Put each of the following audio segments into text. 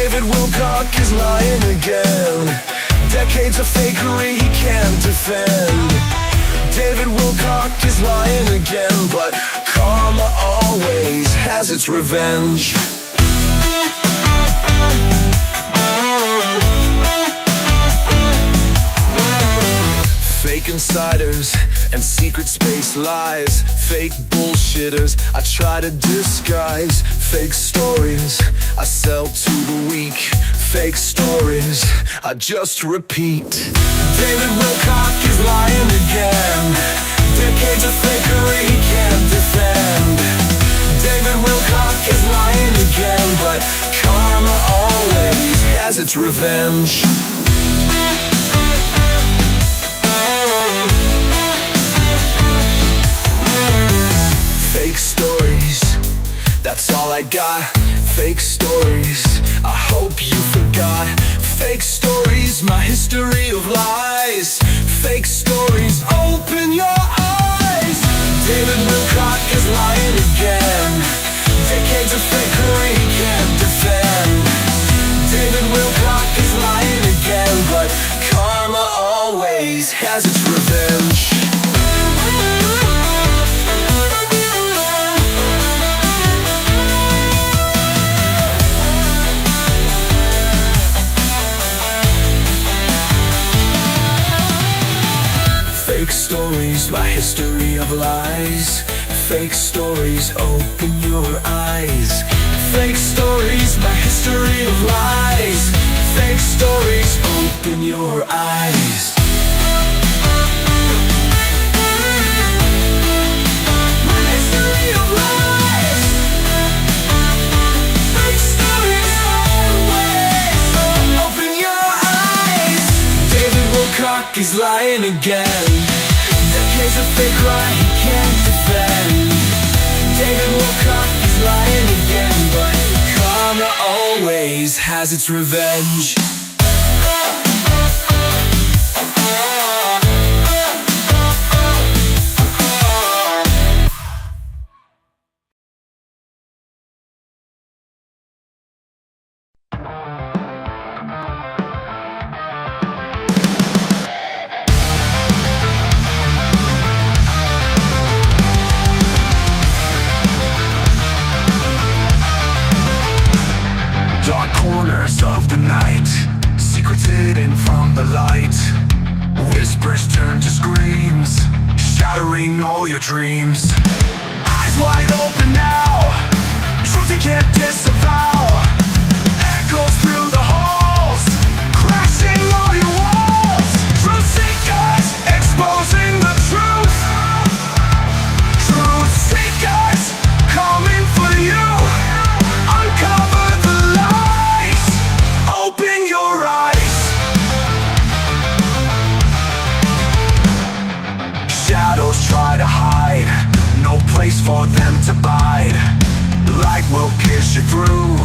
David Wilcock is lying again. Decades of fakery he can't defend. David Wilcock is lying again, but karma always has its revenge. Fake insiders and secret space lies. Fake bullshitters I try to disguise. Fake stories I sell to the weak. Fake stories I just repeat. David Wilcock is lying again. Decades of fakery he can't defend. David Wilcock is lying again, but karma always has its revenge. Fake stories, that's all I got. Fake stories, I hope you forgot. Fake stories, my history of lies. Fake stories, open your eyes. David Wilcock is lying again. Decades of fakery he can't defend. David Wilcock is lying again, but karma always has its revenge. Fake stories, my history of lies. Fake stories, open your eyes. Fake stories, my history of lies. Fake stories, open your eyes. My history of lies. Fake stories, always open your eyes. David Wilcock is lying again. Decades of fake lie he can't defend. David Wilcock is lying again, but karma always has its revenge. Dark corners of the night, secrets hidden from the light. Whispers turn to screams, shattering all your dreams. Eyes wide open now, truth you can't disavow. Echoes through the halls, crashing all your walls. Truth seekers, exposing the truth. Truth seekers, coming for you. Uncover the lies, open your eyes. Shadows try to hide, no place for them to bide. Light will pierce you through,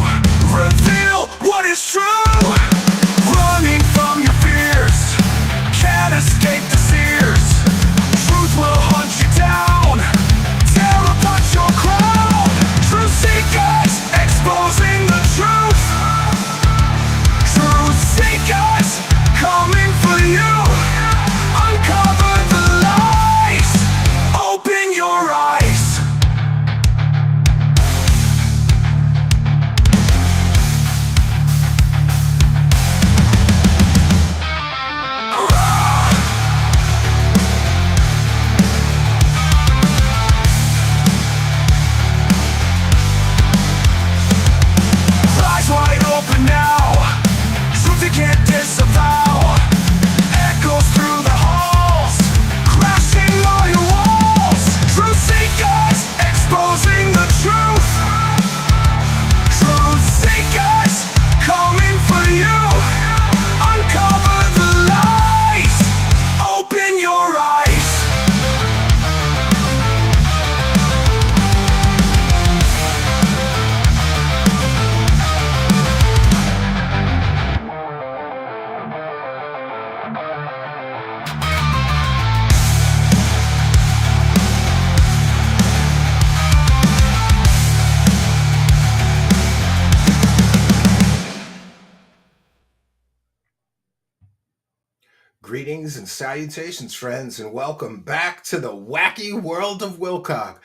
Greetings and salutations, friends, and welcome back to the wacky world of Wilcock.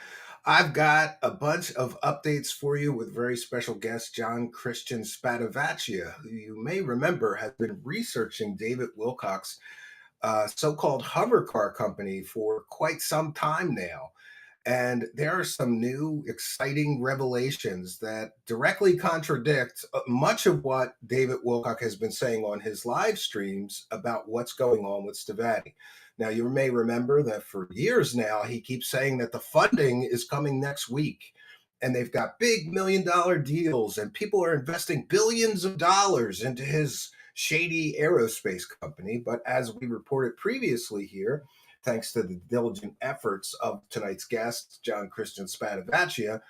I've got a bunch of updates for you with very special guest John Christian Stavatti, who you may remember has been researching David Wilcock's so-called hover car company for quite some time now. And there are some new exciting revelations that directly contradict much of what David Wilcock has been saying on his live streams about what's going on with Stavatti. Now, you may remember that for years now, he keeps saying that the funding is coming next week. And they've got big $1 million deals, and people are investing billions of dollars into his shady aerospace company. But as we reported previously here, thanks to the diligent efforts of tonight's guest, John Christian Stavatti,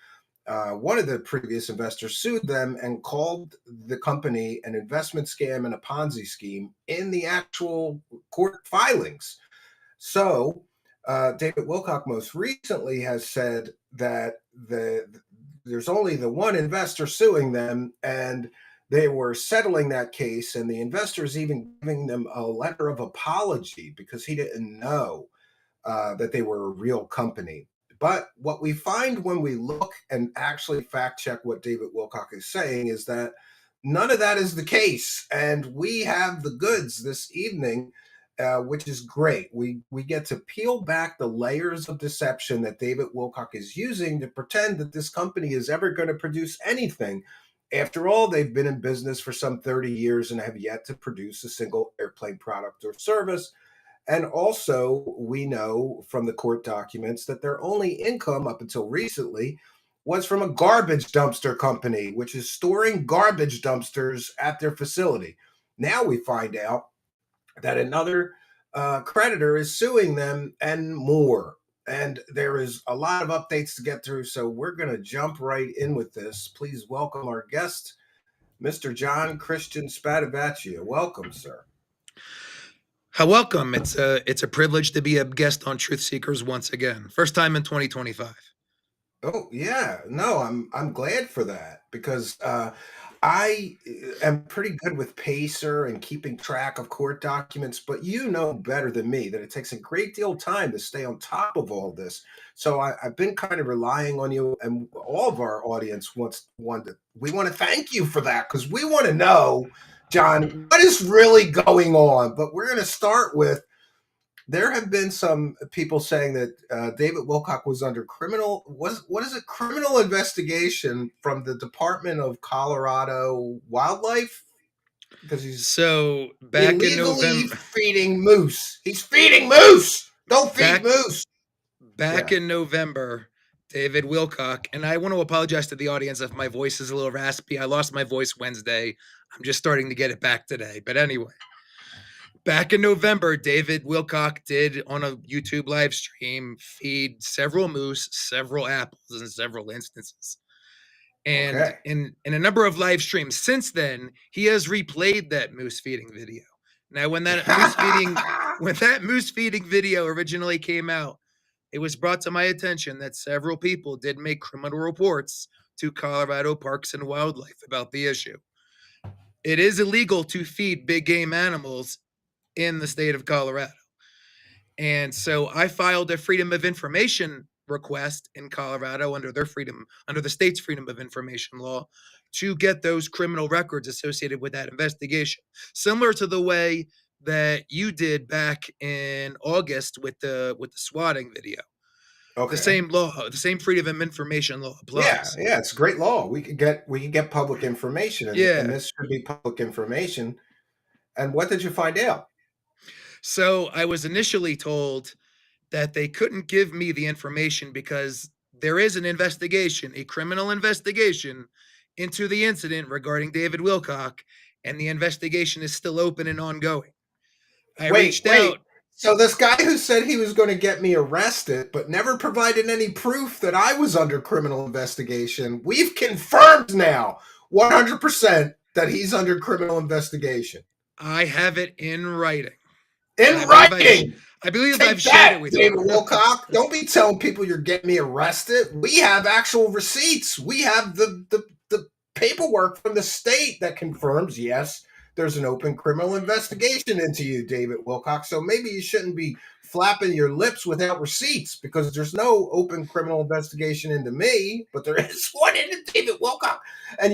one of the previous investors sued them and called the company an investment scam and a Ponzi scheme in the actual court filings. So, David Wilcock most recently has said that there's only the one investor suing them, and they were settling that case, and the investors even giving them a letter of apology because he didn't know that they were a real company. But what we find when we look and actually fact check what David Wilcock is saying is that none of that is the case. And we have the goods this evening, which is great. We get to peel back the layers of deception that David Wilcock is using to pretend that this company is ever going to produce anything. After all, they've been in business for some 30 years and have yet to produce a single airplane product or service. And also, we know from the court documents that their only income up until recently was from a garbage dumpster company, which is storing garbage dumpsters at their facility. Now we find out that another creditor is suing them and more. And there is a lot of updates to get through, so we're going to jump right in with this. Please welcome our guest, Mr. John Christian Stavatti. Welcome, sir. Welcome. It's a privilege to be a guest on Truth Seekers once again. First time in 2025. Oh yeah, no, I'm glad for that because I am pretty good with Pacer and keeping track of court documents, but you know better than me that it takes a great deal of time to stay on top of all this. So I've been kind of relying on you, and all of our audience we want to thank you for that because we want to know, John, what is really going on. But we're going to start with there have been some people saying that David Wilcock was under criminal investigation from the Department of Colorado Wildlife because he's So back in illegally November, feeding moose. He's feeding moose. Don't feed moose. Back in November, David Wilcock, and I want to apologize to the audience if my voice is a little raspy. I lost my voice Wednesday. I'm just starting to get it back today. But anyway, back in November, David Wilcock did on a YouTube live stream feed several moose, several apples in several instances. And in a number of live streams since then, he has replayed that moose feeding video. Now, when that moose feeding video originally came out, it was brought to my attention that several people did make criminal reports to Colorado Parks and Wildlife about the issue. It is illegal to feed big game animals in the state of Colorado. And so I filed a Freedom of Information request in Colorado under the state's Freedom of Information law to get those criminal records associated with that investigation, similar to the way that you did back in August with the swatting video. Okay. The same law, the same Freedom of Information law applies. Yeah, it's a great law. We can get public information, and this should be public information. And what did you find out? So I was initially told that they couldn't give me the information because there is an investigation, a criminal investigation into the incident regarding David Wilcock, and the investigation is still open and ongoing. I reached out. So this guy who said he was going to get me arrested, but never provided any proof that I was under criminal investigation, we've confirmed now 100% that he's under criminal investigation. I have it in writing. I believe I've shared it with you. David Wilcock, don't be telling people you're getting me arrested. We have actual receipts. We have the paperwork from the state that confirms, yes, there's an open criminal investigation into you, David Wilcock. So maybe you shouldn't be flapping your lips without receipts, because there's no open criminal investigation into me, but there is one into David Wilcock. And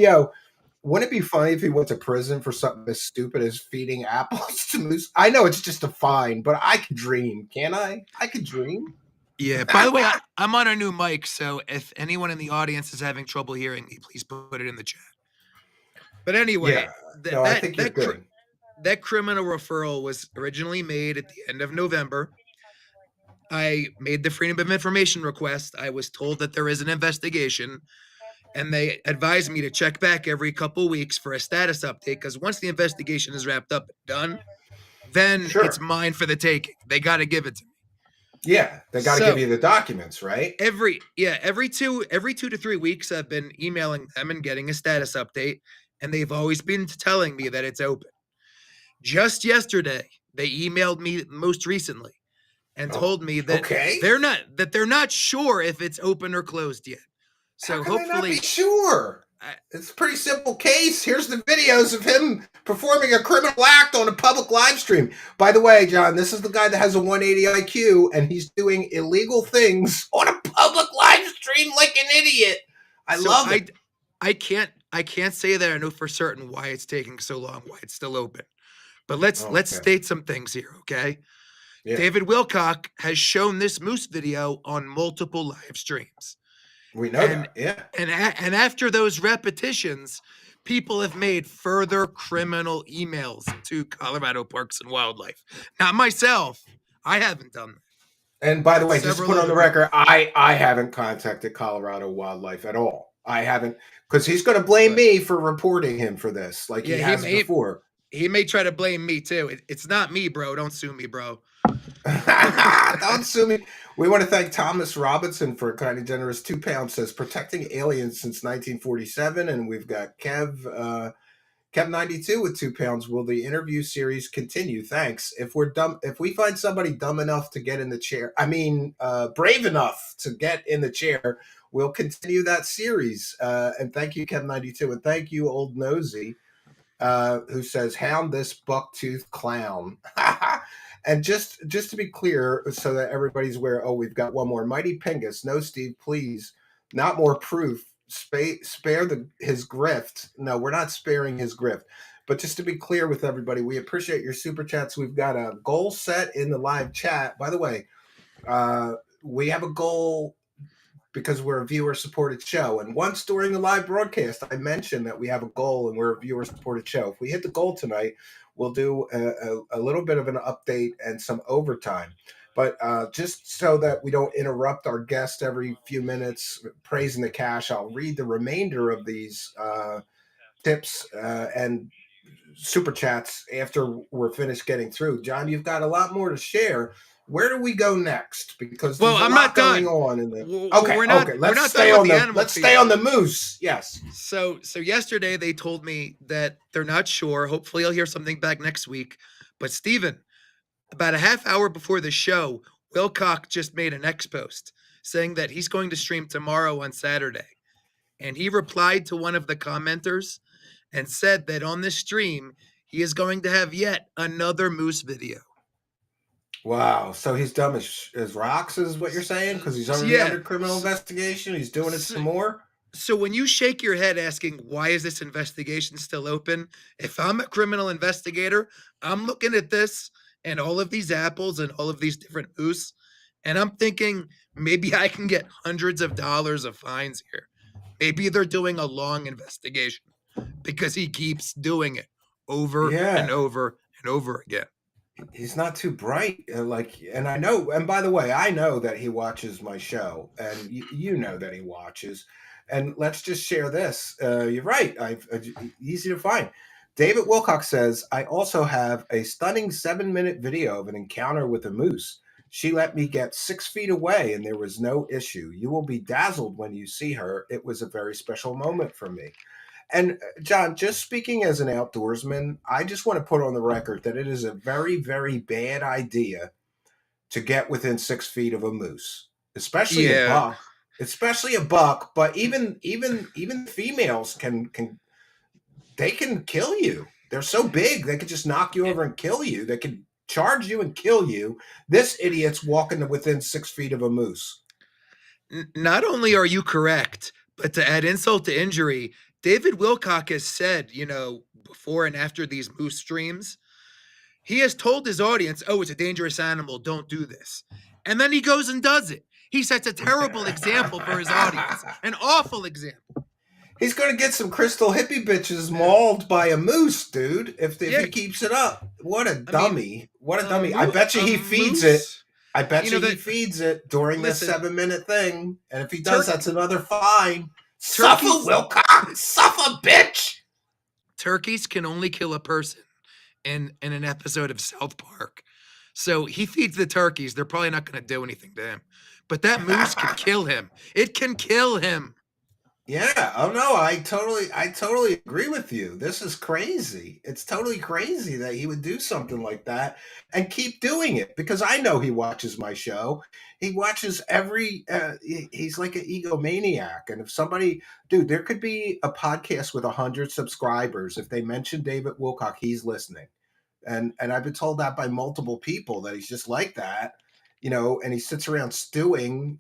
wouldn't it be funny if he went to prison for something as stupid as feeding apples to moose? I know it's just a fine, but I could dream, can't I? I could dream. Yeah. By the way, I'm on a new mic, so if anyone in the audience is having trouble hearing me, please put it in the chat. But anyway, Yeah. I think you're good. That criminal referral was originally made at the end of November. I made the Freedom of Information request. I was told that there is an investigation, and they advised me to check back every couple weeks for a status update, because once the investigation is wrapped up and done, then it's mine for the taking. They got to give it to me. Yeah, they got to give you the documents, right? Every 2 to 3 weeks, I've been emailing them and getting a status update, and they've always been telling me that it's open. Just yesterday, they emailed me most recently and told me that they're not sure if it's open or closed yet. So How can hopefully, they not be sure. It's a pretty simple case. Here's the videos of him performing a criminal act on a public live stream. By the way, John, this is the guy that has a 180 IQ, and he's doing illegal things on a public live stream like an idiot. I love it. I can't say that I know for certain why it's taking so long, why it's still open. But let's state some things here, okay? Yeah. David Wilcock has shown this moose video on multiple live streams. We know that, yeah. And after those repetitions, people have made further criminal emails to Colorado Parks and Wildlife. Not myself. I haven't done that. And by the way, just to put on the record, I haven't contacted Colorado Wildlife at all. I haven't, because he's going to blame me for reporting him for this, like he has before. He may try to blame me too. It's not me, bro. Don't sue me, bro. Don't sue me. We want to thank Thomas Robinson for a kind of generous £2. Says protecting aliens since 1947, and we've got Kev 92 with £2. Will the interview series continue? Thanks. If we find somebody dumb enough to get in the chair, brave enough to get in the chair, we'll continue that series. And thank you, Kev 92, and thank you, Old Nosy, who says, "Hound this buck-toothed clown." And just to be clear, so that everybody's aware, we've got one more. Mighty Pingus. No, Steve, please. Not more proof. Spare his grift. No, we're not sparing his grift. But just to be clear with everybody, we appreciate your super chats. We've got a goal set in the live chat. By the way, we have a goal because we're a viewer-supported show. And once during the live broadcast, I mentioned that we have a goal and we're a viewer-supported show. If we hit the goal tonight, we'll do a little bit of an update and some overtime. But just so that we don't interrupt our guest every few minutes praising the cash, I'll read the remainder of these tips and super chats after we're finished getting through. John, you've got a lot more to share. Where do we go next? Because I'm not done. Let's stay on the moose. Yes. So yesterday they told me that they're not sure. Hopefully I'll hear something back next week. But Stephen, about a half hour before the show, Wilcock just made an X post saying that he's going to stream tomorrow on Saturday. And he replied to one of the commenters and said that on this stream, he is going to have yet another moose video. Wow. So he's dumb as rocks is what you're saying? Because he's already under criminal investigation? He's doing it some more? So when you shake your head asking, why is this investigation still open? If I'm a criminal investigator, I'm looking at this and all of these apples and all of these different moose, and I'm thinking maybe I can get hundreds of dollars of fines here. Maybe they're doing a long investigation because he keeps doing it over and over and over again. He's not too bright, and I know. And by the way, I know that he watches my show, and you know that he watches. And let's just share this. You're right. Easy to find. David Wilcock says, I also have a stunning 7-minute video of an encounter with a moose. She let me get 6 feet away, and there was no issue. You will be dazzled when you see her. It was a very special moment for me. And John, just speaking as an outdoorsman, I just want to put on the record that it is a very, very bad idea to get within 6 feet of a moose, especially a buck. Especially a buck, but even females can kill you. They're so big, they could just knock you over and kill you. They could charge you and kill you. This idiot's walking to within 6 feet of a moose. Not only are you correct, but to add insult to injury, David Wilcock has said, before and after these moose streams, he has told his audience, oh, it's a dangerous animal, don't do this. And then he goes and does it. He sets a terrible example for his audience, an awful example. He's going to get some crystal hippie bitches mauled by a moose, dude, if he keeps it up. What a dummy. What a dummy. I bet you he feeds it. I bet you he feeds it during this 7-minute thing. And if he does, that's another fine. Suffer, Wilcock! Suffer, bitch! Turkeys can only kill a person in an episode of South Park. So he feeds the turkeys. They're probably not going to do anything to him. But that moose can kill him. It can kill him. Yeah. Oh no, I totally agree with you. This is crazy. It's totally crazy that he would do something like that and keep doing it, because I know he watches my show. He watches every he's like an egomaniac. And if somebody, dude, there could be a podcast with 100 subscribers. If they mention David Wilcock, he's listening. And I've been told that by multiple people, that he's just like that. And he sits around stewing,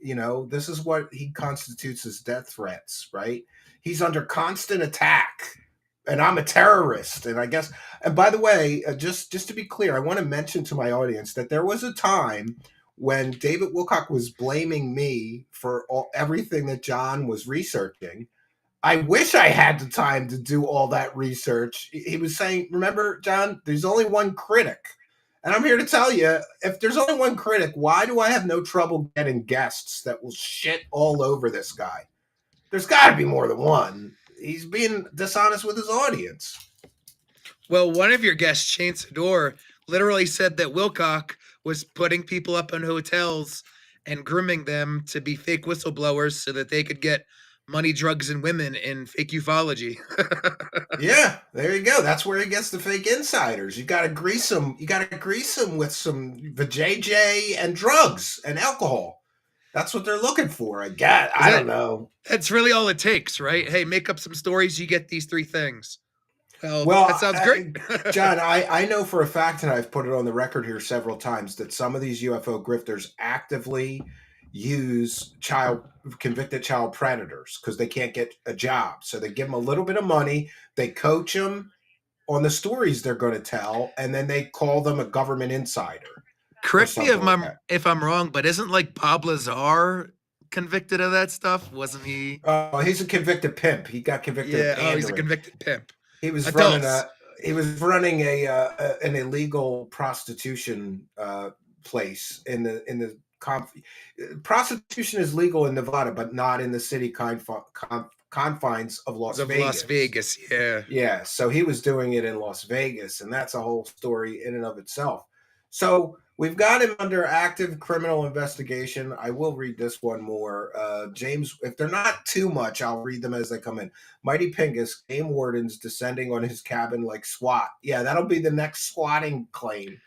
this is what he constitutes as death threats, right? He's under constant attack, and I'm a terrorist. And I guess, and by the way, just to be clear, I want to mention to my audience that there was a time when David Wilcock was blaming me for everything that John was researching. I wish I had the time to do all that research. He was saying, remember, John, there's only one critic. And I'm here to tell you, if there's only one critic, why do I have no trouble getting guests that will shit all over this guy? There's got to be more than one. He's being dishonest with his audience. Well, one of your guests, Shane Sador, literally said that Wilcock was putting people up in hotels and grooming them to be fake whistleblowers so that they could get money, drugs, and women in fake ufology. Yeah, there you go. That's where he gets the fake insiders. You got to grease them. You got to grease them with some vajayjay and drugs and alcohol. That's what they're looking for. I don't know. That's really all it takes, right? Hey, make up some stories. You get these 3 things. Well, that sounds great. John, I know for a fact, and I've put it on the record here several times, that some of these UFO grifters actively use convicted child predators because they can't get a job. So they give them a little bit of money. They coach them on the stories they're going to tell, and then they call them a government insider. Correct me if I'm wrong, but isn't like Bob Lazar convicted of that stuff? Wasn't he? Oh, he's a convicted pimp. He got convicted. Yeah, he's a convicted pimp. He was running an illegal prostitution place in the prostitution is legal in Nevada, but not in the city confines of Las Vegas. Yeah. So he was doing it in Las Vegas, and that's a whole story in and of itself. So we've got him under active criminal investigation. I will read this one more. James, if they're not too much, I'll read them as they come in. Mighty Pingus, game wardens descending on his cabin like SWAT. Yeah, that'll be the next swatting claim.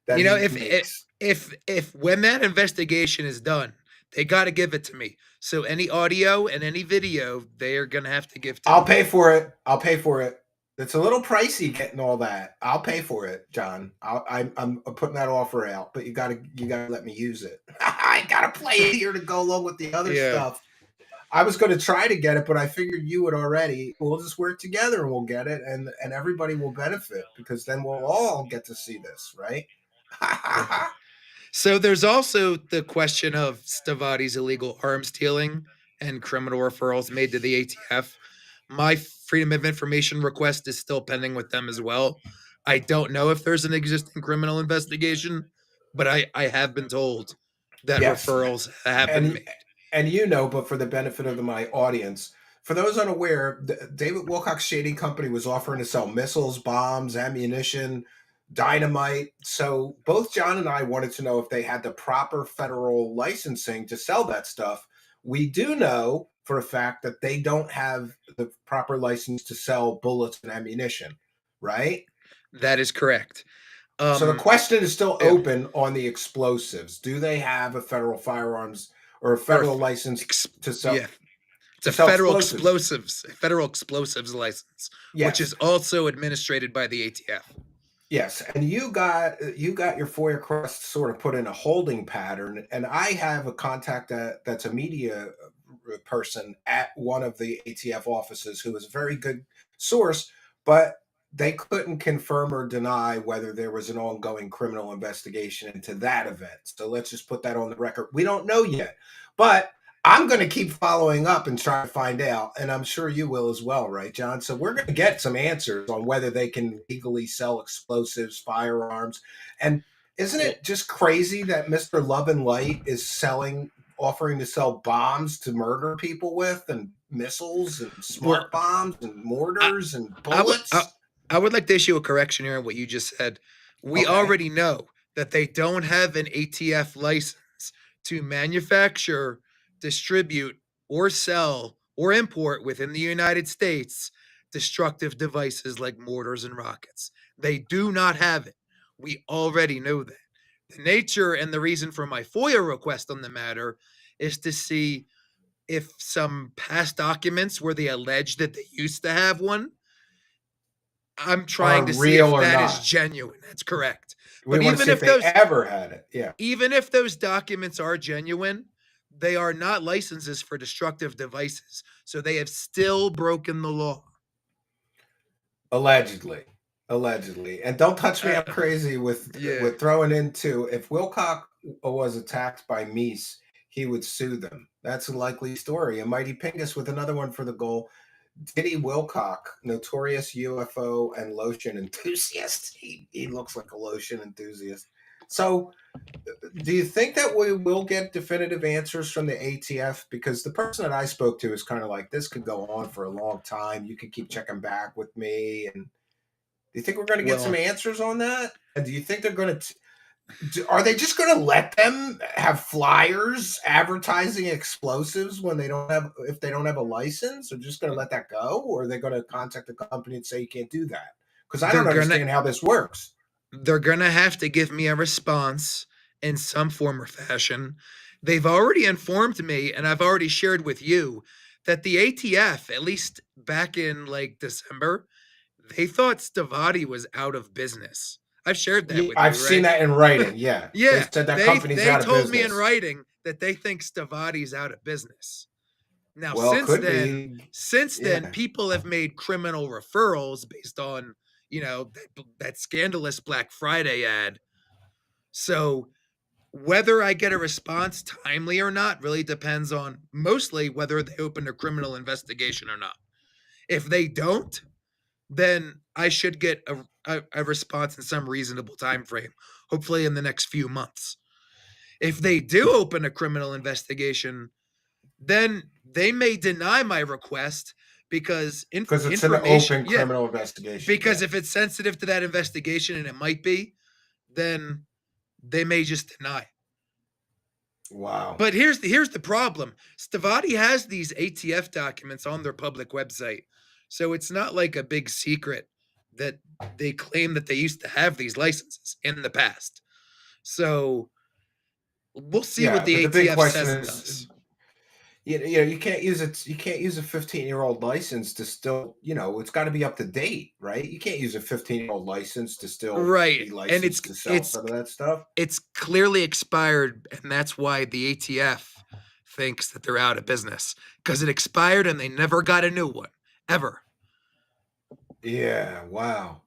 If when that investigation is done, they got to give it to me. So any audio and any video, they are going to have to give to me. I'll pay for it. It's a little pricey getting all that. I'll pay for it, John. I'm putting that offer out, but you gotta let me use it. I gotta play it here to go along with the other stuff. I was going to try to get it, but I figured you would already. We'll just work together and we'll get it, and everybody will benefit, because then we'll all get to see this, right? So there's also the question of Stavatti's illegal arms dealing and criminal referrals made to the ATF. My Freedom of Information request is still pending with them as well. I don't know if there's an existing criminal investigation, but I have been told that referrals have been made. And but for the benefit of my audience, for those unaware, David Wilcock's shady company was offering to sell missiles, bombs, ammunition, dynamite. So both John and I wanted to know if they had the proper federal licensing to sell that stuff. We do know for a fact that they don't have the proper license to sell bullets and ammunition, right? That is correct. So the question is still open on the explosives. Do they have a federal firearms or a federal license to sell? Yeah. It's a sell federal explosives license, which Yes. is also administered by the ATF. Yes, and you got your FOIA request sort of put in a holding pattern, and I have a contact that's a media person at one of the ATF offices who is a very good source, but they couldn't confirm or deny whether there was an ongoing criminal investigation into that event. So let's just put that on the record. We don't know yet, but I'm going to keep following up and try to find out, and I'm sure you will as well, right, John? So we're going to get some answers on whether they can legally sell explosives, firearms, and isn't it just crazy that Mr. Love and Light is offering to sell bombs to murder people with, and missiles, and smart bombs, and mortars, and bullets? I would like to issue a correction here on what you just said. We already know that they don't have an ATF license to manufacture, distribute, or sell or import within the United States destructive devices like mortars and rockets. They do not have it. We already know that. The nature and the reason for my FOIA request on the matter is to see if some past documents where they allege that they used to have one, I'm trying to see if that is genuine. That's correct. We want to see if they ever had it. Yeah. Even if those documents are genuine, they are not licenses for destructive devices. So they have still broken the law. Allegedly. And don't touch me up crazy with throwing into, if Wilcock was attacked by Meese, he would sue them. That's a likely story. And Mighty Pingus with another one for the goal. Diddy Wilcock, notorious UFO and lotion enthusiast. He looks like a lotion enthusiast. So do you think that we will get definitive answers from the ATF? Because the person that I spoke to is kind of like, this could go on for a long time. You could keep checking back with me. And do you think we're going to get some answers on that? And do you think they're going to... Are they just going to let them have flyers advertising explosives when if they don't have a license? They're just going to let that go, or are they going to contact the company and say you can't do that? Because I don't understand how this works. They're going to have to give me a response in some form or fashion. They've already informed me, and I've already shared with you, that the ATF, at least back in like December, they thought Stavatti was out of business. I've shared that with you. I've seen that in writing. Yeah. Yeah. They said that company's out of business. They told me in writing that they think Stavatti's out of business. Now, since then, people have made criminal referrals based on, that scandalous Black Friday ad. So whether I get a response timely or not really depends on mostly whether they open a criminal investigation or not. If they don't, then I should get a response in some reasonable time frame, hopefully in the next few months. If they do open a criminal investigation, then they may deny my request because it's an open criminal investigation. Because if it's sensitive to that investigation, and it might be, then they may just deny. Wow. But here's the problem. Stavatti has these ATF documents on their public website. So it's not like a big secret that they claim that they used to have these licenses in the past. So we'll see what the ATF says and does. You can't use it. You can't use a 15-year-old license to still, it's got to be up to date, right? You can't use a 15-year-old license to still be licensed to sell some of that stuff. It's clearly expired, and that's why the ATF thinks that they're out of business, because it expired and they never got a new one. Ever. Yeah. Wow.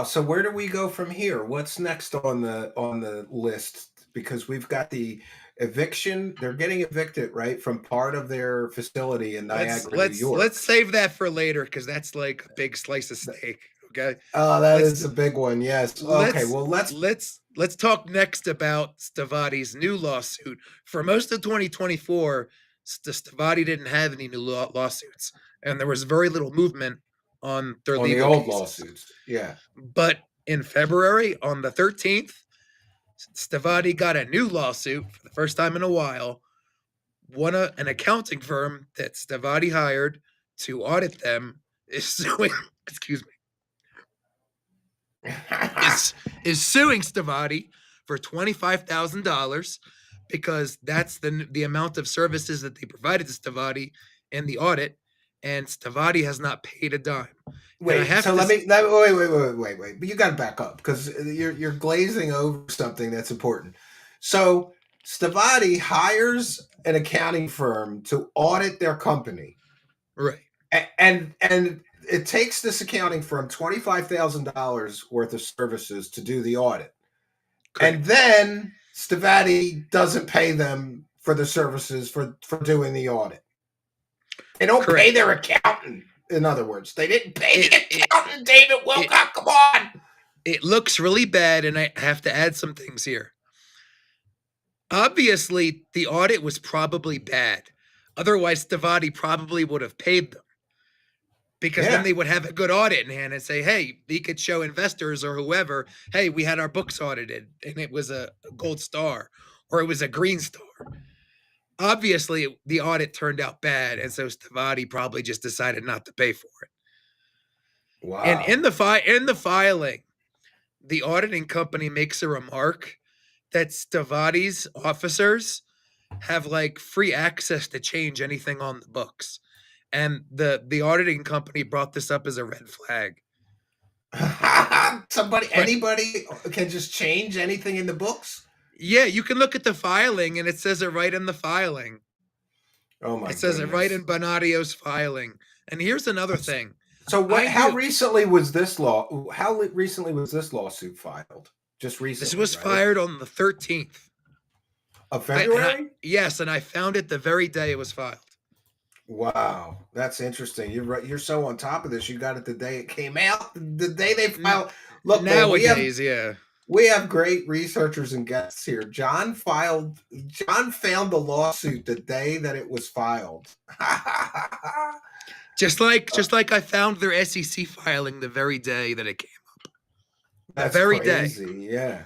So where do we go from here? What's next on the list? Because we've got the eviction. They're getting evicted, right, from part of their facility in Niagara, New York. Let's save that for later, because that's like a big slice of steak. Okay. Oh, that is a big one. Yes. Okay. Well, let's talk next about Stavatti's new lawsuit. For most of 2024, Stavatti didn't have any new lawsuits, and there was very little movement on their legal the old cases. Lawsuits. Yeah. But in February, on the 13th, Stavatti got a new lawsuit for the first time in a while. An accounting firm that Stavatti hired to audit them is suing. Excuse me. is suing Stavatti for $25,000 because that's the amount of services that they provided to Stavatti in the audit, and Stavatti has not paid a dime. Wait, so wait. But you got to back up because you're glazing over something that's important. So Stavatti hires an accounting firm to audit their company, Right. and it takes this accounting firm $25,000 worth of services to do the audit, Correct. and then Stavatti doesn't pay them for the services for doing the audit. They don't pay their accountant. In other words, they didn't pay the accountant, David Wilcock. Come on. It looks really bad, and I have to add some things here. Obviously, the audit was probably bad. Otherwise, Stavatti probably would have paid them. Because then they would have a good audit in hand and say, hey, we could show investors or whoever, hey, we had our books audited, and it was a gold star, or it was a green star. Obviously, the audit turned out bad, and so Stavatti probably just decided not to pay for it. Wow. And in the filing, the auditing company makes a remark that Stavatti's officers have like free access to change anything on the books. And the auditing company brought this up as a red flag. Anybody can just change anything in the books? Yeah, you can look at the filing, and it says it right in the filing. Oh my! It says it right in Bonadio's filing. And here's another thing. So how recently was this lawsuit filed? Just recently. This was filed on the 13th of February. Yes, and I found it the very day it was filed. Wow, that's interesting. You're so on top of this. You got it the day it came out, the day they filed. Look, nowadays, we have great researchers and guests here. John found the lawsuit the day that it was filed. Just like I found their SEC filing the very day that it came up. That's the very crazy, day. Yeah.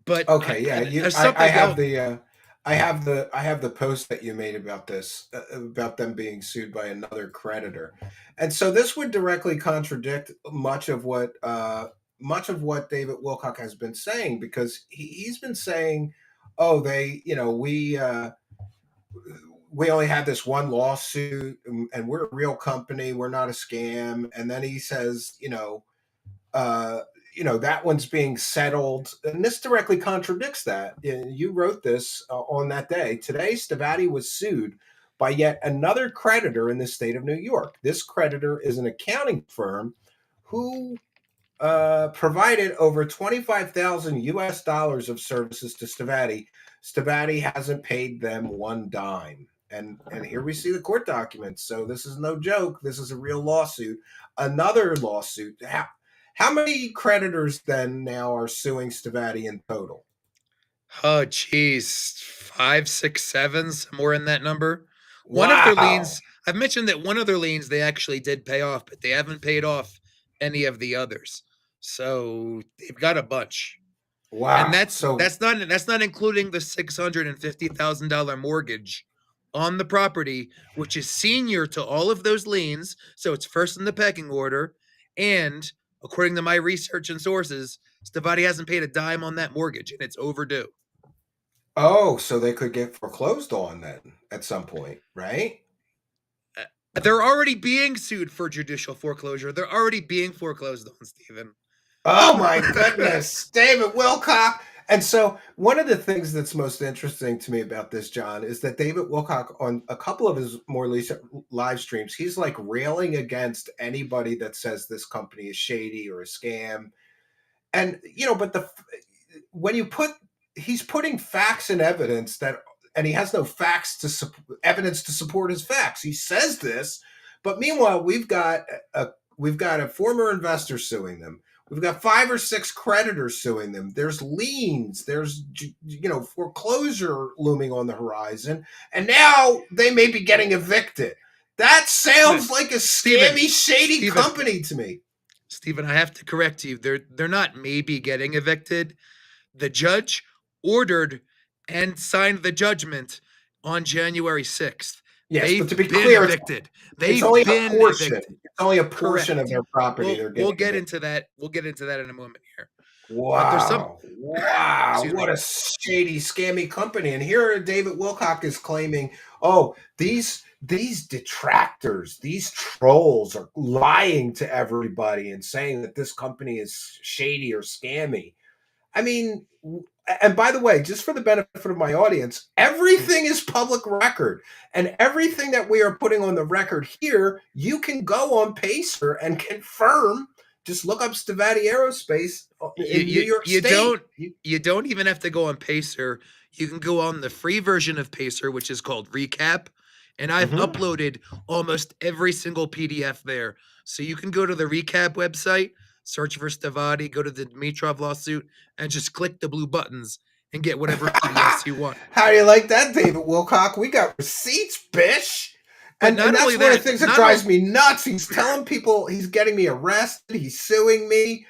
But okay, I have the post that you made about this, about them being sued by another creditor, and so this would directly contradict much of what David Wilcock has been saying, because he's been saying, oh, we only had this one lawsuit, and we're a real company, we're not a scam, and then he says, that one's being settled. And this directly contradicts that. You wrote this on that day. Today, Stavatti was sued by yet another creditor in the state of New York. This creditor is an accounting firm who provided over $25,000 of services to Stavatti. Stavatti hasn't paid them one dime. And here we see the court documents. So this is no joke. This is a real lawsuit. Another lawsuit. How many creditors then now are suing Stavatti in total? Oh, geez. 5, 6, 7, somewhere in that number. One of their liens, I've mentioned that one of their liens they actually did pay off, but they haven't paid off any of the others. So they've got a bunch. Wow. And that's not including the $650,000 mortgage on the property, which is senior to all of those liens. So it's first in the pecking order. And according to my research and sources, Stavatti hasn't paid a dime on that mortgage, and it's overdue. Oh, so they could get foreclosed on then at some point, right? They're already being sued for judicial foreclosure. They're already being foreclosed on, Stephen. Oh my goodness, David Wilcock. And so one of the things that's most interesting to me about this, John, is that David Wilcock, on a couple of his more recent live streams, he's like railing against anybody that says this company is shady or a scam. And, but he's putting facts and evidence and he has no evidence to support his facts. He says this, but meanwhile, we've got a former investor suing them. We've got 5 or 6 creditors suing them. There's liens. There's, foreclosure looming on the horizon. And now they may be getting evicted. That sounds like a scammy, shady company to me. Stephen, I have to correct you. They're not maybe getting evicted. The judge ordered and signed the judgment on January 6th. Yes, but to be clear, evicted. It's only a portion. It's only a portion of their property. We'll get into that. We'll get into that in a moment here. Wow! What a shady, scammy company. And here, David Wilcock is claiming, "Oh, these these detractors, these trolls are lying to everybody and saying that this company is shady or scammy. I mean, and by the way, just for the benefit of my audience, everything is public record. And everything that we are putting on the record here, you can go on Pacer and confirm. Just look up Stavatti Aerospace in New York State. You don't even have to go on Pacer. You can go on the free version of Pacer, which is called Recap. And I've uploaded almost every single PDF there. So you can go to the Recap website, search for Stavatti, go to the Demetrio lawsuit, and just click the blue buttons and get whatever PDFs you want. How do you like that, David Wilcock? We got receipts, bish. And that's one of the things that drives me nuts. He's telling people he's getting me arrested. He's suing me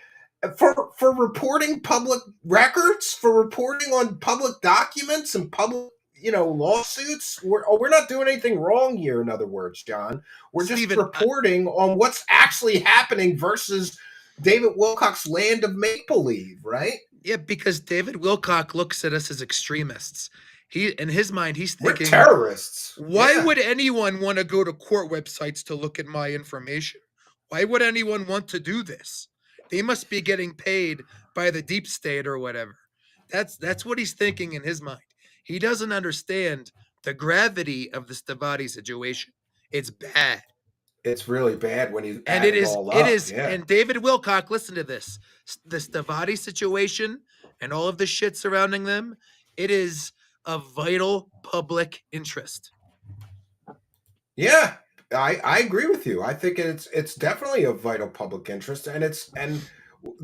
for reporting public records, for reporting on public documents and public, lawsuits. We're not doing anything wrong here. In other words, John, we're just reporting on what's actually happening versus David Wilcock's land of make believe, right? Yeah, because David Wilcock looks at us as extremists. In his mind, he's thinking, we're terrorists. Why would anyone want to go to court websites to look at my information? Why would anyone want to do this? They must be getting paid by the deep state or whatever. That's what he's thinking in his mind. He doesn't understand the gravity of the Stavatti situation. It's bad. It's really bad when you add it all up. It is. Yeah. And David Wilcock, listen to this: the Stavatti situation and all of the shit surrounding them. It is of vital public interest. Yeah, I agree with you. I think it's definitely of vital public interest, and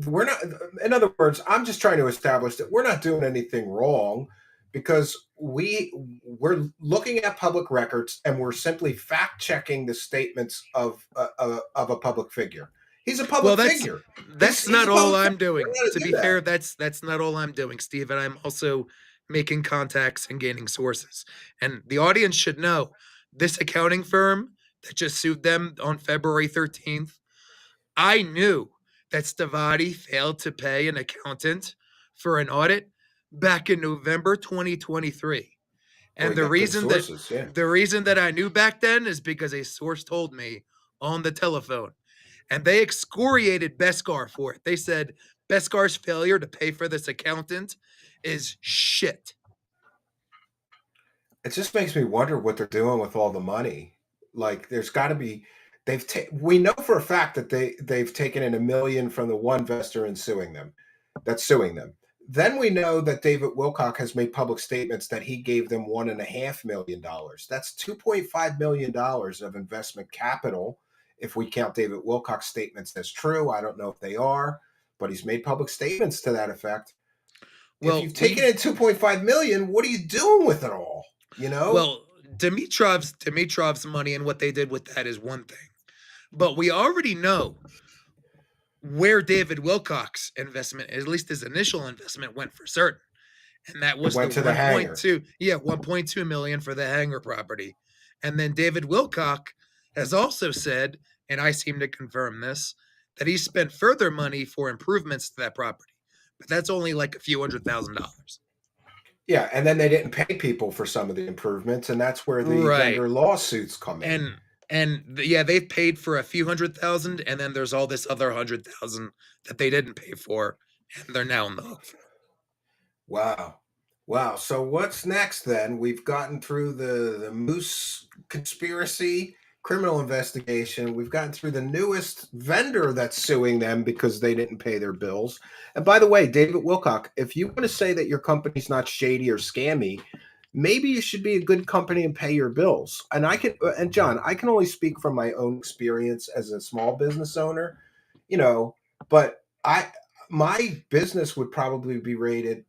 we're not. In other words, I'm just trying to establish that we're not doing anything wrong, because we're looking at public records and we're simply fact checking the statements of a public figure. He's a public figure. That's not all I'm doing. To be fair, that's not all I'm doing, Steve. And I'm also making contacts and gaining sources. And the audience should know this accounting firm that just sued them on February 13th. I knew that Stavatti failed to pay an accountant for an audit back in November 2023. And the reason that I knew back then is because a source told me on the telephone. And they excoriated Beskar for it. They said Beskar's failure to pay for this accountant is shit. It just makes me wonder what they're doing with all the money. Like, there's got to be. We know for a fact that they've taken in $1 million from the one investor and suing them. That's suing them. Then we know that David Wilcock has made public statements that he gave them $1.5 million. That's $2.5 million of investment capital, if we count David Wilcock's statements as true. I don't know if they are, but he's made public statements to that effect. Well, if you've taken in $2.5 million, what are you doing with it all? Well, Demetrov's money and what they did with that is one thing, but we already know where David Wilcock's investment, at least his initial investment, went for certain, and that was the 1.2 million for the hangar property. And then David Wilcock has also said, and I seem to confirm this, that he spent further money for improvements to that property, but that's only like a few $100,000. Yeah, and then they didn't pay people for some of the improvements, and that's where the vendor lawsuits come in. And they've paid for a few $100,000, and then there's all this other $100,000 that they didn't pay for, and they're now in the hook for. Wow. So what's next then? We've gotten through the Moose conspiracy, criminal investigation. We've gotten through the newest vendor that's suing them because they didn't pay their bills. And by the way, David Wilcock, if you want to say that your company's not shady or scammy, maybe you should be a good company and pay your bills. And John, I can only speak from my own experience as a small business owner, but my business would probably be rated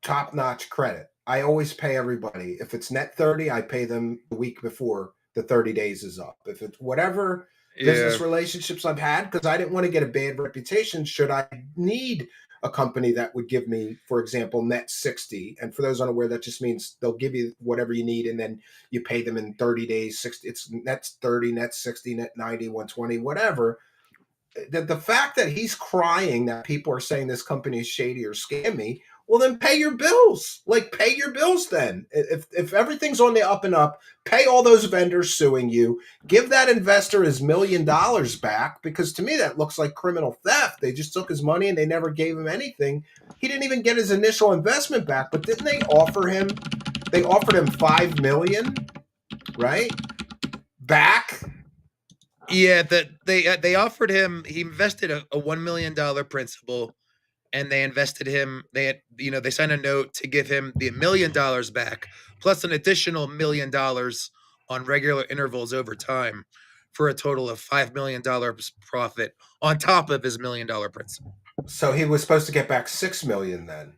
top-notch credit. I always pay everybody. If it's net 30, I pay them the week before the 30 days is up. If it's whatever business relationships I've had, because I didn't want to get a bad reputation should I need a company that would give me, for example, net 60. And for those unaware, that just means they'll give you whatever you need, and then you pay them in 30 days, 60. It's net 30, net 60, net 90, 120, whatever. The fact that he's crying that people are saying this company is shady or scammy, Well, then pay your bills. Like, pay your bills then. If everything's on the up and up, pay all those vendors suing you. Give that investor his $1 million back, because to me that looks like criminal theft. They just took his money and they never gave him anything. He didn't even get his initial investment back, but didn't they offer him? They offered him $5 million, right? Back. Yeah, that they offered him. He invested a $1 million principal. And they invested him. They had, they signed a note to give him the $1 million back, plus an additional $1 million on regular intervals over time, for a total of $5 million profit on top of his $1 million principal. So he was supposed to get back $6 million then.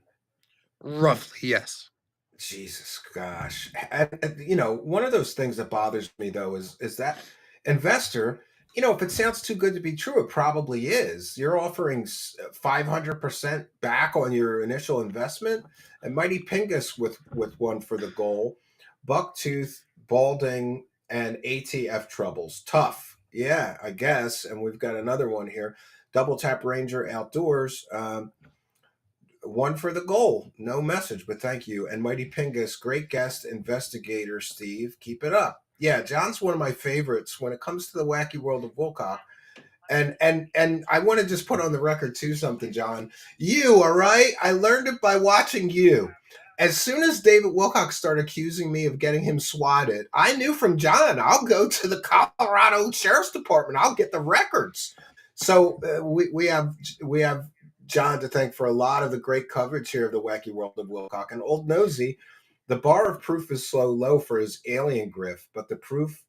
Roughly, yes. Jesus gosh. And, one of those things that bothers me though is that investor, if it sounds too good to be true, it probably is. You're offering 500% back on your initial investment. And Mighty Pingus with one for the goal. Bucktooth, balding, and ATF troubles. Tough. Yeah, I guess. And we've got another one here. Double Tap Ranger Outdoors. One for the goal. No message, but thank you. And Mighty Pingus, great guest investigator, Steve. Keep it up. Yeah, John's one of my favorites when it comes to the wacky world of Wilcock. And I want to just put on the record too something, John. You, all right? I learned it by watching you. As soon as David Wilcock started accusing me of getting him swatted, I knew from John, I'll go to the Colorado Sheriff's Department. I'll get the records. So we have John to thank for a lot of the great coverage here of the wacky world of Wilcock. And Old Nosy, the bar of proof is so low for his alien grift, but the proof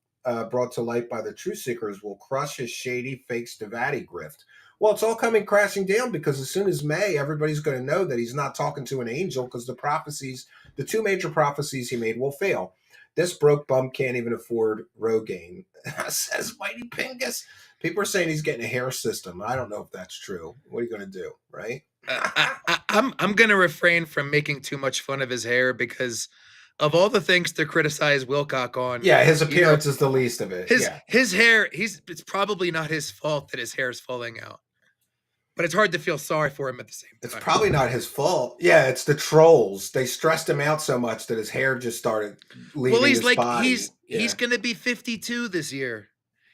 brought to light by the truth seekers will crush his shady fake Stavatti grift. Well, it's all coming crashing down, because as soon as May, everybody's going to know that he's not talking to an angel, because the two major prophecies he made will fail. This broke bum can't even afford Rogaine, says Mighty Pingus. People are saying he's getting a hair system. I don't know if that's true. What are you going to do, right? I'm going to refrain from making too much fun of his hair, because of all the things to criticize Wilcock on. Yeah, his appearance is the least of it. His hair, it's probably not his fault that his hair is falling out. But it's hard to feel sorry for him at the same time. It's probably not his fault. Yeah, it's the trolls. They stressed him out so much that his hair just started leaving his body. He's going to be 52 this year.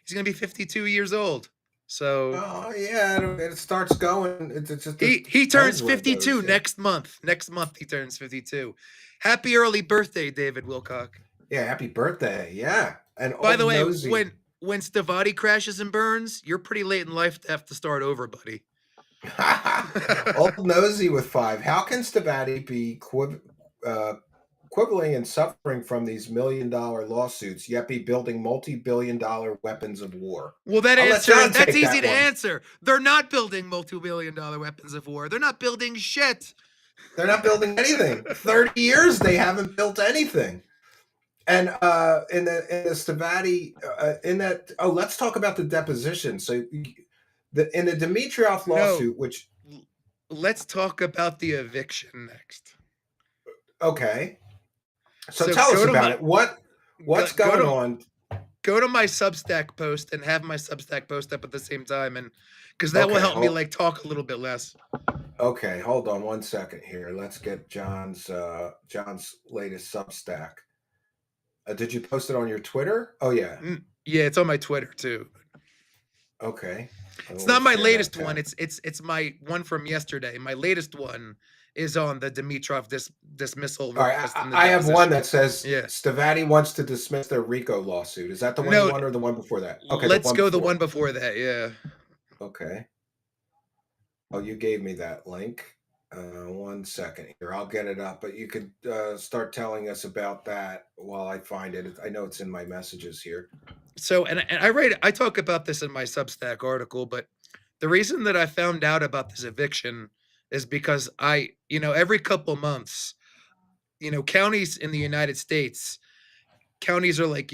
He's going to be 52 years old. So it starts going. It's just he turns 52 next month. Next month he turns 52. Happy early birthday, David Wilcock. Yeah, happy birthday. Yeah. And by the way, when Stavatti crashes and burns, you're pretty late in life to have to start over, buddy. Old Nosy with 5. How can Stavatti be quibbling and suffering from these $1 million lawsuits, yet be building multi-billion-dollar weapons of war? Well, that's easy to answer. They're not building multi-billion-dollar weapons of war. They're not building shit. They're not building anything. 30 years they haven't built anything. And in the Stavatti, let's talk about the deposition. So in the Demetrio lawsuit, let's talk about the eviction next. Okay. So tell us about it. What's going on? Go to my Substack post and have my Substack post up at the same time, and because that will help me talk a little bit less. Okay, hold on one second here. Let's get John's latest Substack. Did you post it on your Twitter? Oh yeah. Yeah, it's on my Twitter too. Okay. It's not my latest one. It's my one from yesterday. My latest one is on the Demetrio dismissal. All right, I have one that says Stavatti wants to dismiss their RICO lawsuit. Is that the one you want, or the one before that? Okay, let's go the one before that. Yeah. Okay. Oh, you gave me that link. 1 second here. I'll get it up, but you could start telling us about that while I find it. I know it's in my messages here. So, and I talk about this in my Substack article, but the reason that I found out about this eviction is because every couple months, counties in the United States, counties are like,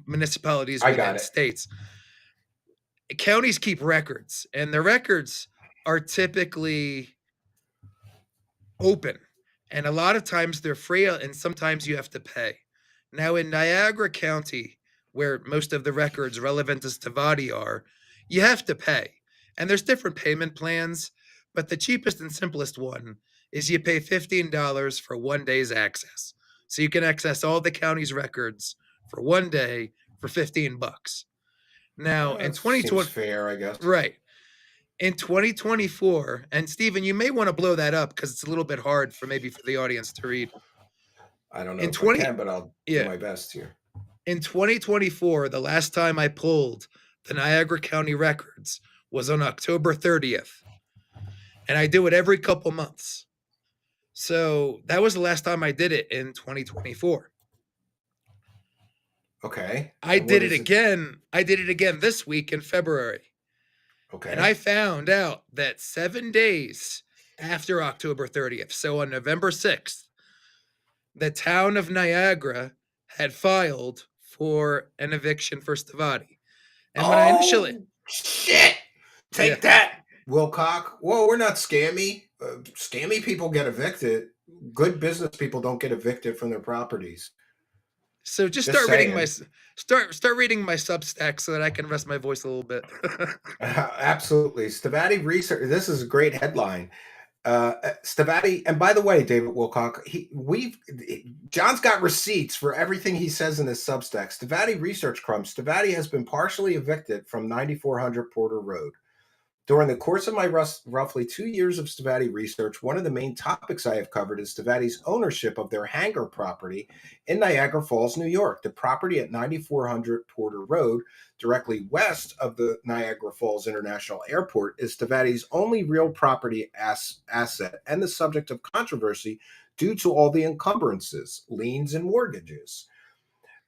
municipalities within states. Counties keep records, and the records are typically open, and a lot of times they're free, and sometimes you have to pay. Now in Niagara County, where most of the records relevant to Stavatti are, you have to pay, and there's different payment plans, but the cheapest and simplest one is you pay $15 for 1 day's access. So you can access all the county's records for 1 day for $15. Now in That seems 2020, fair, I guess. right. In 2024, and Stephen, you may want to blow that up because it's a little bit hard for maybe for the audience to read. I don't know In if I 20, can, but I'll do yeah, my best here. in 2024, the last time I pulled the Niagara County records was on October 30th. And I do it every couple months. So that was the last time I did it in 2024. Okay. I And what did it is again. I did it again this week in February. Okay. And I found out that 7 days after October 30th, so on November 6th, the town of Niagara had filed for an eviction for Stavatti. And when I initially, Shit! yeah, Take that, Wilcock. Whoa, we're not scammy. Scammy people get evicted. Good business people don't get evicted from their properties. so just Just start reading my saying. start reading my Substack so that I can rest my voice a little bit. Absolutely. Stavatti research. This is a great headline. Stavatti, and by the way, David Wilcock, John's got receipts for everything he says in his Substack. Stavatti research crumbs. Stavatti has been partially evicted from 9400 Porter Road. During the course of my roughly 2 years of Stavatti research, one of the main topics I have covered is Stavatti's ownership of their hangar property in Niagara Falls, New York. The property at 9400 Porter Road, directly west of the Niagara Falls International Airport, is Stavatti's only real property asset and the subject of controversy due to all the encumbrances, liens, and mortgages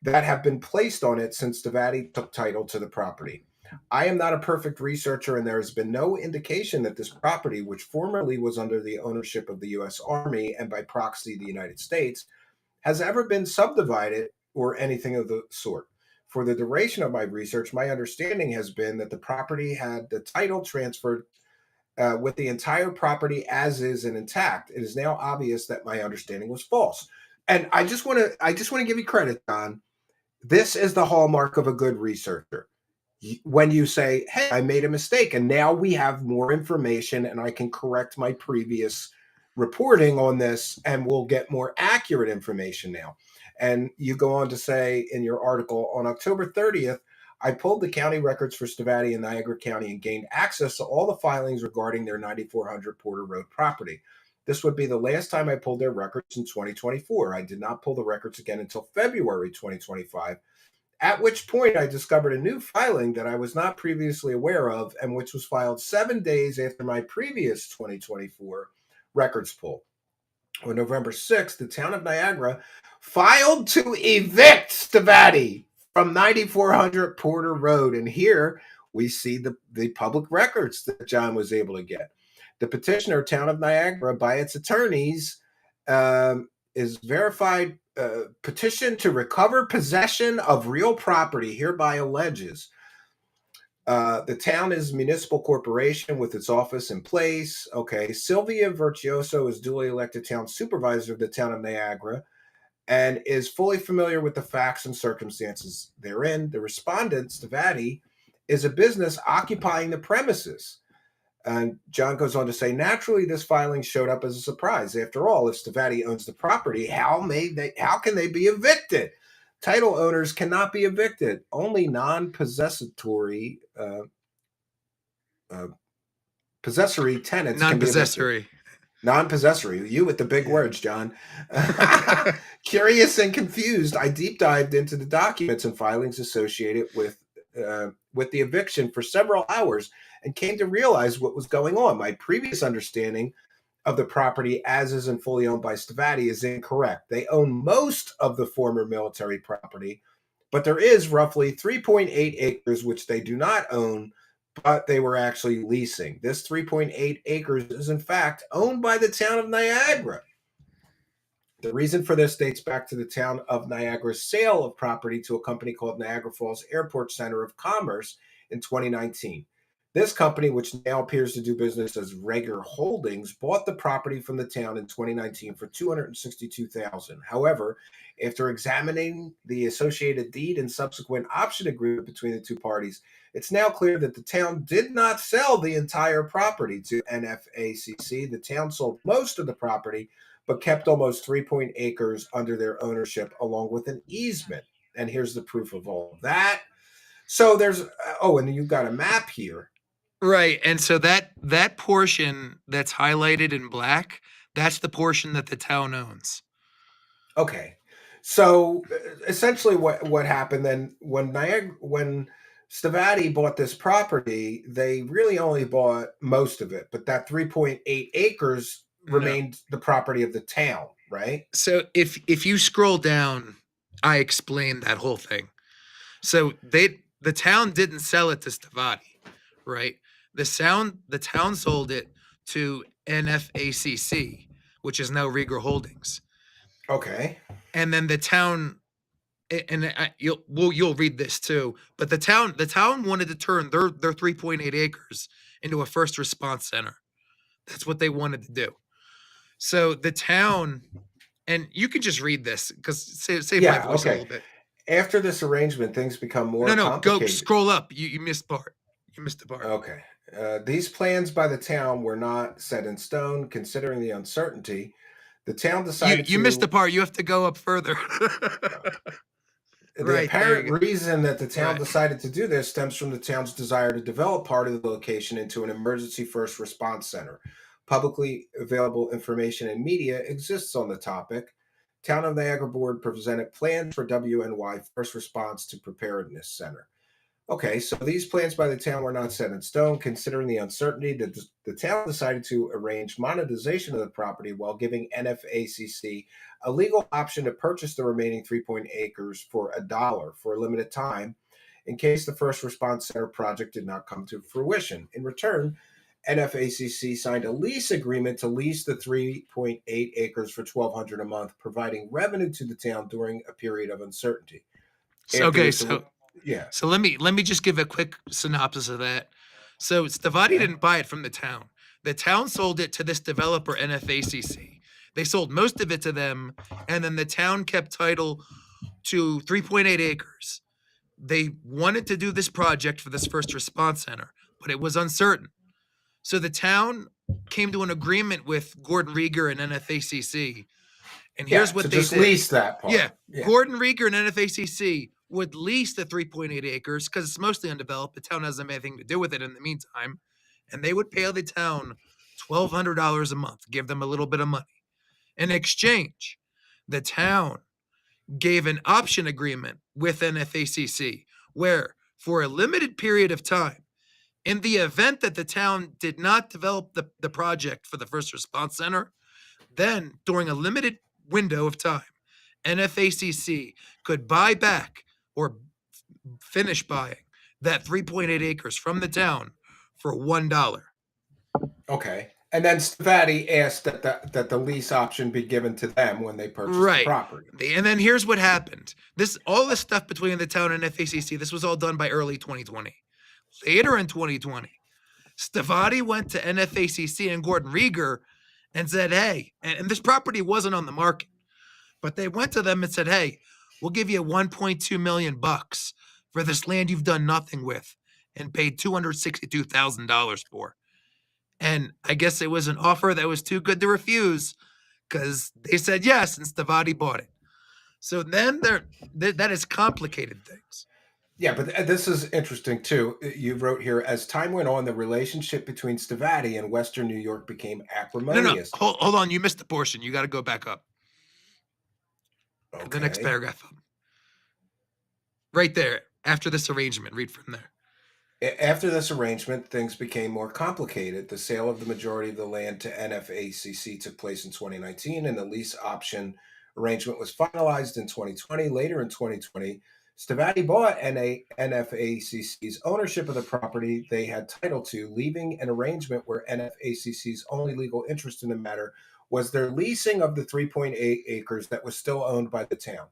that have been placed on it since Stavatti took title to the property. I am not a perfect researcher, and there has been no indication that this property, which formerly was under the ownership of the U.S. Army and by proxy the United States, has ever been subdivided or anything of the sort. For the duration of my research, my understanding has been that the property had the title transferred with the entire property as is and intact. It is now obvious that my understanding was false. And I just want to give you credit, Don. This is the hallmark of a good researcher. When you say, hey, I made a mistake and now we have more information and I can correct my previous reporting on this and we'll get more accurate information now. And you go on to say in your article, on October 30th, I pulled the county records for Stavatti and Niagara County and gained access to all the filings regarding their 9400 Porter Road property. This would be the last time I pulled their records in 2024. I did not pull the records again until February 2025, at which point I discovered a new filing that I was not previously aware of and which was filed 7 days after my previous 2024 records pull. On November 6th, the town of Niagara filed to evict Stavatti from 9400 Porter Road. And here we see the public records that John was able to get. The petitioner, town of Niagara, by its attorneys, is verified petition to recover possession of real property hereby alleges. The town is a municipal corporation with its office in place. Okay, Sylvia Virtuoso is duly elected town supervisor of the town of Niagara and is fully familiar with the facts and circumstances therein. The respondent, Stavatti, is a business occupying the premises. And John goes on to say, naturally, this filing showed up as a surprise. After all, if Stavatti owns the property, how can they be evicted? Title owners cannot be evicted. Only non-possessory possessory tenants can be evicted. Non-possessory. Non-possessory. You with the big words, John. Curious and confused, I deep dived into the documents and filings associated with the eviction for several hours and came to realize what was going on. My previous understanding of the property as is and fully owned by Stavatti is incorrect. They own most of the former military property, but there is roughly 3.8 acres which they do not own, but they were actually leasing. This 3.8 acres is in fact owned by the town of Niagara. The reason for this dates back to the town of Niagara's sale of property to a company called Niagara Falls Airport Center of Commerce in 2019. This company, which now appears to do business as Rager Holdings, bought the property from the town in 2019 for $262,000. However, after examining the associated deed and subsequent option agreement between the two parties, it's now clear that the town did not sell the entire property to NFACC. The town sold most of the property, but kept almost 3 acres under their ownership, along with an easement. And here's the proof of all of that. So there's, oh, and you've got a map here. Right. And so that portion that's highlighted in black, that's the portion that the town owns. Okay. So essentially what happened then when Stavatti bought this property, they really only bought most of it, but that 3.8 acres remained the property of the town, right? So if you scroll down, I explained that whole thing. So the town didn't sell it to Stavatti, right? The town sold it to NFACC, which is now Rieger Holdings. Okay. And then the town, and you'll read this too, but the town wanted to turn their 3.8 acres into a first response center. That's what they wanted to do. So the town, and you can just read this because save my voice a little bit. After this arrangement, things become more complicated. Go scroll up. You missed part. You missed the part. Okay. These plans by the town were not set in stone, considering the uncertainty. The town decided you missed the part. You have to go up further. The apparent reason that the town decided to do this stems from the town's desire to develop part of the location into an emergency first response center. Publicly available information and media exists on the topic. Town of Niagara Board presented plans for WNY First Response to Preparedness Center. Okay, so these plans by the town were not set in stone. Considering the uncertainty, the town decided to arrange monetization of the property while giving NFACC a legal option to purchase the remaining 3.8 acres for $1 for a limited time in case the First Response Center project did not come to fruition. In return, NFACC signed a lease agreement to lease the 3.8 acres for $1,200 a month, providing revenue to the town during a period of uncertainty. So let me just give a quick synopsis of that. So Stavatti didn't buy it from the town. The town sold it to this developer, NFACC. They sold most of it to them, and then the town kept title to 3.8 acres. They wanted to do this project for this first response center, but it was uncertain. So the town came to an agreement with Gordon Rieger and NFACC. And here's what they did. Lease that part. Yeah. Gordon Rieger and NFACC would lease the 3.8 acres because it's mostly undeveloped. The town doesn't have anything to do with it in the meantime. And they would pay the town $1,200 a month, give them a little bit of money. In exchange, the town gave an option agreement with NFACC where, for a limited period of time, in the event that the town did not develop the project for the First Response Center, then during a limited window of time, NFACC could buy back or finish buying that 3.8 acres from the town for $1. Okay. And then Stavatti asked that the lease option be given to them when they purchased the property. And then here's what happened. All this stuff between the town and FACC, this was all done by early 2020. Later in 2020, Stavatti went to NFACC and Gordon Rieger and said, hey, and this property wasn't on the market, but they went to them and said, hey, we'll give you $1.2 million for this land you've done nothing with, and paid $262,000 for. And I guess it was an offer that was too good to refuse because they said yes, and Stavatti bought it. So then that has complicated things. Yeah, but this is interesting too. You wrote here, as time went on, the relationship between Stavatti and Western New York became acrimonious. No. Hold on. You missed the portion. You got to go back up. Okay. The next paragraph up. Right there. After this arrangement, read from there. After this arrangement, things became more complicated. The sale of the majority of the land to NFACC took place in 2019, and the lease option arrangement was finalized in 2020. Later in 2020, Stavatti bought NFACC's ownership of the property they had title to, leaving an arrangement where NFACC's only legal interest in the matter was their leasing of the 3.8 acres that was still owned by the town.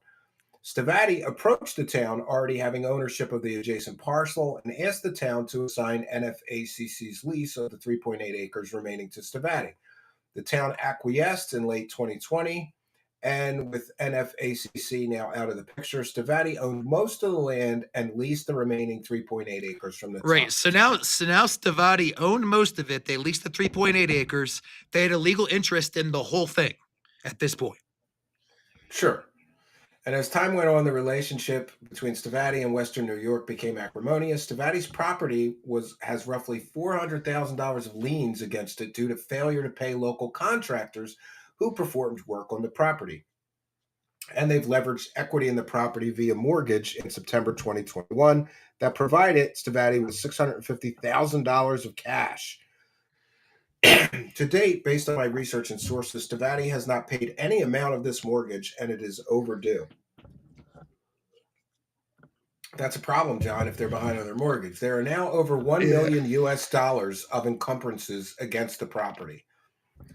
Stavatti approached the town already having ownership of the adjacent parcel and asked the town to assign NFACC's lease of the 3.8 acres remaining to Stavatti. The town acquiesced in late 2020, and with NFACC now out of the picture, Stavatti owned most of the land and leased the remaining 3.8 acres from the town. Right. So now Stavatti owned most of it. They leased the 3.8 acres. They had a legal interest in the whole thing at this point. Sure. And as time went on, the relationship between Stavatti and Western New York became acrimonious. Stavatti's property has roughly $400,000 of liens against it due to failure to pay local contractors who performed work on the property. And they've leveraged equity in the property via mortgage in September 2021 that provided Stavatti with $650,000 of cash. To date, based on my research and sources, Stavatti has not paid any amount of this mortgage, and it is overdue. That's a problem, John, if they're behind on their mortgage. There are now over $1 million US dollars of encumbrances against the property.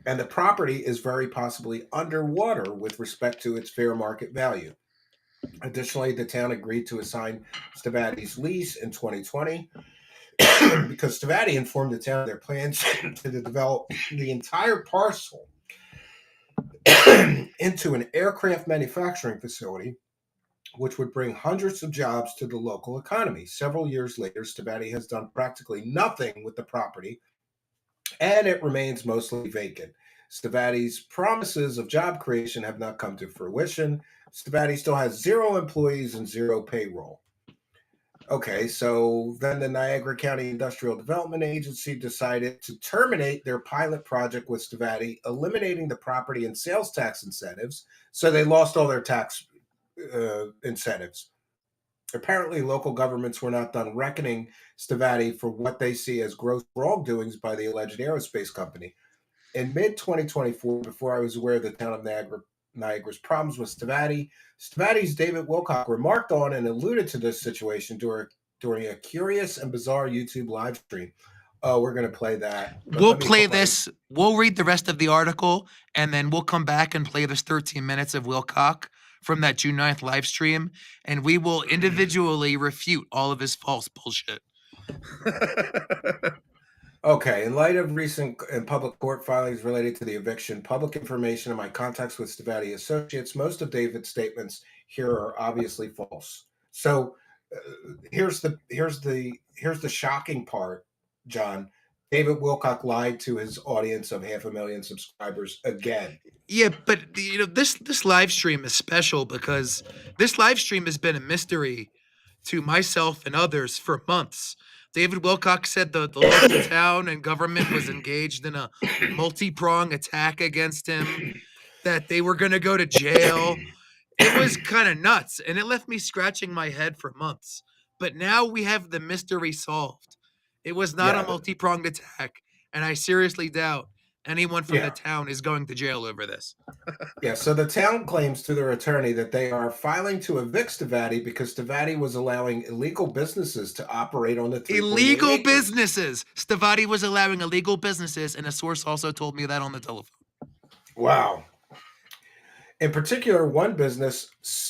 And the property is very possibly underwater with respect to its fair market value. Additionally, the town agreed to assign Stavatti's lease in 2020 because Stavatti informed the town of their plans to develop the entire parcel into an aircraft manufacturing facility, which would bring hundreds of jobs to the local economy. Several years later, Stavatti has done practically nothing with the property, and it remains mostly vacant. Stavatti's promises of job creation have not come to fruition. Stavatti still has 0 employees and 0 payroll. Okay, so then the Niagara County Industrial Development Agency decided to terminate their pilot project with Stavatti, eliminating the property and sales tax incentives. So they lost all their tax incentives. Apparently, local governments were not done reckoning Stavatti for what they see as gross wrongdoings by the alleged aerospace company. In mid-2024, before I was aware of the town of Niagara's problems with Stavatti's David Wilcock remarked on and alluded to this situation during a curious and bizarre YouTube live stream. Oh, we're going to play that. We'll play this. We'll read the rest of the article, and then we'll come back and play this 13 minutes of Wilcock from that June 9th live stream, and we will individually refute all of his false bullshit. Okay, in light of recent and public court filings related to the eviction, public information, and my contacts with Stavatti Associates, most of David's statements here are obviously false. So here's the shocking part, John. David Wilcock lied to his audience of 500,000 subscribers again. Yeah, but this live stream is special because this live stream has been a mystery to myself and others for months. David Wilcock said the local town and government was engaged in a multi-pronged attack against him, that they were going to go to jail. It was kind of nuts, and it left me scratching my head for months. But now we have the mystery solved. It was not a multi-pronged attack, and I seriously doubt anyone from the town is going to jail over this. Yeah, so the town claims through their attorney that they are filing to evict Stavatti because Stavatti was allowing illegal businesses to operate on the 3.8 illegal acres. businesses. Stavatti was allowing illegal businesses, and a source also told me that on the telephone. Wow. In particular, one business,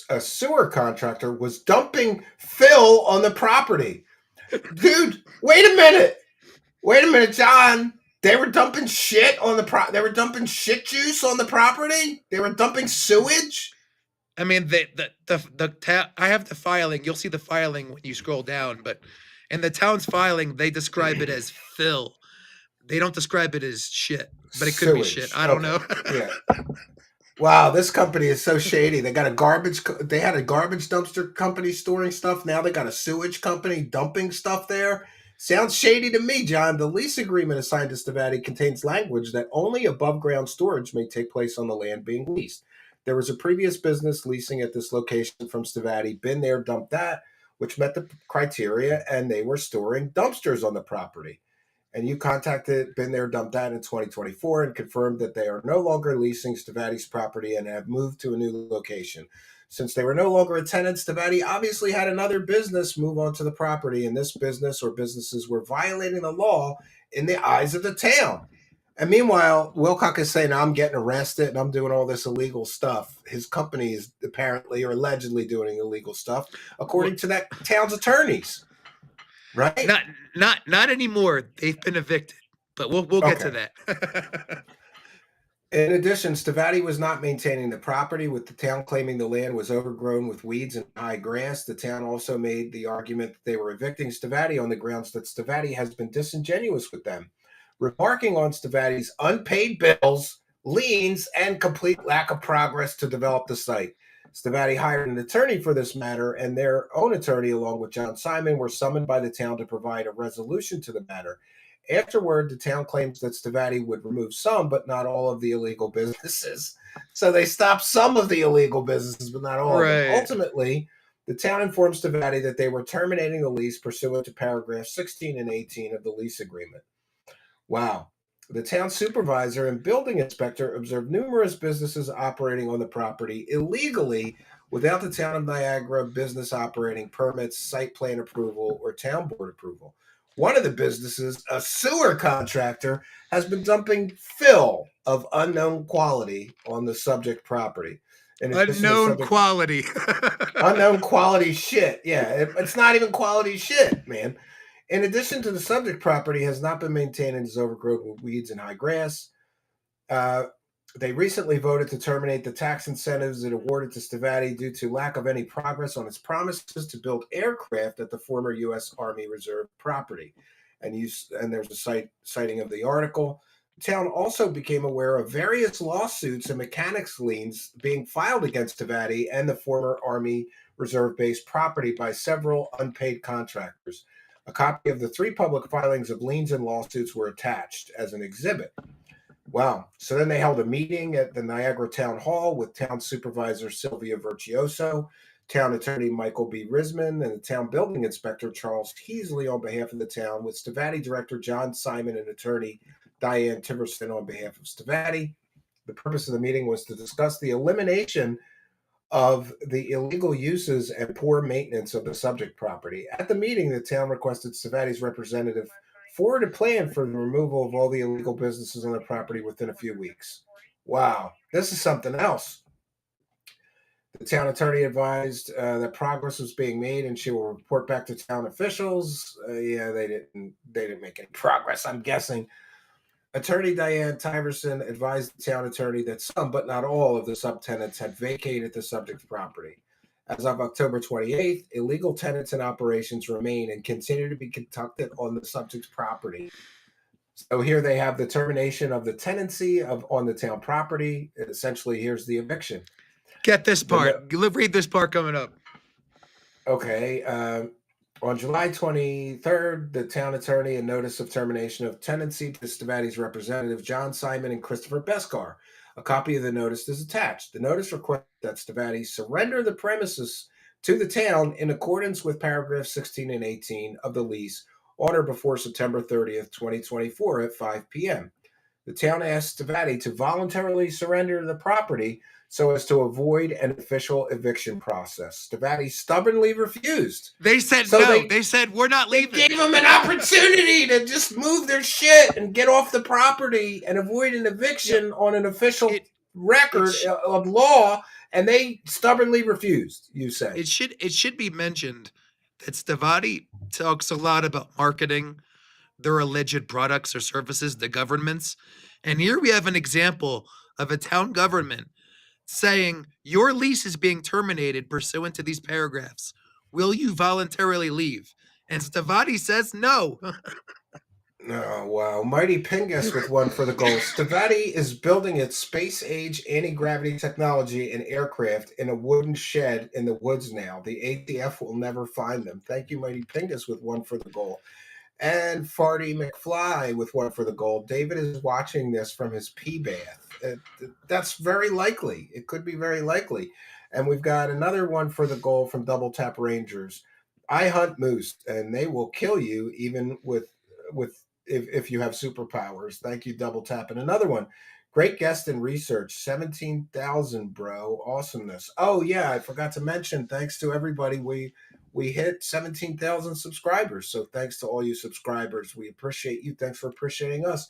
a sewer contractor, was dumping fill on the property. Dude, wait a minute, John. They were dumping shit on they were dumping shit juice on the property? They were dumping sewage? I mean, I have the filing. You'll see the filing when you scroll down, but in the town's filing, they describe it as fill. They don't describe it as shit, but it could be shit. I don't know. Yeah. Wow, this company is so shady. They had a garbage dumpster company storing stuff. Now they got a sewage company dumping stuff there. Sounds shady to me, John. The lease agreement assigned to Stavatti contains language that only above ground storage may take place on the land being leased. There was a previous business leasing at this location from Stavatti, been there, dumped that, which met the criteria, and they were storing dumpsters on the property. And you contacted Been There, Dumped That in 2024 and confirmed that they are no longer leasing Stavatti's property and have moved to a new location. Since they were no longer a tenant, Stavatti obviously had another business move onto the property, and this business or businesses were violating the law in the eyes of the town. And meanwhile, Wilcock is saying, I'm getting arrested and I'm doing all this illegal stuff. His company is apparently or allegedly doing illegal stuff, according to that town's attorneys. Right? Not anymore. They've been evicted, but we'll get to that. In addition, Stavatti was not maintaining the property, with the town claiming the land was overgrown with weeds and high grass. The town also made the argument that they were evicting Stavatti on the grounds that Stavatti has been disingenuous with them, remarking on Stavatti's unpaid bills, liens, and complete lack of progress to develop the site. Stavatti hired an attorney for this matter, and their own attorney, along with John Simon, were summoned by the town to provide a resolution to the matter. Afterward, the town claims that Stavatti would remove some, but not all of the illegal businesses. So they stopped some of the illegal businesses, but not all of them. Ultimately, the town informed Stavatti that they were terminating the lease pursuant to paragraphs 16 and 18 of the lease agreement. Wow. The town supervisor and building inspector observed numerous businesses operating on the property illegally without the town of Niagara business operating permits, site plan approval, or town board approval. One of the businesses, a sewer contractor, has been dumping fill of unknown quality on the subject property. Unknown quality. Unknown quality shit. Yeah, it's not even quality shit, man. In addition to the subject property has not been maintained and is overgrown with weeds and high grass. They recently voted to terminate the tax incentives it awarded to Stavatti due to lack of any progress on its promises to build aircraft at the former U.S. Army Reserve property. And there's a citing of the article. The town also became aware of various lawsuits and mechanics liens being filed against Stavatti and the former Army Reserve-based property by several unpaid contractors. A copy of the 3 public filings of liens and lawsuits were attached as an exhibit. Wow. So then they held a meeting at the Niagara Town Hall with Town Supervisor Sylvia Virtuoso, Town Attorney Michael B. Risman, and the Town Building Inspector Charles Teasley on behalf of the town, with Stavatti Director John Simon and Attorney Diane Tiverson on behalf of Stavatti. The purpose of the meeting was to discuss the elimination of the illegal uses and poor maintenance of the subject property. At the meeting, the town requested Stavatti's representative forward a plan for the removal of all the illegal businesses on the property within a few weeks. Wow, this is something else. The town attorney advised that progress was being made, and she will report back to town officials. Yeah, they didn't make any progress, I'm guessing. Attorney Diane Tiverson advised the town attorney that some, but not all, of the subtenants had vacated the subject property. As of October 28th, illegal tenants and operations remain and continue to be conducted on the subject property. So here they have the termination of the tenancy on the town property. Essentially, here's the eviction. Get this part. Read this part coming up. Okay. On July 23rd, the town attorney, a notice of termination of tenancy to Stavatti's representative, John Simon and Christopher Beskar. A copy of the notice is attached. The notice requests that Stavatti surrender the premises to the town in accordance with paragraphs 16 and 18 of the lease on or before September 30th, 2024 at 5 p.m. The town asked Stavatti to voluntarily surrender the property so as to avoid an official eviction process. Stavatti stubbornly refused. They said no. They said, we're not leaving. They gave him an opportunity to just move their shit and get off the property and avoid an eviction on an official record of law, and they stubbornly refused, you say. It should be mentioned that Stavatti talks a lot about marketing their alleged products or services to governments. And here we have an example of a town government saying, your lease is being terminated pursuant to these paragraphs. Will you voluntarily leave? And Stavatti says no. Oh, wow. Mighty Pingus with one for the goal. Stavatti is building its space-age anti-gravity technology and aircraft in a wooden shed in the woods now. The ATF will never find them. Thank you, Mighty Pingus, with one for the goal. And Farty McFly with one for the goal. David is watching this from his pee bath. That's very likely. It could be very likely. And we've got another one for the goal from Double Tap Rangers. I hunt moose, and they will kill you even if you have superpowers. Thank you, Double Tap. And another one. Great guest and research. 17,000, bro. Awesomeness. Oh, yeah, I forgot to mention, thanks to everybody, we hit 17,000 subscribers. So thanks to all you subscribers. We appreciate you. Thanks for appreciating us.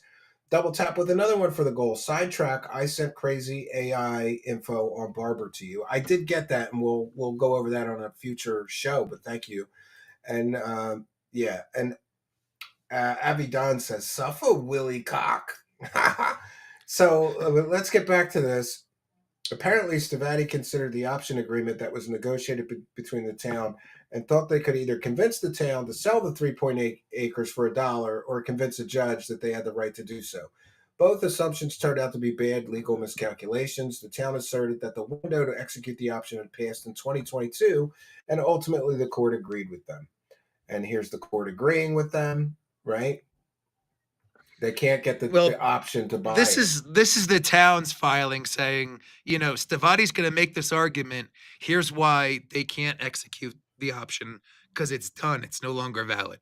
double tap with another one for the goal. Sidetrack. I sent crazy AI info on Barber to you. I did get that, and we'll go over that on a future show. But thank you. And yeah, and Avi Don says, "Suffer Willie Cock." So let's get back to this. Apparently, Stavatti considered the option agreement that was negotiated between the town and thought they could either convince the town to sell the 3.8 acres for $1 or convince a judge that they had the right to do so. Both assumptions turned out to be bad legal miscalculations. The town asserted that the window to execute the option had passed in 2022, and ultimately the court agreed with them. And here's the court agreeing with them, right? They can't get the option to buy. This is the town's filing saying, Stavatti's going to make this argument. Here's why they can't execute the option, because it's done. It's no longer valid.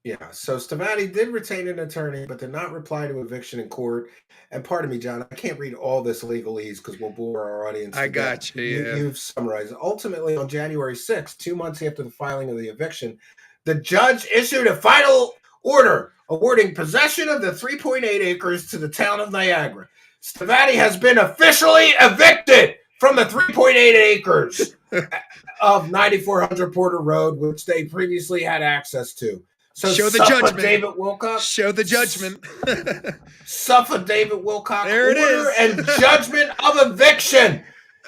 Yeah. So Stavatti did retain an attorney, but did not reply to eviction in court. And pardon me, John, I can't read all this legalese because we'll bore our audience. I got you. Yeah. You've summarized. Ultimately, on January 6th, 2 months after the filing of the eviction, the judge issued a final order awarding possession of the 3.8 acres to the town of Niagara. Stavatti has been officially evicted from the 3.8 acres of 9400 Porter Road, which they previously had access to. So show the judgment, David Wilcock. Show the judgment. Suffer David Wilcock. There it is. And judgment of eviction.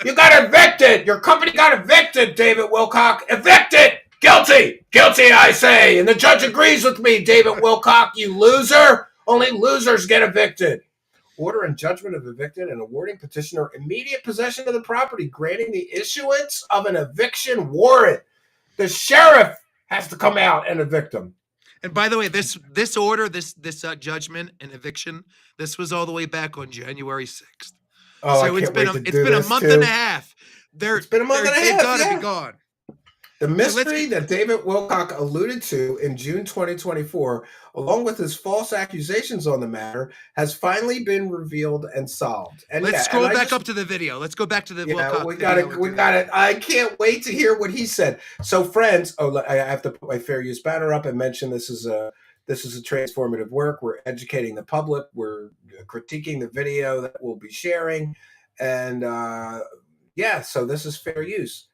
You got evicted. Your company got evicted, David Wilcock. Evicted. Guilty! Guilty, I say! And the judge agrees with me, David Wilcock, you loser! Only losers get evicted. Order and judgment of evicted and awarding petitioner immediate possession of the property, granting the issuance of an eviction warrant. The sheriff has to come out and evict him. And by the way, this order, this judgment and eviction, this was all the way back on January 6th. Oh, so it's been a month and a half. It's been a month and a half. They've got to be gone. The mystery that David Wilcock alluded to in June 2024, along with his false accusations on the matter, has finally been revealed and solved. And let's scroll back up to the video. Let's go back to the Wilcock. We got it. I can't wait to hear what he said. So, friends, I have to put my fair use banner up and mention this is a transformative work. We're educating the public. We're critiquing the video that we'll be sharing, and so this is fair use.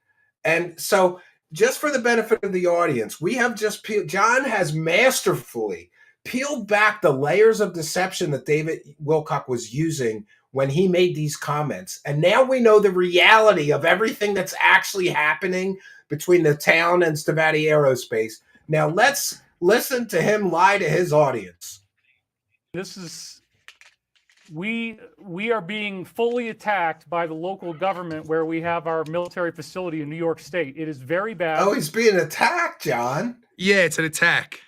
And so, just for the benefit of the audience, we have just John has masterfully peeled back the layers of deception that David Wilcock was using when he made these comments. And now we know the reality of everything that's actually happening between the town and Stavatti Aerospace. Now let's listen to him lie to his audience. We are being fully attacked by the local government where we have our military facility in New York State. It is very bad. Oh, he's being attacked, John. Yeah, it's an attack.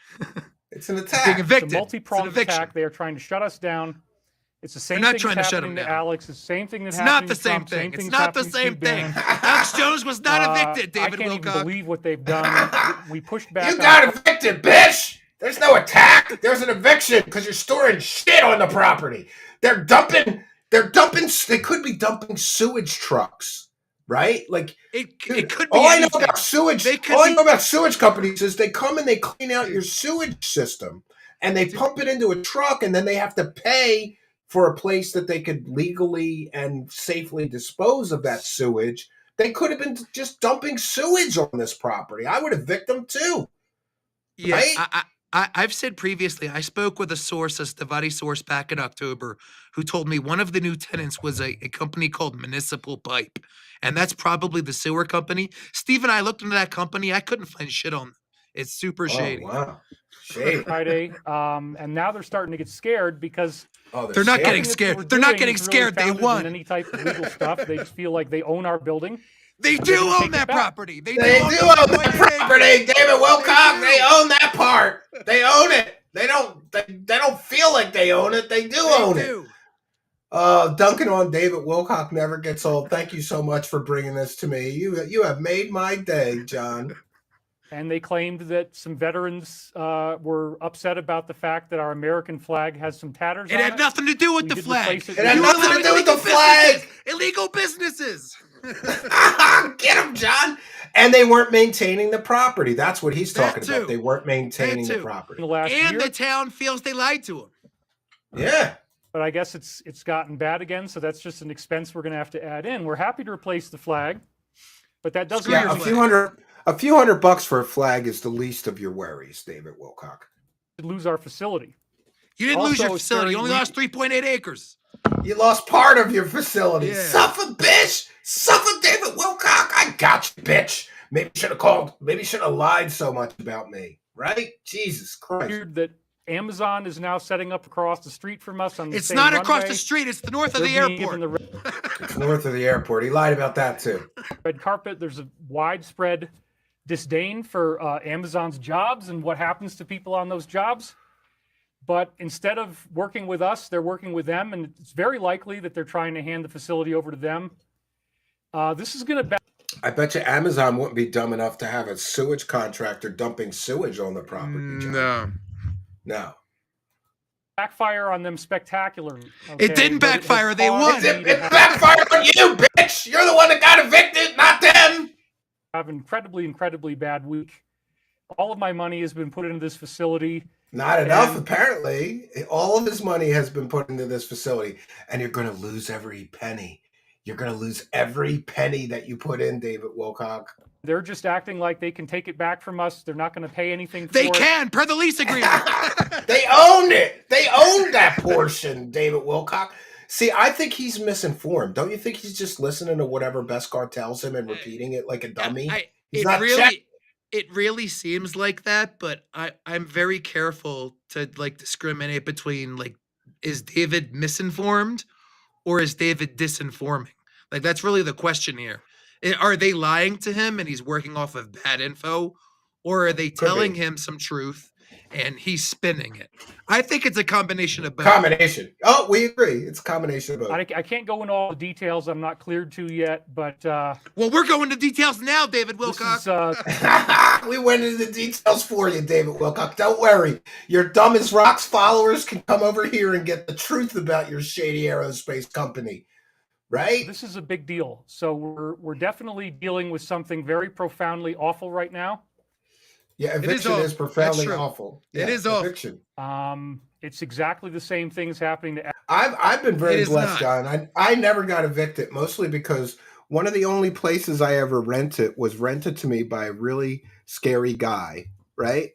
It's an attack. Being evicted. It's a multi-pronged attack. They are trying to shut us down. It's the same thing that's happening to Alex. It's the same thing that happened to Trump. It's not the same thing. Alex Jones was not evicted, David Wilcock. I can't even believe what they've done. We pushed back. You got evicted, bitch! There's no attack. There's an eviction because you're storing shit on the property. They could be dumping sewage trucks, right? Like it could be. All I know about sewage companies is they come and they clean out your sewage system and they pump it into a truck, and then they have to pay for a place that they could legally and safely dispose of that sewage. They could have been just dumping sewage on this property. I would evict them too. Yeah, right? I've said previously, I spoke with a Stavatti source back in October, who told me one of the new tenants was a company called Municipal Pipe. And that's probably the sewer company. Steve and I looked into that company. I couldn't find shit on them. It's super shady. Oh, wow. Shady. Friday, and now they're starting to get scared because they're not getting scared. They're not getting scared. They won. Any type of legal stuff. They just feel like they own our building. They do own that property. They do own that property. David Wilcock, they own that part. They own it. They don't feel like they own it. They own it. Duncan on David Wilcock never gets old. Thank you so much for bringing this to me. You have made my day, John. And they claimed that some veterans were upset about the fact that our American flag has some tatters on it. It had nothing to do with the flag. It had nothing to do with the flag. Illegal businesses. Get him, John. And they weren't maintaining the property. That's what he's talking about. They weren't maintaining the property. The town feels they lied to him. Yeah. But I guess it's gotten bad again, so that's just an expense we're going to have to add in. We're happy to replace the flag, but that doesn't. Yeah, a few hundred bucks for a flag is the least of your worries, David Wilcock. Lose our facility. You didn't lose Also, your it's facility. You very only lost 3.8 acres. You lost part of your facility. Yeah. Suffer, bitch. Suffer, David Wilcock. I got you, bitch. Maybe should have called. Maybe should have lied so much about me. Right? Jesus Christ. Weird that Amazon is now setting up across the street from us on the It's same not across runway. the street. It's the north of They're the being given airport. It's north of the airport. He lied about that too. Red carpet. There's a widespread disdain for Amazon's jobs and what happens to people on those jobs. But instead of working with us, they're working with them, and it's very likely that they're trying to hand the facility over to them. This is going to I bet you Amazon wouldn't be dumb enough to have a sewage contractor dumping sewage on the property. John. No. backfire on them spectacularly. It didn't But has backfire. They caused won. me It to backfired on you, bitch. You're the one that got evicted, not them. have an incredibly bad week. All of my money has been put into this facility. Not enough, And- apparently. All of his money has been put into this facility, and you're going to lose every penny. You're going to lose every penny that you put in, David Wilcock. They're just acting like they can take it back from us. They're not going to pay anything for They it. can, per the lease agreement. They own it. They own that portion, David Wilcock. See, I think he's misinformed. Don't you think he's just listening to whatever Beskar tells him and repeating it like a dummy? He's not checking. It really seems like that, but I'm very careful to like discriminate between like, is David misinformed or is David disinforming? Like, that's really the question here. Are they lying to him and he's working off of bad info, or are they telling him some truth and he's spinning it? I think it's a combination of both. Combination. Oh, we agree. It's a combination of both. I can't go into all the details. I'm not cleared to yet, but Well, we're going to details now, David this Wilcock. is, We went into the details for you, David Wilcock. Don't worry. Your dumb as rocks followers can come over here and get the truth about your shady aerospace company. Right? this is a big deal. So we're definitely dealing with something very profoundly awful right now. Yeah, eviction awful. is profoundly That's true. awful. It Yeah, is awful. eviction. It's exactly the same things happening to. I've been It very is blessed, not. John. I never got evicted, mostly because one of the only places I ever rented was rented to me by a really scary guy, right?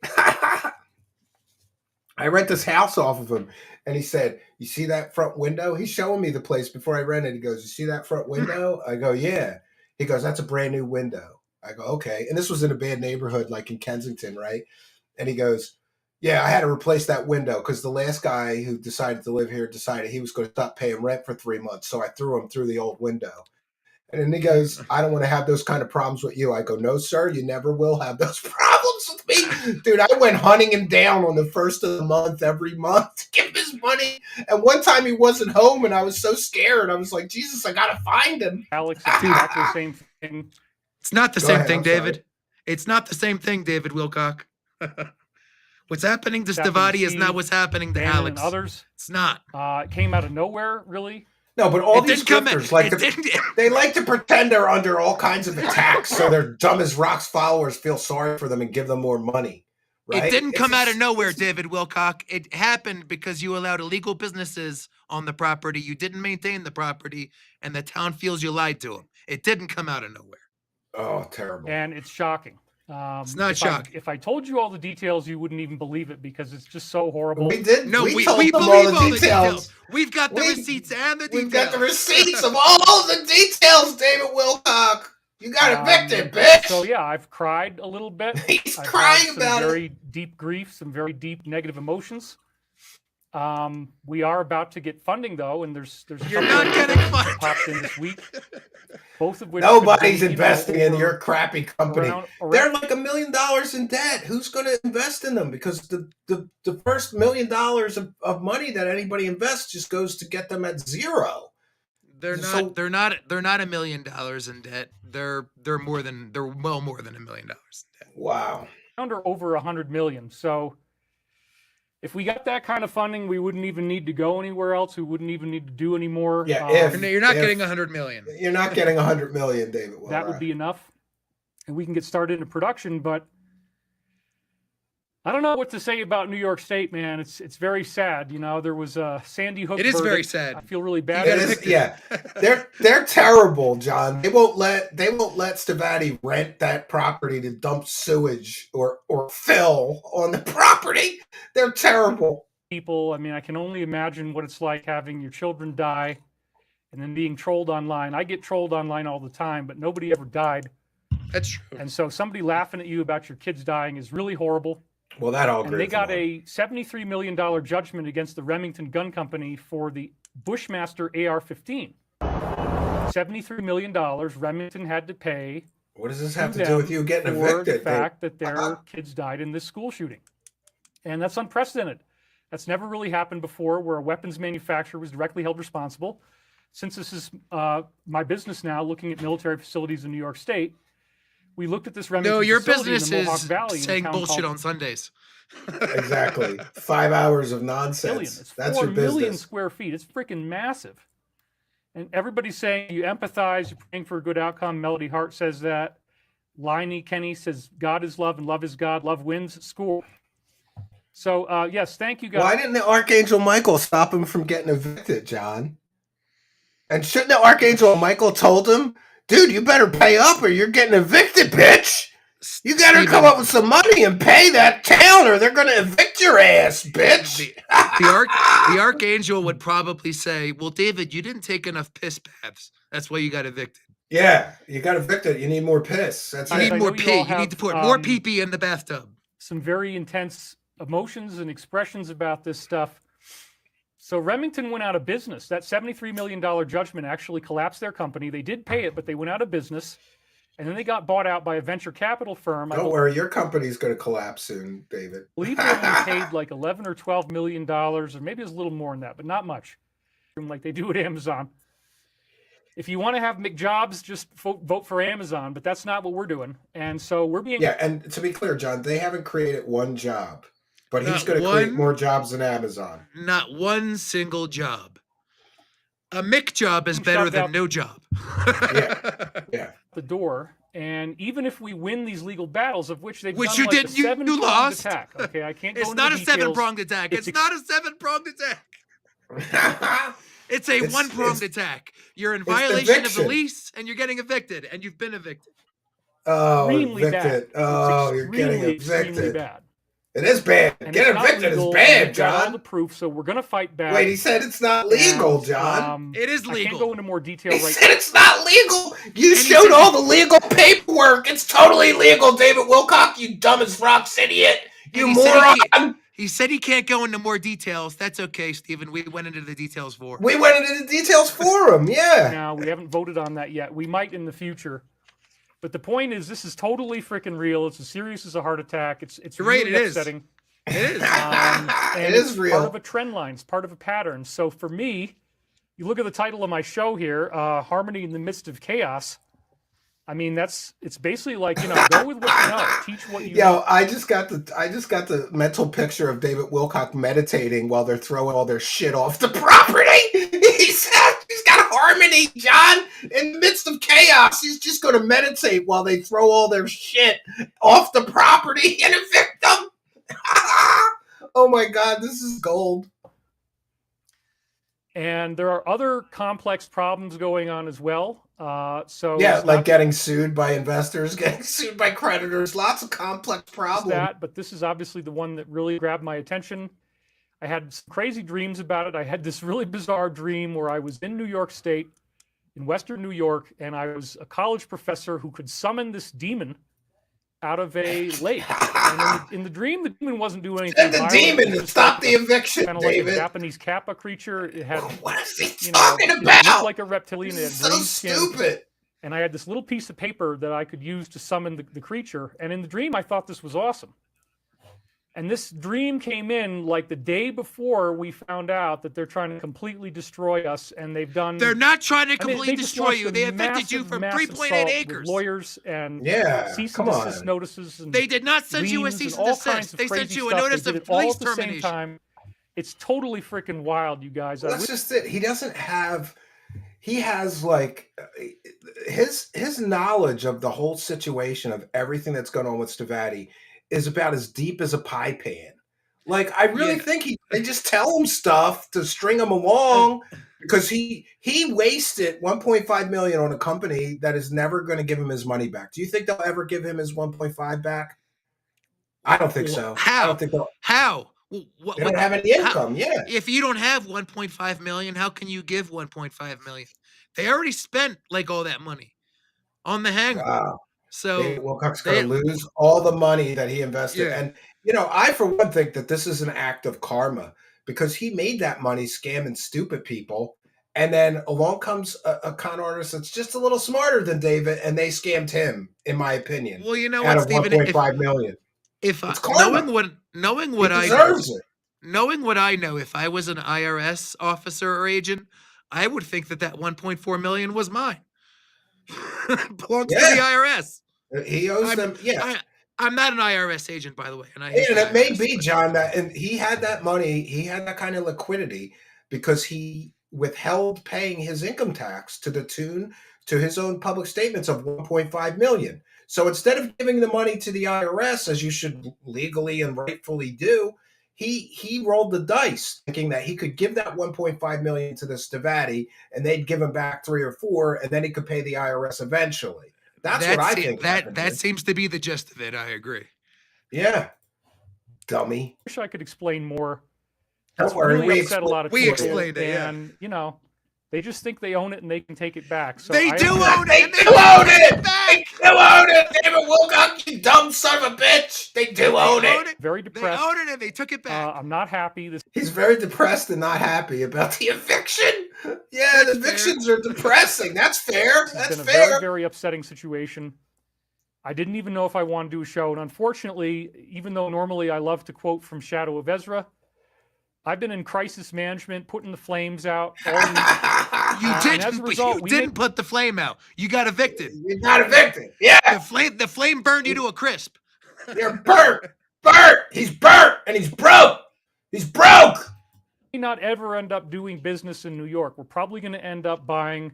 I rent this house off of him, and he said, "You see that front window?" He's showing me the place before I rented. He goes, "You see that front window?" I go, "Yeah." He goes, "That's a brand new window." I go, "Okay." And this was in a bad neighborhood, like in Kensington, right? And he goes, "Yeah, I had to replace that window because the last guy who decided to live here decided he was going to stop paying rent for 3 months. So I threw him through the old window." And then he goes, "I don't want to have those kind of problems with you." I go, "No, sir, you never will have those problems with me." Dude, I went hunting him down on the first of the month every month to give him his money. And one time he wasn't home and I was so scared. I was like, Jesus, I got to find him. Alex, it's exactly the same thing. It's not the Go same ahead, thing, I'm sorry. David. It's not the same thing, David Wilcock. What's happening to Happened to Stavatti is Steve, not what's happening to Bannon Alex. and others. It's not. It came out of nowhere, really. No, but all It these didn't come in. grifters, like It didn't. they like to pretend they're under all kinds of attacks so their dumb as rocks followers feel sorry for them and give them more money. Right? It didn't It's come out of just- nowhere, David Wilcock. It happened because you allowed illegal businesses on the property. You didn't maintain the property, and the town feels you lied to them. It didn't come out of nowhere. Oh, terrible. And it's shocking. It's not if shocking. if I told you all the details, you wouldn't even believe it because it's just so horrible. We did. No, we told believe them all the details. We've got the We- receipts and the details. We've got the receipts of all the details, David Wilcock. You got evicted, bitch. So yeah, I've cried a little bit. He's I've crying had some about it. very deep grief, some very deep negative emotions. We are about to get funding though, and there's a You're couple not of getting things that funding. popped in this week. Both of which Nobody's could be, investing in over- your crappy company. around- They're like $1 million in debt. Who's going to invest in them? Because the first $1 million of money that anybody invests just goes to get them at zero. They're So- not. They're not. They're not $1 million in debt. They're well more than $1 million in debt. Wow. under over 100 million. So if we got that kind of funding, we wouldn't even need to go anywhere else. We wouldn't even need to do any more. Yeah, You're not if- getting 100 million. You're not getting 100 million, David. Well, that would be enough, and we can get started into production. But I don't know what to say about New York State, man. It's very sad. You know, there was a Sandy Hook. It is very verdict. sad. I feel really bad. You It gotta is, pick it. yeah, they're terrible, John. They won't let Stavatti rent that property to dump sewage or fill on the property. They're terrible. People, I mean, I can only imagine what it's like having your children die and then being trolled online. I get trolled online all the time, but nobody ever died. That's true. And so somebody laughing at you about your kids dying is really horrible. Well, that all. And they got a $73 million judgment against the Remington Gun Company for the Bushmaster AR-15. $73 million Remington had to pay. What does this have to do with you getting for evicted? the fact that their kids died in this school shooting. And that's unprecedented. That's never really happened before, where a weapons manufacturer was directly held responsible. Since this is my business now, looking at military facilities in New York State, we looked at this Remington No, your facility business in the Mohawk is Valley saying in a town bullshit called on Sundays. Exactly. 5 hours of Million. nonsense. It's That's 4 your million business. square feet. It's freaking massive. And everybody's saying you empathize, you're praying for a good outcome. Melody Hart says that. Liney Kenny says God is love and love is God. Love wins. School. So, yes, thank you guys. Why didn't the Archangel Michael stop him from getting evicted, John? And shouldn't the Archangel Michael told him, dude, you better pay up or you're getting evicted, bitch. You gotta Steven, come up with some money and pay that town or they're gonna evict your ass, bitch. The Archangel would probably say, well, David, you didn't take enough piss baths. That's why you got evicted. Yeah, you got evicted. You need more piss. That's You it. need I more know you pee. all You have, need to put more pee-pee in the bathtub. some very intense emotions and expressions about this stuff. So Remington went out of business. That $73 million judgment actually collapsed their company. They did pay it, but they went out of business. And then they got bought out by a venture capital firm. Don't worry, your company's going to collapse soon, David. I believe they only paid like 11 or $12 million, or maybe it's a little more than that, but not much, like they do at Amazon. If you want to have McJobs, just vote for Amazon, but that's not what we're doing. And so we're being... Yeah, and to be clear, John, they haven't created one job, but he's Not going to create one. more jobs than Amazon. Not one single job. A Mick job is Shut better up. than no job. Yeah. the door, and even if we win these legal battles, of which they've Which done you like did- a you 7-pronged lost. attack. Okay, I can't go It's into not the a details. seven-pronged attack. It's not a seven-pronged attack. It's a It's- one-pronged it's- attack. You're in it's violation of the eviction. lease, and you're getting evicted, and you've been evicted. Oh, Extremely evicted. bad. Oh, It's you're getting extremely evicted. bad. It is bad. And Get it's not evicted is legal, and bad, we've got all John. the proof, so we're gonna fight back. Wait, he said it's not legal, And, John. It is I can't legal. go into more detail He right said it's not legal. You And he showed said- all the legal paperwork. It's totally legal, David Wilcock, you dumb as rocks idiot. You And he said he moron. can't- He said he can't go into more details. That's okay, Stephen. We went into the details for. We went into the details for him, yeah. now. We haven't voted on that yet. We might in the future. But the point is, this is totally freaking real. It's as serious as a heart attack. It's You're right, really it is. upsetting. It is. And It is it's real. part of a trend line. It's part of a pattern. So for me, you look at the title of my show here, Harmony in the Midst of Chaos. I mean, it's basically like, go with what you know, teach what you know. Yo, I just got the mental picture of David Wilcock meditating while they're throwing all their shit off the property. He's got harmony, John, in the midst of chaos. He's just going to meditate while they throw all their shit off the property and evict them. Oh my God, this is gold. And there are other complex problems going on as well. So Yeah, it's like not getting sued by investors, getting sued by creditors, lots of complex just problems. that, but this is obviously the one that really grabbed my attention. I had some crazy dreams about it. I had this really bizarre dream where I was in New York State, in Western New York, and I was a college professor who could summon this demon out of a lake. And in the dream, the demon wasn't doing anything. Send the violent. demon It to was stop like the eviction, kind of like a David. Japanese kappa creature. It had, What is he you know, talking it looked about? like a reptilian. It had This is so green skin. stupid. And I had this little piece of paper that I could use to summon the creature. And in the dream, I thought this was awesome. And this dream came in like the day before we found out that they're trying to completely destroy us. And they've done... They're not trying to I mean, completely they just destroy launched you. a They evicted you massive, from massive 3.8 assault with acres. lawyers and Yeah, cease come and desist on. notices. And They did not send you a liens cease and and all kinds desist. of They sent crazy you a stuff. notice They did of it all police at the same termination. time. It's totally freaking wild, you guys. I That's wish- just it. He doesn't have. He has like his knowledge of the whole situation of everything that's going on with Stavatti is about as deep as a pie pan. Like, I really Yeah. think they just tell him stuff to string him along because he wasted 1.5 million on a company that is never going to give him his money back. Do you think they'll ever give him his 1.5 back? I don't think so. I don't think they'll. How? They don't have any income. Yeah. If you don't have 1.5 million, how can you give 1.5 million? They already spent like all that money on the hangar. Wow. So David Wilcock's going to lose all the money that he invested. Yeah. And, I, for one, think that this is an act of karma because he made that money scamming stupid people. And then along comes a con artist that's just a little smarter than David, and they scammed him, in my opinion. Well, you know out what, of Stephen? 1.5 million. If It's karma. knowing He what I deserves it. knowing what I know, if I was an IRS officer or agent, I would think that 1.4 million was mine. Belongs to the IRS. He owes them. Yeah. I'm not an IRS agent, by the way, and it may be, John, that and he had that money, he had that kind of liquidity because he withheld paying his income tax to the tune to his own public statements of 1.5 million. So instead of giving the money to the IRS, as you should legally and rightfully do, he rolled the dice thinking that he could give that 1.5 million to the Stavatti and they'd give him back 3 or 4 and then he could pay the IRS eventually. That's what I think. That seems to be the gist of it. I agree. Yeah. Dummy. I wish I could explain more. Don't worry. Really upset a lot of we people, explained it, yeah. and they just think they own it and they can take it back. So They do own it. They do own it. They do own it. David Wilcock, you dumb son of a bitch. They do own it. Very depressed. They owned it and they took it back. I'm not happy. He's very depressed and not happy about the eviction. Yeah, the evictions are depressing. That's fair. That's been a fair. very, very upsetting situation. I didn't even know if I wanted to do a show, and unfortunately, even though normally I love to quote from Shadow of Ezra, I've been in crisis management, putting the flames out. You didn't put the flame out. You got evicted. You got evicted. Yeah. The flame burned you to a crisp. You're burnt. Burnt. He's burnt and he's broke. He's broke. We may not ever end up doing business in New York. We're probably going to end up buying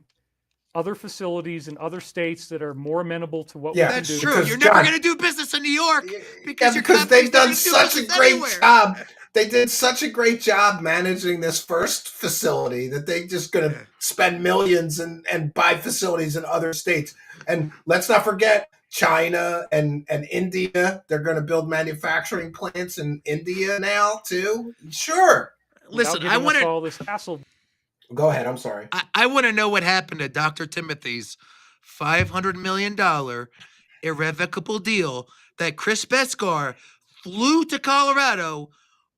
other facilities in other states that are more amenable to what we can do. That's true. You're never going to do business in New York because they've done such a great job. They did such a great job managing this first facility that they're just going to spend millions and buy facilities in other states. And let's not forget China and India. They're going to build manufacturing plants in India now too. Sure. Listen, I want all this hassle. Go ahead. I'm sorry. I want to know what happened to Dr. Timothy's $500 million irrevocable deal that Chris Beskar flew to Colorado,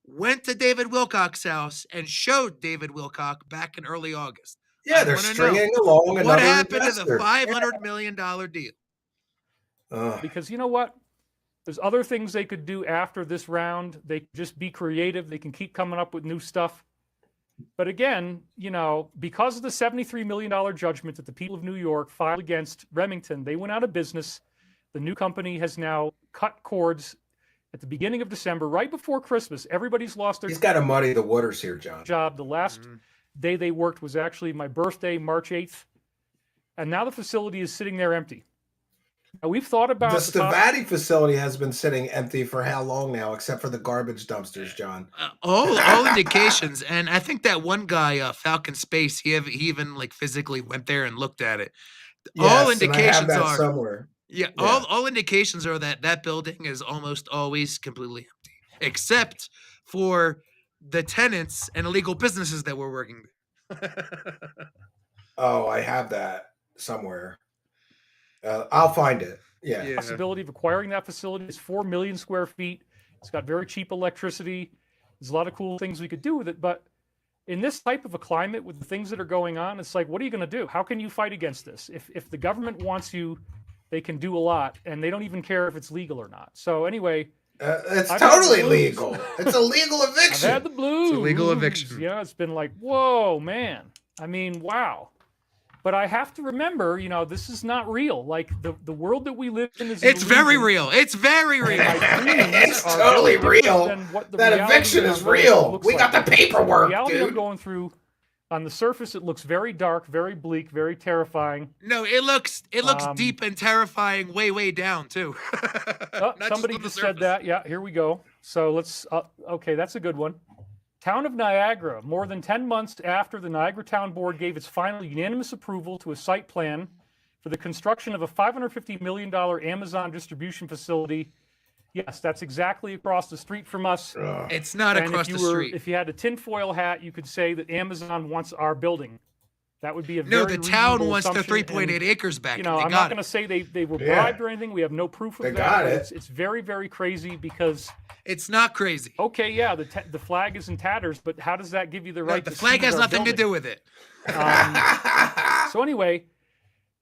went to David Wilcock's house, and showed David Wilcock back in early August. Yeah, they're stringing along another what happened investor. to the $500 million deal? Because you know what? There's other things they could do after this round. They could just be creative. They can keep coming up with new stuff. But again, because of the $73 million judgment that the people of New York filed against Remington, they went out of business. The new company has now cut cords at the beginning of December, right before Christmas. Everybody's lost their He's got to muddy the waters here, John. job. The last day they worked was actually my birthday, March 8th. And now the facility is sitting there empty. Now, we've thought about the Stavatti facility has been sitting empty for how long now, except for the garbage dumpsters, John? All indications, and I think that one guy, Falcon Space, he even like physically went there and looked at it. All indications are somewhere. All indications are that building is almost always completely empty, except for the tenants and illegal businesses that we're working with. Oh, I have that somewhere. I'll find it. The possibility of acquiring that facility is 4 million square feet. It's got very cheap electricity. There's a lot of cool things we could do with it. But in this type of a climate with the things that are going on, it's like, what are you going to do? How can you fight against this? If the government wants you, they can do a lot, and they don't even care if it's legal or not. So anyway, it's totally legal. It's a legal eviction. I've had the blues. It's a legal eviction. Yeah, it's been like, whoa, man. I mean, wow. But I have to remember, this is not real. Like the world that we live in is. It's very real. It's very real. It's totally real. That eviction is real. We got the paperwork, the reality dude. I'm going through On the surface, it looks very dark, very bleak, very terrifying. No, it looks deep and terrifying way down too. Somebody just said that. Yeah, here we go. So let's, okay, that's a good one. Town of Niagara, more than 10 months after the Niagara Town Board gave its final unanimous approval to a site plan for the construction of a $550 million Amazon distribution facility. Yes, that's exactly across the street from us. It's not across the street. If you had a tinfoil hat, you could say that Amazon wants our building. That would be a very No, the town reasonable wants their assumption, 3.8 acres back. You know, I'm not going to say they were bribed or anything. We have no proof of They that. got it. It's very, very crazy because It's not crazy. okay, yeah, the flag is in tatters, but how does that give you the No, right? the to flag seize has our nothing to building? do with it. So anyway,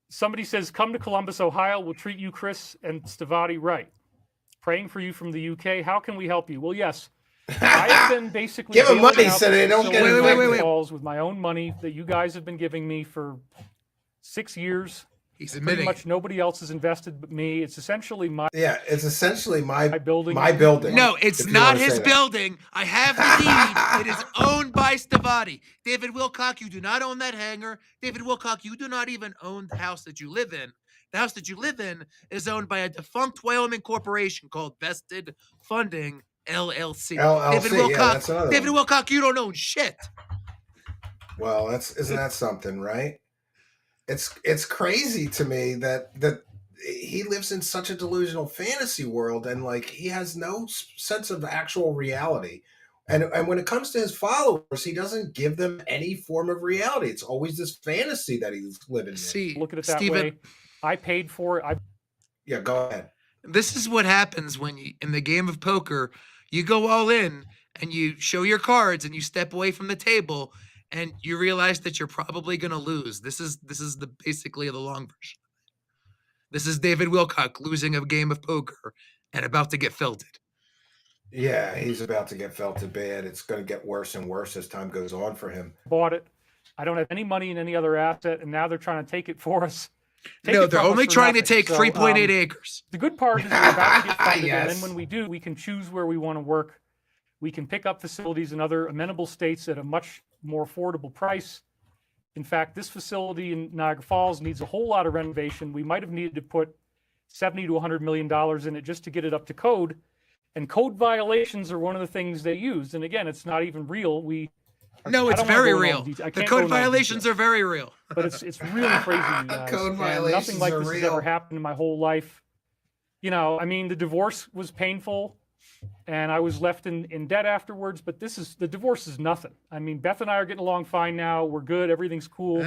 somebody says, "Come to Columbus, Ohio. We'll treat you, Chris and Stavatti, right." Praying for you from the UK. How can we help you? Well, yes. I have been basically Give 'em bailing money out so they don't the get facility infected. calls with my own money that you guys have been giving me for 6 years. He's Pretty admitting much it. nobody else has invested but me. It's essentially my Yeah, it's essentially my building. My building. No, it's if you not wanna say his that. building. I have the deed. It is owned by Stavatti. David Wilcock, you do not own that hangar. David Wilcock, you do not even own the house that you live in. The house that you live in is owned by a defunct Wyoming corporation called Vested Funding LLC. LLC, David yeah, Wilcock, that's another David one. Wilcock, you don't own shit. Well, isn't that something, right? It's crazy to me that he lives in such a delusional fantasy world, and like he has no sense of actual reality. And when it comes to his followers, he doesn't give them any form of reality. It's always this fantasy that he's living in. See, look at it that Steven, way. I paid for it. Yeah, go ahead. this is what happens when you, in the game of poker, you go all in and you show your cards and you step away from the table and you realize that you're probably going to lose. This is the basically the long version. This is David Wilcock losing a game of poker and about to get felted. Yeah, he's about to get felted bad. It's going to get worse and worse as time goes on for him. bought it. I don't have any money in any other asset, and now they're trying to take it for us. Take No, it they're from us only for trying to nothing. take So, 3.8 acres. The good part is we're about to get funded, Yes. and then when we do, we can choose where we want to work. We can pick up facilities in other amenable states at a much more affordable price. In fact, this facility in Niagara Falls needs a whole lot of renovation. We might have needed to put $70 to $100 million in it just to get it up to code. And code violations are one of the things they used. And again, it's not even real. No, I it's don't wanna very go into all real. the details. I The can't go code into all the violations details. are very real. But it's really crazy, you guys. Code And violations nothing like are this has real. ever happened in my whole life. You know, I mean, the divorce was painful, and I was left in debt afterwards. But the divorce is nothing. I mean, Beth and I are getting along fine now. We're good. Everything's cool.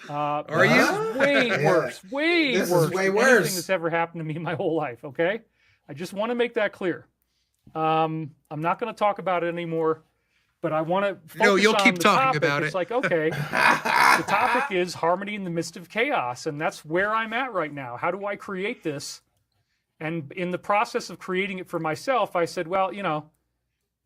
Are This you? is way Yeah. worse. Way This is worse. way than worse. Anything that's ever happened to me in my whole life. Okay, I just want to make that clear. I'm not going to talk about it anymore. But I want to focus No, you'll on keep the talking topic. about It's it. like, okay, the topic is harmony in the midst of chaos, and that's where I'm at right now. How do I create this? And in the process of creating it for myself, I said, well, you know,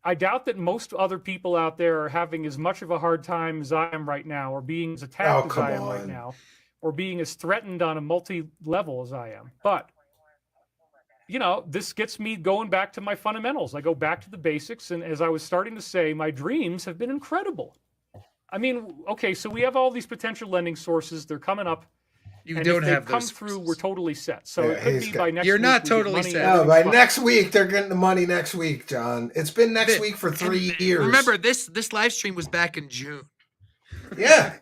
I doubt that most other people out there are having as much of a hard time as I am right now, or being as attacked as come I am right on. now, or being as threatened on a multi-level as I am. But you know, this gets me going back to my fundamentals. I go back to the basics. And as I was starting to say, my dreams have been incredible. I mean, okay, so we have all these potential lending sources. They're coming up. You and don't if have they come those through, sources. we're totally set. So Yeah, it could he's be got- by next You're week. not we get totally money set. and No, everything's by fine. next week they're getting the money next week, John. It's been next The- week for 3 And years. Remember, this live stream was back in June. Yeah.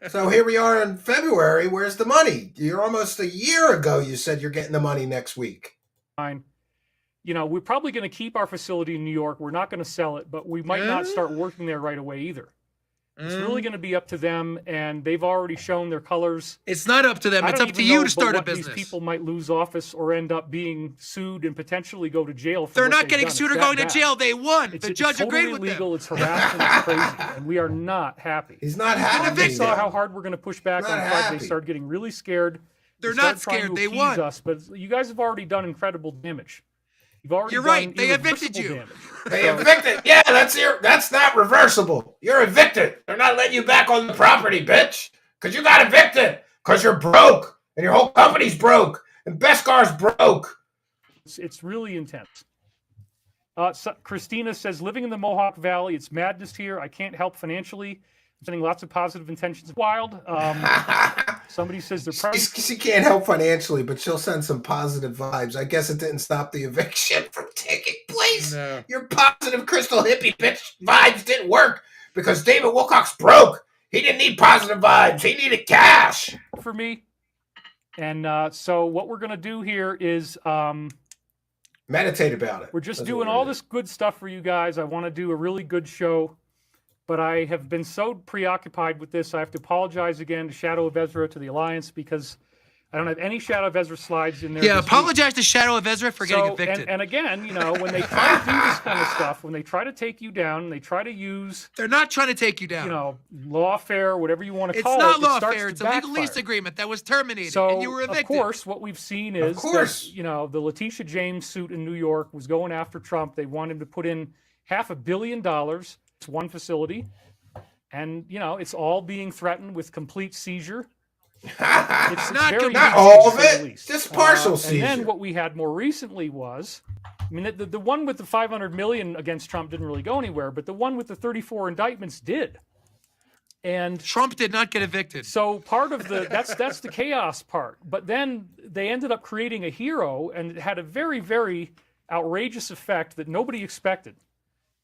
So here we are in February. Where's the money? You're almost a year ago. You said you're getting the money next week. Fine. You know, we're probably going to keep our facility in New York. We're not going to sell it, but we might not start working there right away either. It's really going to be up to them, and they've already shown their colors. It's not up to them. I It's don't up to even you know to start but a what business. These people might lose office or end up being sued and potentially go to jail. For They're what not they've getting done. sued or It's that going to bad. jail. They won. It's The judge totally agreed with illegal. them. It's harassment. It's crazy, and we are not happy. He's not When happy. they saw how hard we're going to push back Not on Friday, happy. they started getting really scared. They're They not started trying scared. to They appease won. us, but you guys have already done incredible damage. You've already You're done right. They evicted irreversible you. damage. They evicted. Yeah, that's not reversible. You're evicted. They're not letting you back on the property, bitch. Because you got evicted. Because you're broke. And your whole company's broke. And Bescar's broke. It's really intense. Christina says, living in the Mohawk Valley, it's madness here. I can't help financially. sending lots of positive intentions. Wild. Somebody says they're proud. She can't help financially, but she'll send some positive vibes. I guess it didn't stop the eviction from taking place. No. Your positive crystal hippie bitch vibes didn't work because David Wilcock's broke. He didn't need positive vibes. He needed cash. For me. And so what we're going to do here is meditate about it. we're just That's doing what all we're this good stuff for you guys. I want to do a really good show, but I have been so preoccupied with this. I have to apologize again to Shadow of Ezra, to the Alliance, because I don't have any Shadow of Ezra slides in there. Yeah, this week. apologize to Shadow of Ezra for getting evicted. And again, you know, when they try to do this kind of stuff, when they try to take you down, they try to use, They're not trying to take you down. you know, lawfare, whatever you want to It's call not it. It starts lawfare. to It's a legal lease backfire. agreement that was terminated, So, and you were evicted. of course, what we've seen is course. that, you know, the Letitia James suit in New York was going after Trump. They want him to put in $500 million to one facility. And, you know, it's all being threatened with complete seizure. It's Not very complete. Not easy all to of say the it, least. just partial And seizure. then what we had more recently was, I mean, the one with the 500 million against Trump didn't really go anywhere, but the one with the 34 indictments did. And Trump did not get evicted. so part of the that's the chaos part. But then they ended up creating a hero, and it had a very, very outrageous effect that nobody expected.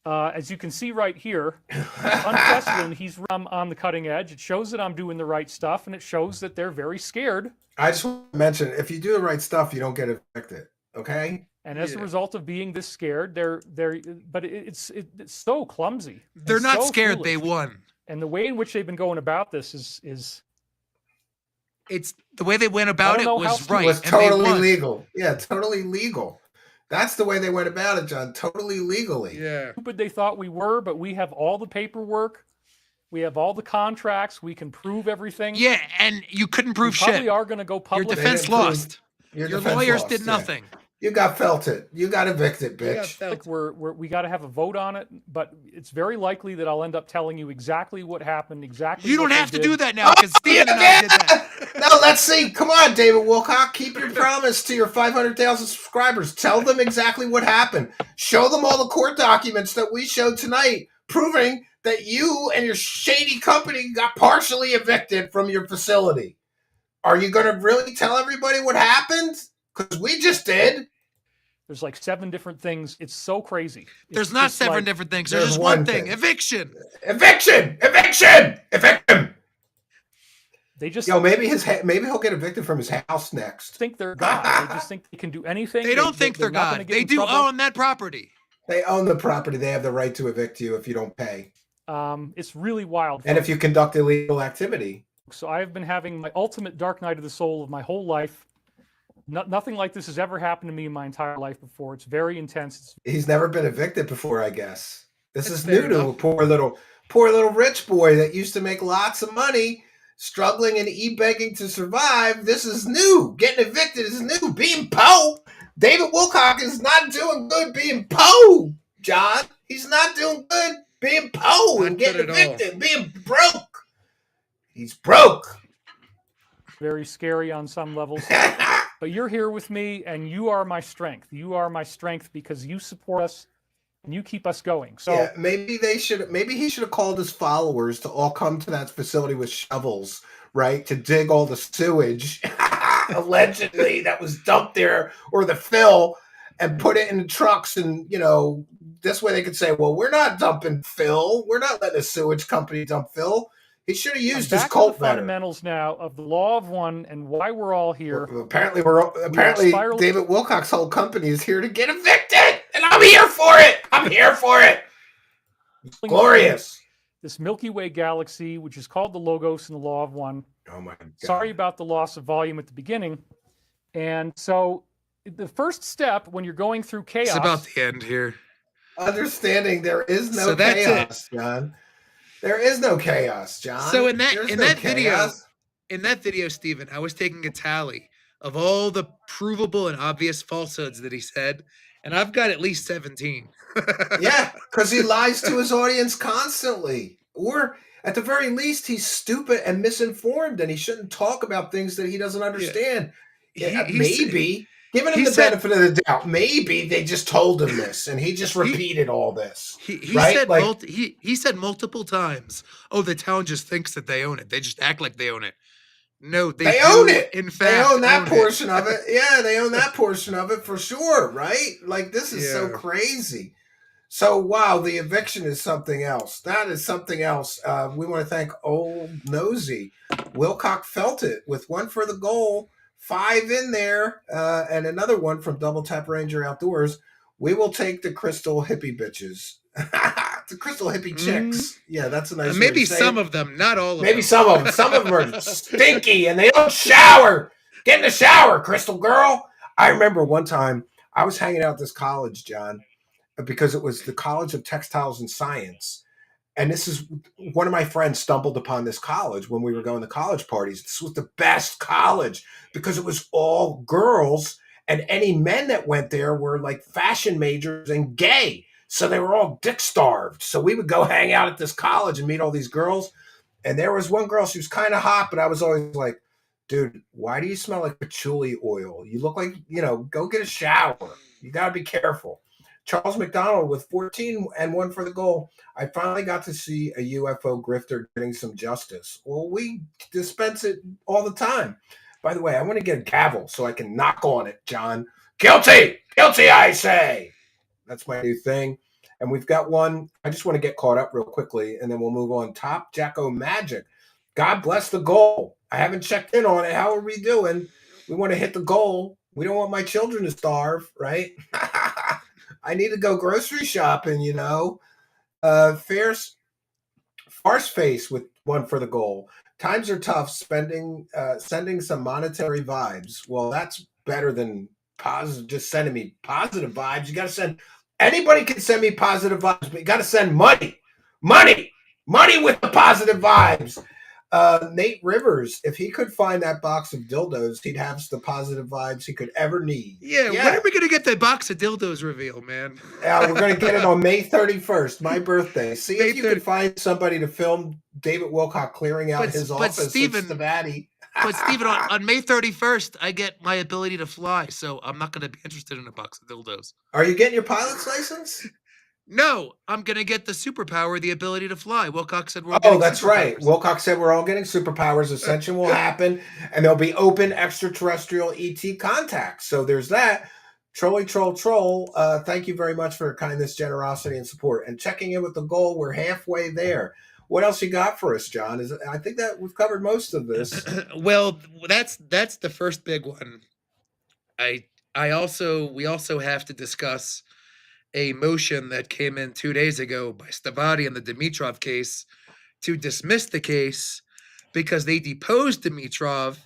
As you can see right here, unprecedented. He's on the cutting edge. It shows that I'm doing the right stuff, and it shows that they're very scared. I just want to mention, if you do the right stuff, you don't get evicted. Okay? And as a Yeah. result of being this scared, but it's so clumsy. They're and not so scared. foolish. They won. And the way in which they've been going about this is It's the way they went about I it don't know was how- right. It was and they totally won. legal. Yeah, totally legal. That's the way they went about it, John. Totally legally. Yeah. stupid they thought we were, but we have all the paperwork. We have all the contracts. We can prove everything. Yeah, and you couldn't We prove probably shit. are going to go Your public. defense didn't prove- lost. Your defense lawyers lost, did yeah. nothing. You got felted. You got evicted, You got bitch. felt. We got to have a vote on it, but it's very likely that I'll end up telling you exactly what happened, exactly. You what don't they have to did. do that now because Stephen and I did that. No, let's see. Come on, David Wilcock. Keep your promise to your 500,000 subscribers. Tell them exactly what happened. Show them all the court documents that we showed tonight, proving that you and your shady company got partially evicted from your facility. Are you going to really tell everybody what happened? Because we just did. There's like 7 different things. It's so crazy. There's It's not just 7 like- different things. There's there's just one one thing. thing. Eviction. Eviction! Eviction! Eviction! They just Yo, maybe he'll get evicted from his house next. think they're God. They just think they can do anything. They don't think they're not gonna God. get They in do trouble. own that property. They own the property. They have the right to evict you if you don't pay. It's really wild. And if you conduct illegal activity. So I have been having my ultimate dark night of the soul of my whole life. Nothing like this has ever happened to me in my entire life before. It's very intense. He's never been evicted before, I guess. This That's is fair new to a enough. poor little rich boy that used to make lots of money, struggling and e-begging to survive. This is new. Getting evicted is new. Being Poe. David Wilcock is not doing good being Poe, John. He's not doing good being Poe Not and getting good at all. evicted, being broke. He's broke. Very scary on some levels. But you're here with me, and you are my strength. You are my strength because you support us and you keep us going. So Yeah, maybe he should have called his followers to all come to that facility with shovels, right? To dig all the sewage, allegedly, that was dumped there, or the fill, and put it in the trucks. And, this way they could say, well, we're not dumping fill. We're not letting a sewage company dump fill. He should have used his back to cult the better. fundamentals now of the law of one and why we're all here. Apparently, spiraling- David Wilcock's whole company is here to get evicted, and I'm here for it. I'm here for it. Glorious. This Milky Way galaxy, which is called the Logos and the Law of One. Oh my God. Sorry about the loss of volume at the beginning. And so the first step when you're going through chaos. It's about the end here. Understanding there is no So that's chaos, John. There is no chaos, John. So in that There's in no that video, chaos. Stephen, I was taking a tally of all the provable and obvious falsehoods that he said, and I've got at least 17. Yeah, because he lies to his audience constantly. Or at the very least, he's stupid and misinformed, and he shouldn't talk about things that he doesn't understand. He- Yeah, he's- maybe Giving him He the said benefit of the doubt. Maybe they just told him this and he just repeated all this. he Right? said Like, he said multiple times, "Oh, the town just thinks that they own it. They just act like they own it." No, they they own do it. in They fact own that own portion it. of it. Yeah, they own that portion of it for sure, right? Like, this is so Yeah. crazy. So, wow, the eviction is something else. That is something else. We want to thank Old Nosy. Wilcock felt it with one for the goal, 5 in there, and another one from Double Tap Ranger Outdoors. We will take the crystal hippie bitches. The crystal hippie chicks. Yeah, that's a nice way Maybe to say some it. of them, not all of Maybe them. some of them. Some of them are stinky and they don't shower. Get in the shower, Crystal Girl. I remember one time I was hanging out at this college, John, because it was the College of Textiles and Science. And this is one of my friends stumbled upon this college when we were going to college parties. This was the best college because it was all girls, and any men that went there were like fashion majors and gay. So they were all dick starved. So we would go hang out at this college and meet all these girls. And there was one girl, she was kind of hot, but I was always like, dude, why do you smell like patchouli oil? You look like, go get a shower. You got to be careful. Charles McDonald with 14 and 1 for the goal. I finally got to see a UFO grifter getting some justice. Well, we dispense it all the time. By the way, I want to get a gavel so I can knock on it, John. Guilty! Guilty, I say! That's my new thing. And we've got one. I just want to get caught up real quickly, and then we'll move on. Top Jacko Magic. God bless the goal. I haven't checked in on it. How are we doing? We want to hit the goal. We don't want my children to starve, right? I need to go grocery shopping, Farce Face with 1 for the goal. Times are tough, sending some monetary vibes. Well, that's better than positive, just sending me positive vibes. You got to send, anybody can send me positive vibes, but you got to send money with the positive vibes. Nate Rivers, if he could find that box of dildos, he'd have the positive vibes he could ever need. Yeah. When are we going to get the box of dildos reveal, man? We're going to get it on May 31st, my birthday. See if you can find somebody to film David Wilcock clearing out his office at Stavatti. But Stephen, on May 31st, I get my ability to fly, so I'm not going to be interested in a box of dildos. Are you getting your pilot's license? No, I'm going to get the superpower, the ability to fly. Wilcock said we're all getting that's right. Wilcock said we're all getting superpowers. Ascension will happen, and there'll be open extraterrestrial ET contacts. So there's that. Troll. Thank you very much for your kindness, generosity, and support. And checking in with the goal, we're halfway there. What else you got for us, John? I think that we've covered most of this. Well, that's the first big one. We also have to discuss a motion that came in 2 days ago by Stavatti in the Demetrio case to dismiss the case because they deposed Demetrio,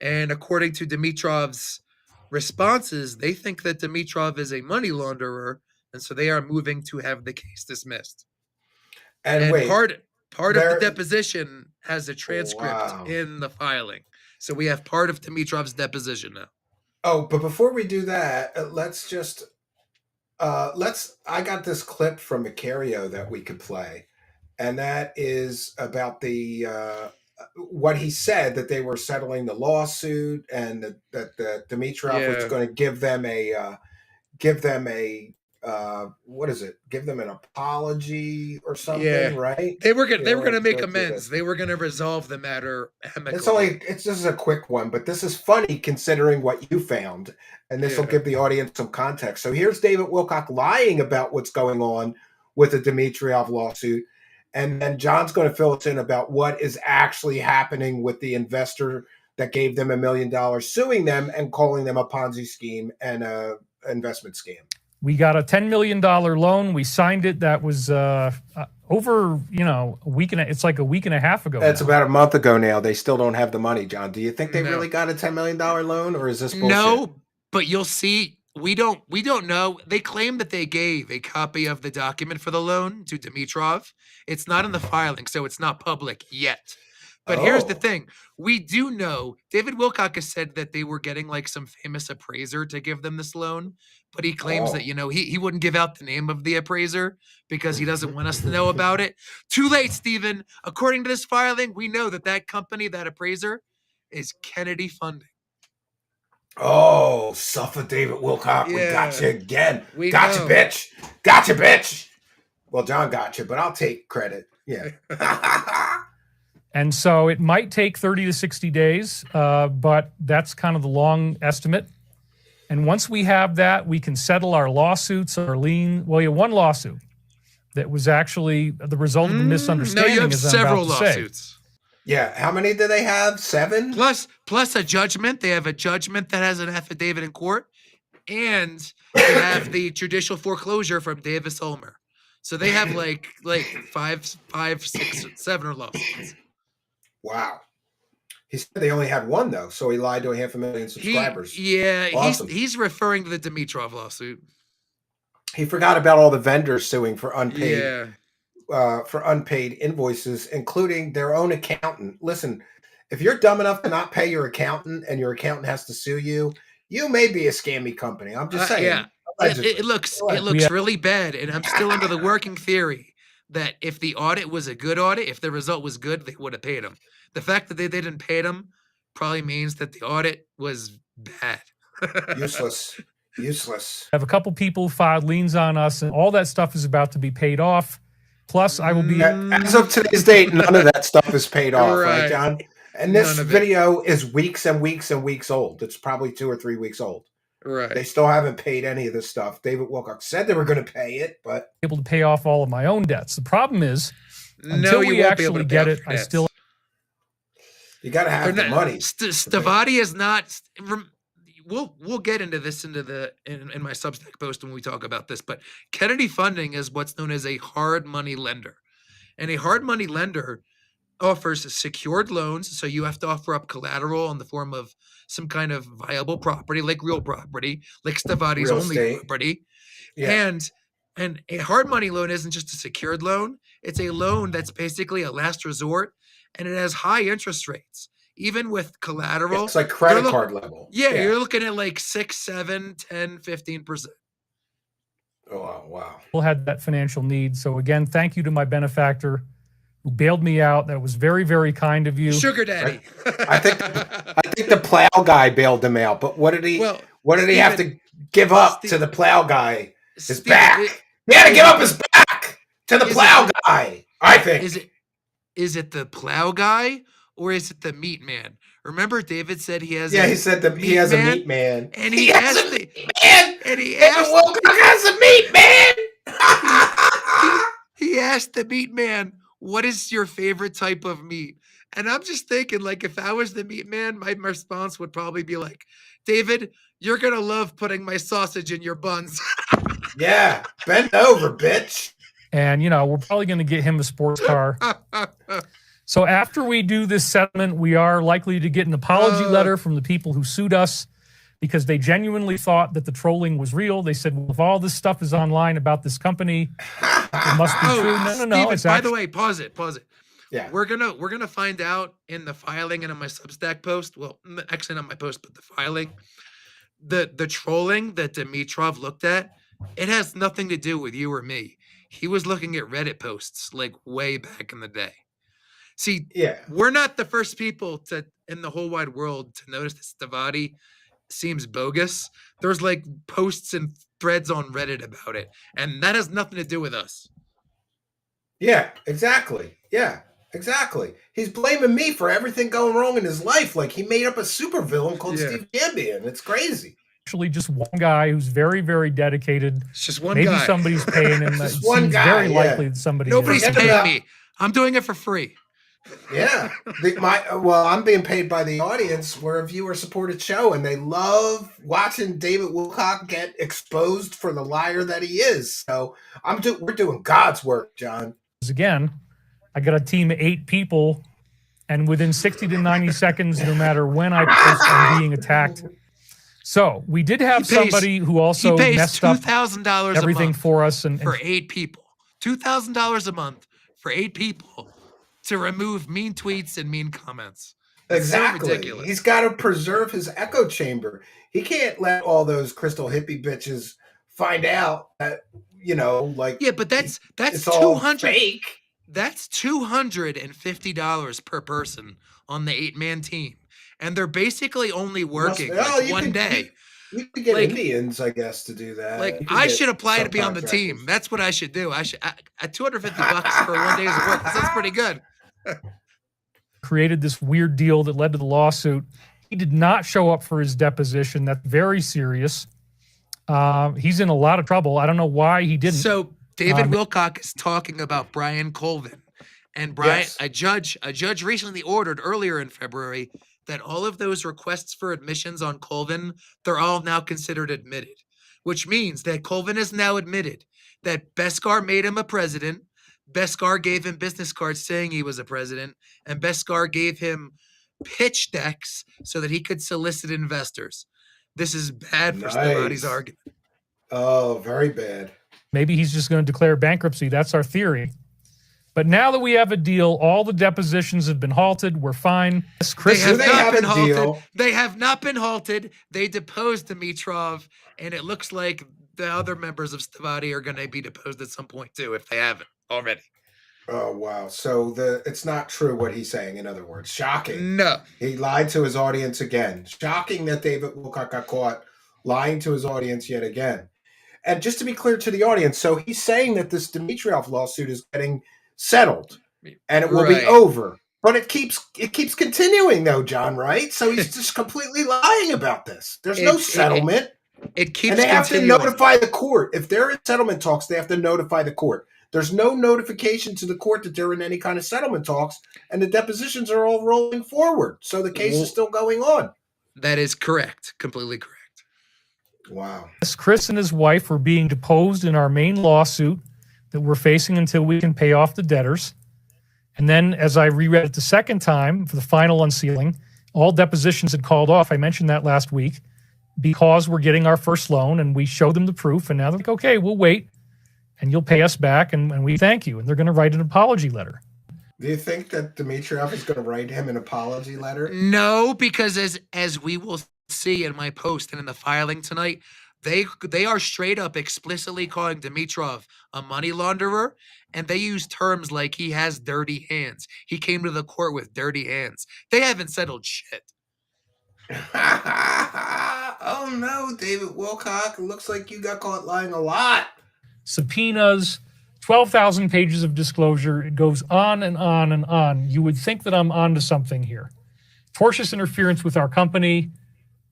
and according to Demetriov's responses, they think that Demetrio is a money launderer, and so they are moving to have the case dismissed. And wait, part of the deposition has a transcript in the filing. So we have part of Demetriov's deposition now. Oh, but before we do that, I got this clip from Macario that we could play, and that is about what he said, that they were settling the lawsuit, and that Demetrio was going to give them an apology or something, right? They were going to make amends. They were going to resolve the matter amicably. This is a quick one, but this is funny considering what you found, and this will give the audience some context. So here's David Wilcock lying about what's going on with the Demetrio lawsuit, and then John's going to fill us in about what is actually happening with the investor that gave them $1 million, suing them and calling them a Ponzi scheme and a investment scam. We got a $10 million loan. We signed it. That was over, a week it's like a week and a half ago. That's about a month ago now. They still don't have the money, John. Do you think they really got a $10 million loan, or is this bullshit? No, but you'll see. We don't know. They claim that they gave a copy of the document for the loan to Demetrio. It's not in the filing, so it's not public yet. But here's the thing. We do know David Wilcock has said that they were getting like some famous appraiser to give them this loan, but he claims that, he wouldn't give out the name of the appraiser because he doesn't want us to know about it. Too late, Stephen. According to this filing, we know that company, that appraiser, is Kennedy Funding. Oh, suffer David Wilcock. We Yeah, got you again. we Gotcha, know. bitch. Gotcha, bitch. Well, John got you, but I'll take credit. Yeah. And so it might take 30 to 60 days, but that's kind of the long estimate. And once we have that, we can settle our lawsuits, our lien. Well, you have one lawsuit that was actually the result of a misunderstanding. No, you have as I'm several about to say. lawsuits. Yeah. How many do they have? 7? Plus a judgment. They have a judgment that has an affidavit in court, and they have the judicial foreclosure from Davis Ulmer. So they have like 5, 6, 7 lawsuits. Wow. He said they only had one though, so he lied to 500,000 subscribers. Awesome. He's referring to the Demetrov lawsuit. He forgot about all the vendors suing for unpaid Yeah. for unpaid invoices, including their own accountant. Listen, if you're dumb enough to not pay your accountant and your accountant has to sue you, you may be a scammy company. I'm just saying. Yeah. It looks really bad, and I'm still under the working theory that if the audit was a good audit, if the result was good, they would have paid him. The fact that they didn't pay him probably means that the audit was bad. Useless. Useless. I have a couple people filed liens on us, and all that stuff is about to be paid off. Plus, I will be. As of today's date, none of that stuff is paid off, right, John? And this None of it. video is weeks and weeks and weeks old. It's probably 2 or 3 weeks old. They Right. still haven't paid any of this stuff. David Wilcock said they were going to pay it, but able to pay off all of my own debts. The problem is, until No, you we won't be able to actually pay get off it, your I debts. still you got to have the money. Stavatti is not. We'll get into this in my Substack post when we talk about this. But Kennedy Funding is what's known as a hard money lender, and a hard money lender offers secured loans. So you have to offer up collateral in the form of some kind of viable property, like real property, like Stavatti's Real only estate. property. Yeah. And a hard money loan isn't just a secured loan. It's a loan that's basically a last resort, and it has high interest rates. Even with collateral, It's like credit card level. yeah, you're looking at like 6, 7, 10, 15%. Oh, wow. had that financial need. So again, thank you to my benefactor who bailed me out. That was very, very kind of you. Sugar daddy. I think the plow guy bailed him out, but what did he have to give up to the plow guy? His back. He had to give up his back to the plow guy, I think. Is it the plow guy or is it the meat man? Remember, David said he has. He said he has a meat man, and he has a meat man, and he David asked. Wilcock has a meat man. He asked the meat man, "What is your favorite type of meat?" And I'm just thinking, like, if I was the meat man, my response would probably be like, "David, you're gonna love putting my sausage in your buns." Yeah, bend over, bitch. And, we're probably going to get him a sports car. So after we do this settlement, we are likely to get an apology letter from the people who sued us because they genuinely thought that the trolling was real. They said, well, if all this stuff is online about this company, it must be true. No. Steven, It's by the way, pause it. Yeah. We're gonna find out in the filing and in my Substack post. Well, actually not my post, but the filing. The trolling that Demetrov looked at, it has nothing to do with you or me. He was looking at Reddit posts like way back in the day. See, we're not the first people in the whole wide world to notice that Stavatti seems bogus. There's like posts and threads on Reddit about it, and that has nothing to do with us. Yeah, exactly. Yeah, exactly. He's blaming me for everything going wrong in his life. Like he made up a supervillain called Steve Cambion. It's crazy. Actually just one guy who's very, very dedicated. It's just one Maybe guy. somebody's paying him. Just It one seems guy, very likely that somebody Nobody's is. paying me. I'm doing it for free. Yeah. I'm being paid by the audience. We're a viewer-supported show, and they love watching David Wilcock get exposed for the liar that he is. So we're doing God's work, John. Again, I got a team of 8 people, and within 60 to 90 seconds, no matter when I post, I'm being attacked. So we did have somebody who also messed up $2,000 everything for us, and for 8 people, $2,000 a month for 8 people to remove mean tweets and mean comments. Exactly. So ridiculous. He's got to preserve his echo chamber. He can't let all those crystal hippie bitches find out that but that's it's all 200 fake. That's $250 per person on the 8-man team. and they're basically only Must working be. Oh, like one day. You could get Like- Indians, I guess, to do that. Like, You could I get should apply to be on the team. subcontractors. That's what I should do. I should at $250 for 1 day's work. That sounds pretty good. Created this weird deal that led to the lawsuit. He did not show up for his deposition. That's very serious. He's in a lot of trouble. I don't know why he didn't. So David Wilcock is talking about Brian Colvin, and Brian, Yes. a judge recently ordered earlier in February that all of those requests for admissions on Colvin, they're all now considered admitted, which means that Colvin is now admitted that Beskar made him a president. Beskar gave him business cards saying he was a president, and Beskar gave him pitch decks so that he could solicit investors. This is bad for Nice. Stavatti's argument. Oh, very bad. Maybe he's just going to declare bankruptcy. That's our theory. But now that we have a deal, all the depositions have been halted. We're fine. They have they not have been a halted. deal? They have not been halted. They deposed Demetrov, and it looks like the other members of Stavatti are going to be deposed at some point too, if they haven't already. Oh, wow. So it's not true what he's saying, in other words. Shocking. No. He lied to his audience again. Shocking that David Wilcock got caught lying to his audience yet again. And just to be clear to the audience, so he's saying that this Demetrov lawsuit is getting settled and it will be Right. over. But it keeps continuing though, John, right? So he's just completely lying about this. There's no settlement. It keeps And they have to continuing. notify the court. If they're in settlement talks, they have to notify the court. There's no notification to the court that they're in any kind of settlement talks, and the depositions are all rolling forward. So the case is still going on. That is correct. Completely correct. Wow. Chris and his wife were being deposed in our main lawsuit that we're facing until we can pay off the debtors. And then as I reread it the second time for the final unsealing, all depositions had called off. I mentioned that last week because we're getting our first loan, and we showed them the proof, and now they're like, okay, we'll wait and you'll pay us back, and we thank you. And they're going to write an apology letter. Do you think that Demetrov is going to write him an apology letter? No, because as we will see in my post and in the filing tonight, they are straight up explicitly calling Demetrov a money launderer, and they use terms like he has dirty hands. He came to the court with dirty hands. They haven't settled shit. Oh no, David Wilcock. It looks like you got caught lying a lot. Subpoenas, 12,000 pages of disclosure. It goes on and on and on. You would think that I'm onto something here. Tortious interference with our company,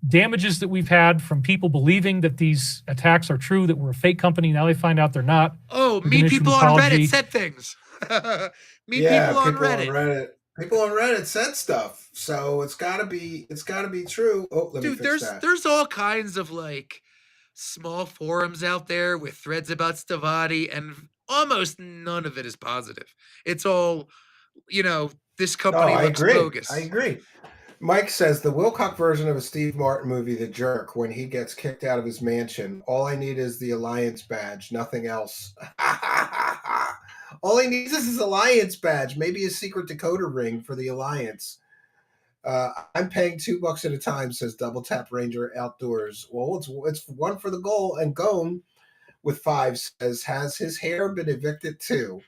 damages that we've had from people believing that these attacks are true, that we're a fake company. Now they find out they're not. Oh, We're meet gonna issue people an on apology. Reddit said things. Meet people on Reddit. People on Reddit said stuff, so it's got to be true. Oh, let me Dude, fix that. there's all kinds of like small forums out there with threads about Stavatti, and almost none of it is positive. It's all, this company I looks agree. bogus. I agree. Mike says the Wilcock version of a Steve Martin movie, The Jerk, when he gets kicked out of his mansion. All I need is the Alliance badge, nothing else. All he needs is his Alliance badge, maybe a secret decoder ring for the Alliance. I'm paying $2 at a time, says Double Tap Ranger Outdoors. Well, it's one for the goal, and Gone with 5 says, has his hair been evicted too?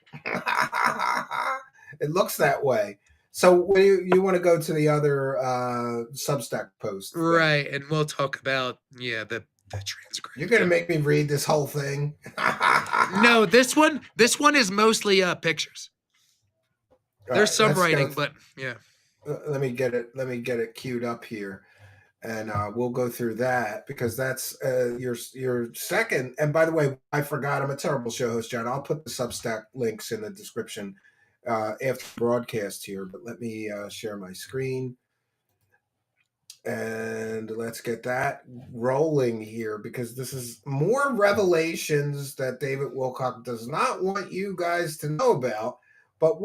It looks that way. So you want to go to the other Substack post? Right, and we'll talk about the transcript. You're gonna make me read this whole thing? No, this one is mostly pictures. There's some writing, but yeah. Let me get it queued up here, and we'll go through that because that's your second. And by the way, I forgot, I'm a terrible show host, John. I'll put the Substack links in the description after the broadcast here, but let me share my screen. And let's get that rolling here because this is more revelations that David Wilcock does not want you guys to know about. But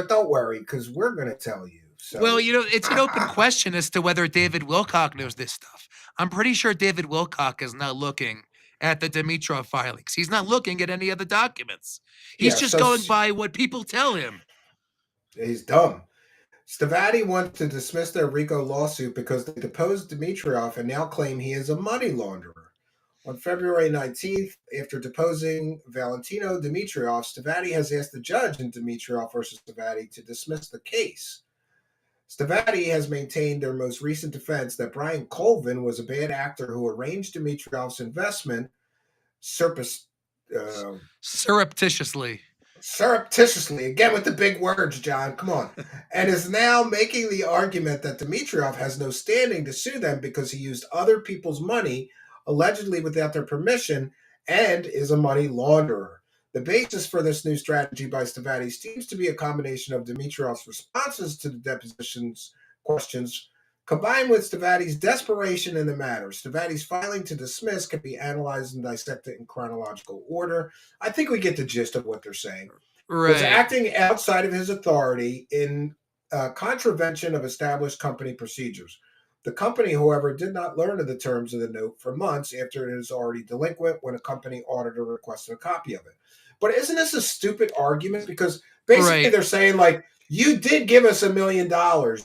don't worry, because we're going to tell you. So. Well, it's an open question as to whether David Wilcock knows this stuff. I'm pretty sure David Wilcock is not looking at the Demetrov filings. He's not looking at any of the documents. He's just going by what people tell him. He's dumb. Stavatti wants to dismiss their RICO lawsuit because they deposed Demetrov and now claim he is a money launderer. On February 19th, after deposing Valentino Demetriov, Stavatti has asked the judge in Demetrov versus Stavatti to dismiss the case. Stavatti has maintained their most recent defense that Brian Colvin was a bad actor who arranged Demetriov's investment surreptitiously, Surreptitiously. again with the big words, John, come on, and is now making the argument that Demetriov has no standing to sue them because he used other people's money, allegedly without their permission, and is a money launderer. The basis for this new strategy by Stavatti seems to be a combination of Demetriov's responses to the deposition's questions, combined with Stavatti's desperation in the matter. Stavatti's filing to dismiss can be analyzed and dissected in chronological order. I think we get the gist of what they're saying. Was acting outside of his authority in contravention of established company procedures. The company, however, did not learn of the terms of the note for months after it is already delinquent when a company auditor requested a copy of it. But isn't this a stupid argument? Because basically they're saying, like, you did give us $1 million,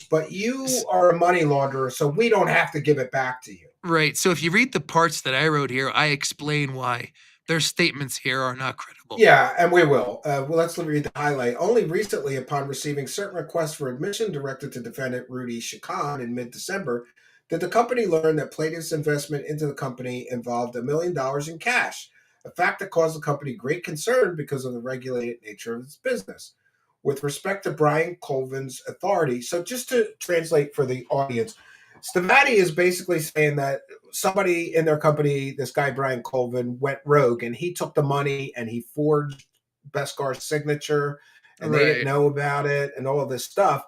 but you are a money launderer, so we don't have to give it back to you. Right. So if you read the parts that I wrote here, I explain why their statements here are not credible. Yeah, and we will. Let's read the highlight. Only recently, upon receiving certain requests for admission directed to defendant Rudy Chacon in mid-December, did the company learn that plaintiff's investment into the company involved $1 million in cash, a fact that caused the company great concern because of the regulated nature of its business. With respect to Brian Colvin's authority, so just to translate for the audience, Stavatti is basically saying that somebody in their company, this guy Brian Colvin, went rogue and he took the money and he forged Bescar's signature and they didn't know about it and all of this stuff.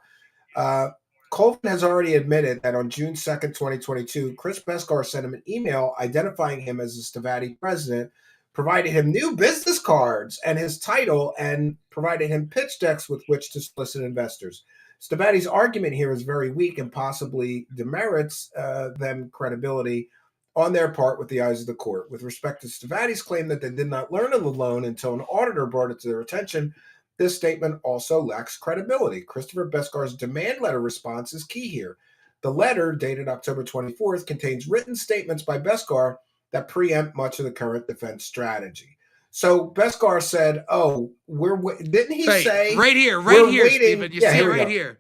Colvin has already admitted that on June 2nd, 2022, Chris Bescar sent him an email identifying him as the Stavatti president, provided him new business cards and his title, and provided him pitch decks with which to solicit investors. Stavatti's argument here is very weak and possibly demerits them credibility on their part with the eyes of the court. With respect to Stavatti's claim that they did not learn of the loan until an auditor brought it to their attention, this statement also lacks credibility. Christopher Bescar's demand letter response is key here. The letter, dated October 24th, contains written statements by Bescar that preempt much of the current defense strategy. So Bescar said, "Oh, didn't he say right here, Stephen? You see it right here."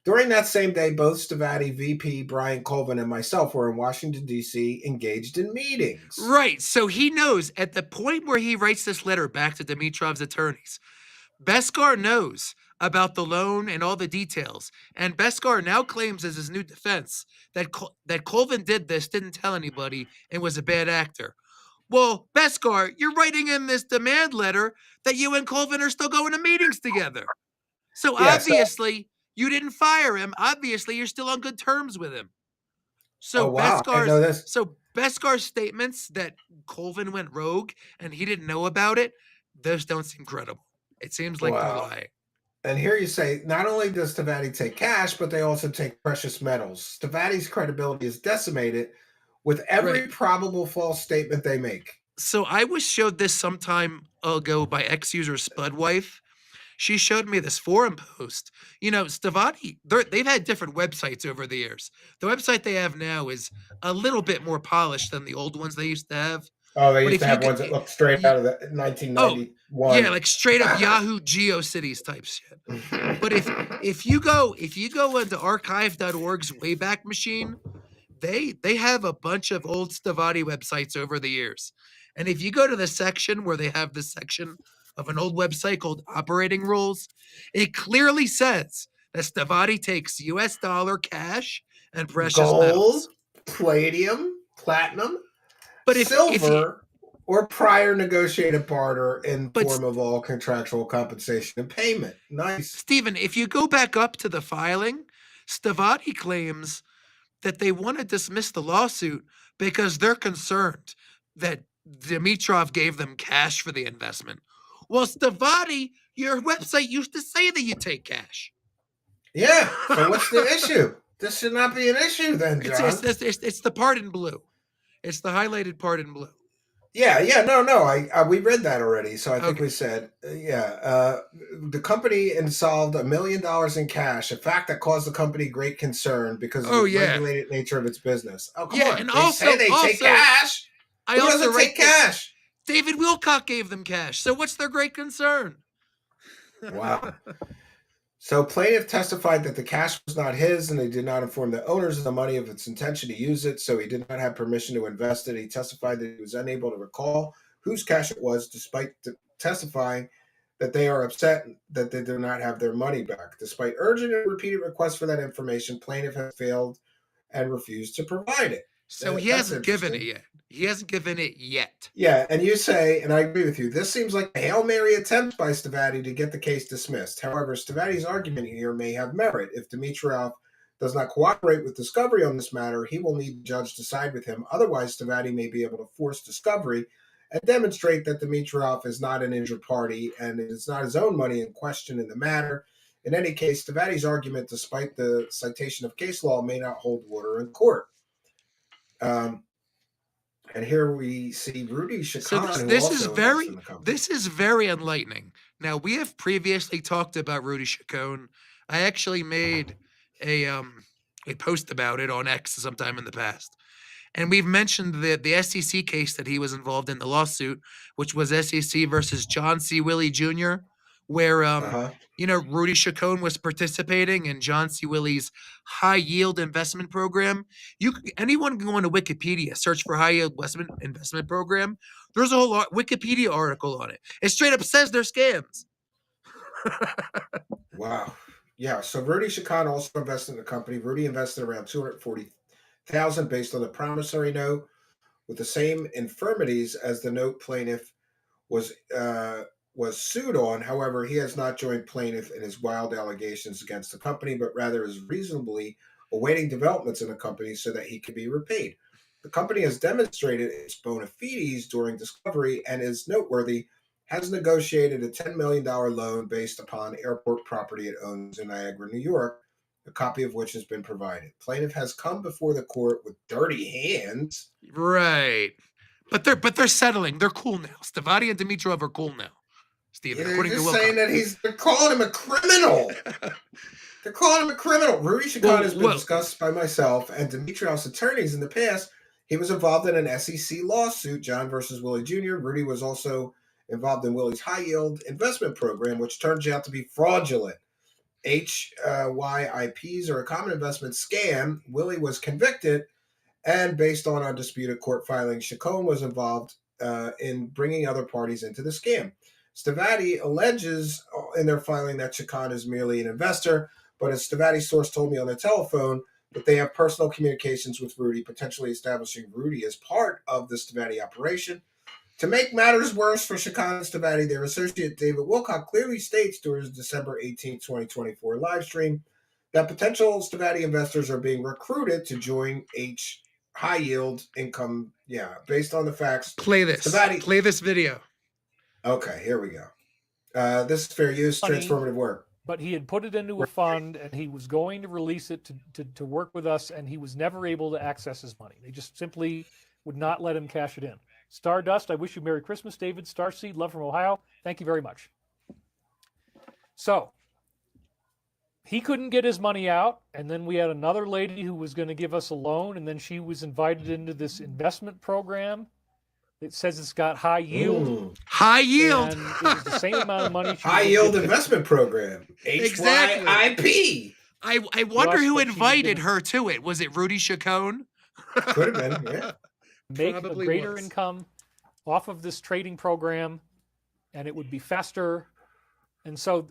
During that same day, both Stavatti, VP Brian Colvin, and myself were in Washington, D.C., engaged in meetings. Right. So he knows at the point where he writes this letter back to Demetriov's attorneys, Bescar knows about the loan and all the details. And Bescar now claims as his new defense that Colvin did this, didn't tell anybody, and was a bad actor. Well, Bescar, you're writing in this demand letter that you and Colvin are still going to meetings together. So obviously you didn't fire him. Obviously you're still on good terms with him. So Bescar's statements that Colvin went rogue and he didn't know about it, those don't seem credible. It seems like they're lying. And here you say, not only does Stavatti take cash, but they also take precious metals. Stavatti's credibility is decimated with every probable false statement they make. So I was showed this some time ago by ex-user Spudwife. She showed me this forum post. You know, Stavatti, they've had different websites over the years. The website they have now is a little bit more polished than the old ones they used to have. Oh, they used to have ones that look straight out of the 1991. Yeah, like straight up Yahoo GeoCities type shit. But if you go into archive.org's Wayback Machine, they have a bunch of old Stavatti websites over the years. And if you go to the section where they have this section of an old website called Operating Rules, it clearly says that Stavatti takes US dollar cash and precious metals. Palladium, platinum, but silver, or prior negotiated barter in form of all contractual compensation and payment. Nice. Stephen, if you go back up to the filing, Stavatti claims that they want to dismiss the lawsuit because they're concerned that Demetriov gave them cash for the investment. Well, Stavatti, your website used to say that you take cash. Yeah, so what's the issue? This should not be an issue then, John. It's the part in blue. It's the highlighted part in blue. No. We read that already. So I think we said, the company involved $1 million in cash, a fact that caused the company great concern because of the regulated nature of its business. Oh, come on. And they take cash. Who doesn't take cash? David Wilcock gave them cash. So what's their great concern? Wow. So plaintiff testified that the cash was not his and he did not inform the owners of the money of its intention to use it, so he did not have permission to invest it. He testified that he was unable to recall whose cash it was, despite testifying that they are upset that they do not have their money back. Despite urgent and repeated requests for that information, plaintiff has failed and refused to provide it. So he That's hasn't given it interesting. yet. He hasn't given it yet. Yeah, and you say, and I agree with you, this seems like a Hail Mary attempt by Stavatti to get the case dismissed. However, Stavatti's argument here may have merit. If Demetrio does not cooperate with discovery on this matter, he will need the judge to side with him. Otherwise, Stavatti may be able to force discovery and demonstrate that Demetrio is not an injured party and it is not his own money in question in the matter. In any case, Stavatti's argument, despite the citation of case law, may not hold water in court. And here we see Rudy Chacon, So who this also is invests in the company. this is very enlightening. Now, we have previously talked about Rudy Chacon. I actually made a post about it on X sometime in the past. And we've mentioned the SEC case that he was involved in, the lawsuit, which was SEC versus John C. Willie Jr., where Rudy Chacon was participating in John C. Willie's high yield investment program. Anyone can go into Wikipedia, search for high yield investment program. There's a whole Wikipedia article on it. It straight up says they're scams. Wow. Yeah. So Rudy Chacon also invested in the company. Rudy invested around $240,000 based on the promissory note with the same infirmities as the note plaintiff was sued on. However, he has not joined plaintiff in his wild allegations against the company, but rather is reasonably awaiting developments in the company so that he can be repaid. The company has demonstrated its bona fides during discovery and is noteworthy, has negotiated a $10 million loan based upon airport property it owns in Niagara, New York, a copy of which has been provided. Plaintiff has come before the court with dirty hands. Right. But they're settling. They're cool now. Stavatti and Demetrio are cool now. Stephen, They're according to just Wilcock. saying that they're calling him a criminal. They're calling him a criminal. Rudy Chacon has been discussed by myself and Demetrio's attorneys in the past. He was involved in an SEC lawsuit, John versus Willie Jr. Rudy was also involved in Willie's high-yield investment program, which turns out to be fraudulent. HYIPs are a common investment scam. Willie was convicted, and based on undisputed court filings, Chacon was involved in bringing other parties into the scam. Stavatti alleges in their filing that Chacon is merely an investor, but as Stavatti's source told me on the telephone, that they have personal communications with Rudy, potentially establishing Rudy as part of the Stavatti operation. To make matters worse for Chacon and Stavatti, their associate David Wilcock clearly states during his December 18, 2024 live stream that potential Stavatti investors are being recruited to join high yield income. Yeah, based on the facts. Play this. Stavatti, play this video. Okay, here we go. This is fair use, transformative work. But he had put it into a fund and he was going to release it to work with us, and he was never able to access his money. They just simply would not let him cash it in. Stardust, I wish you Merry Christmas. David, Starseed, love from Ohio. Thank you very much. So he couldn't get his money out, and then we had another lady who was going to give us a loan, and then she was invited into this investment program. It says it's got high yield. Ooh. High yield. And it was the same amount of money. High yield investment program. Exactly. HYIP. I wonder who invited her to it. Was it Rudy Chacon? Could have been, yeah. Make Probably a greater was. income off of this trading program, and it would be faster. And so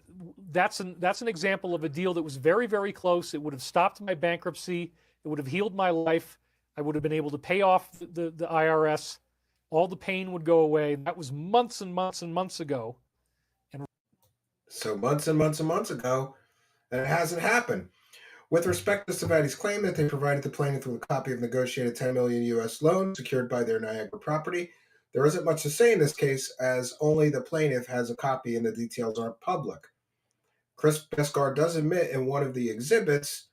that's an example of a deal that was very, very close. It would have stopped my bankruptcy. It would have healed my life. I would have been able to pay off the IRS. All the pain would go away. That was months and months and months ago. So months and months and months ago, and it hasn't happened. With respect to Stavatti's claim that they provided the plaintiff with a copy of negotiated $10 million U.S. loan secured by their Niagara property, there isn't much to say in this case, as only the plaintiff has a copy and the details aren't public. Chris Beskar does admit in one of the exhibits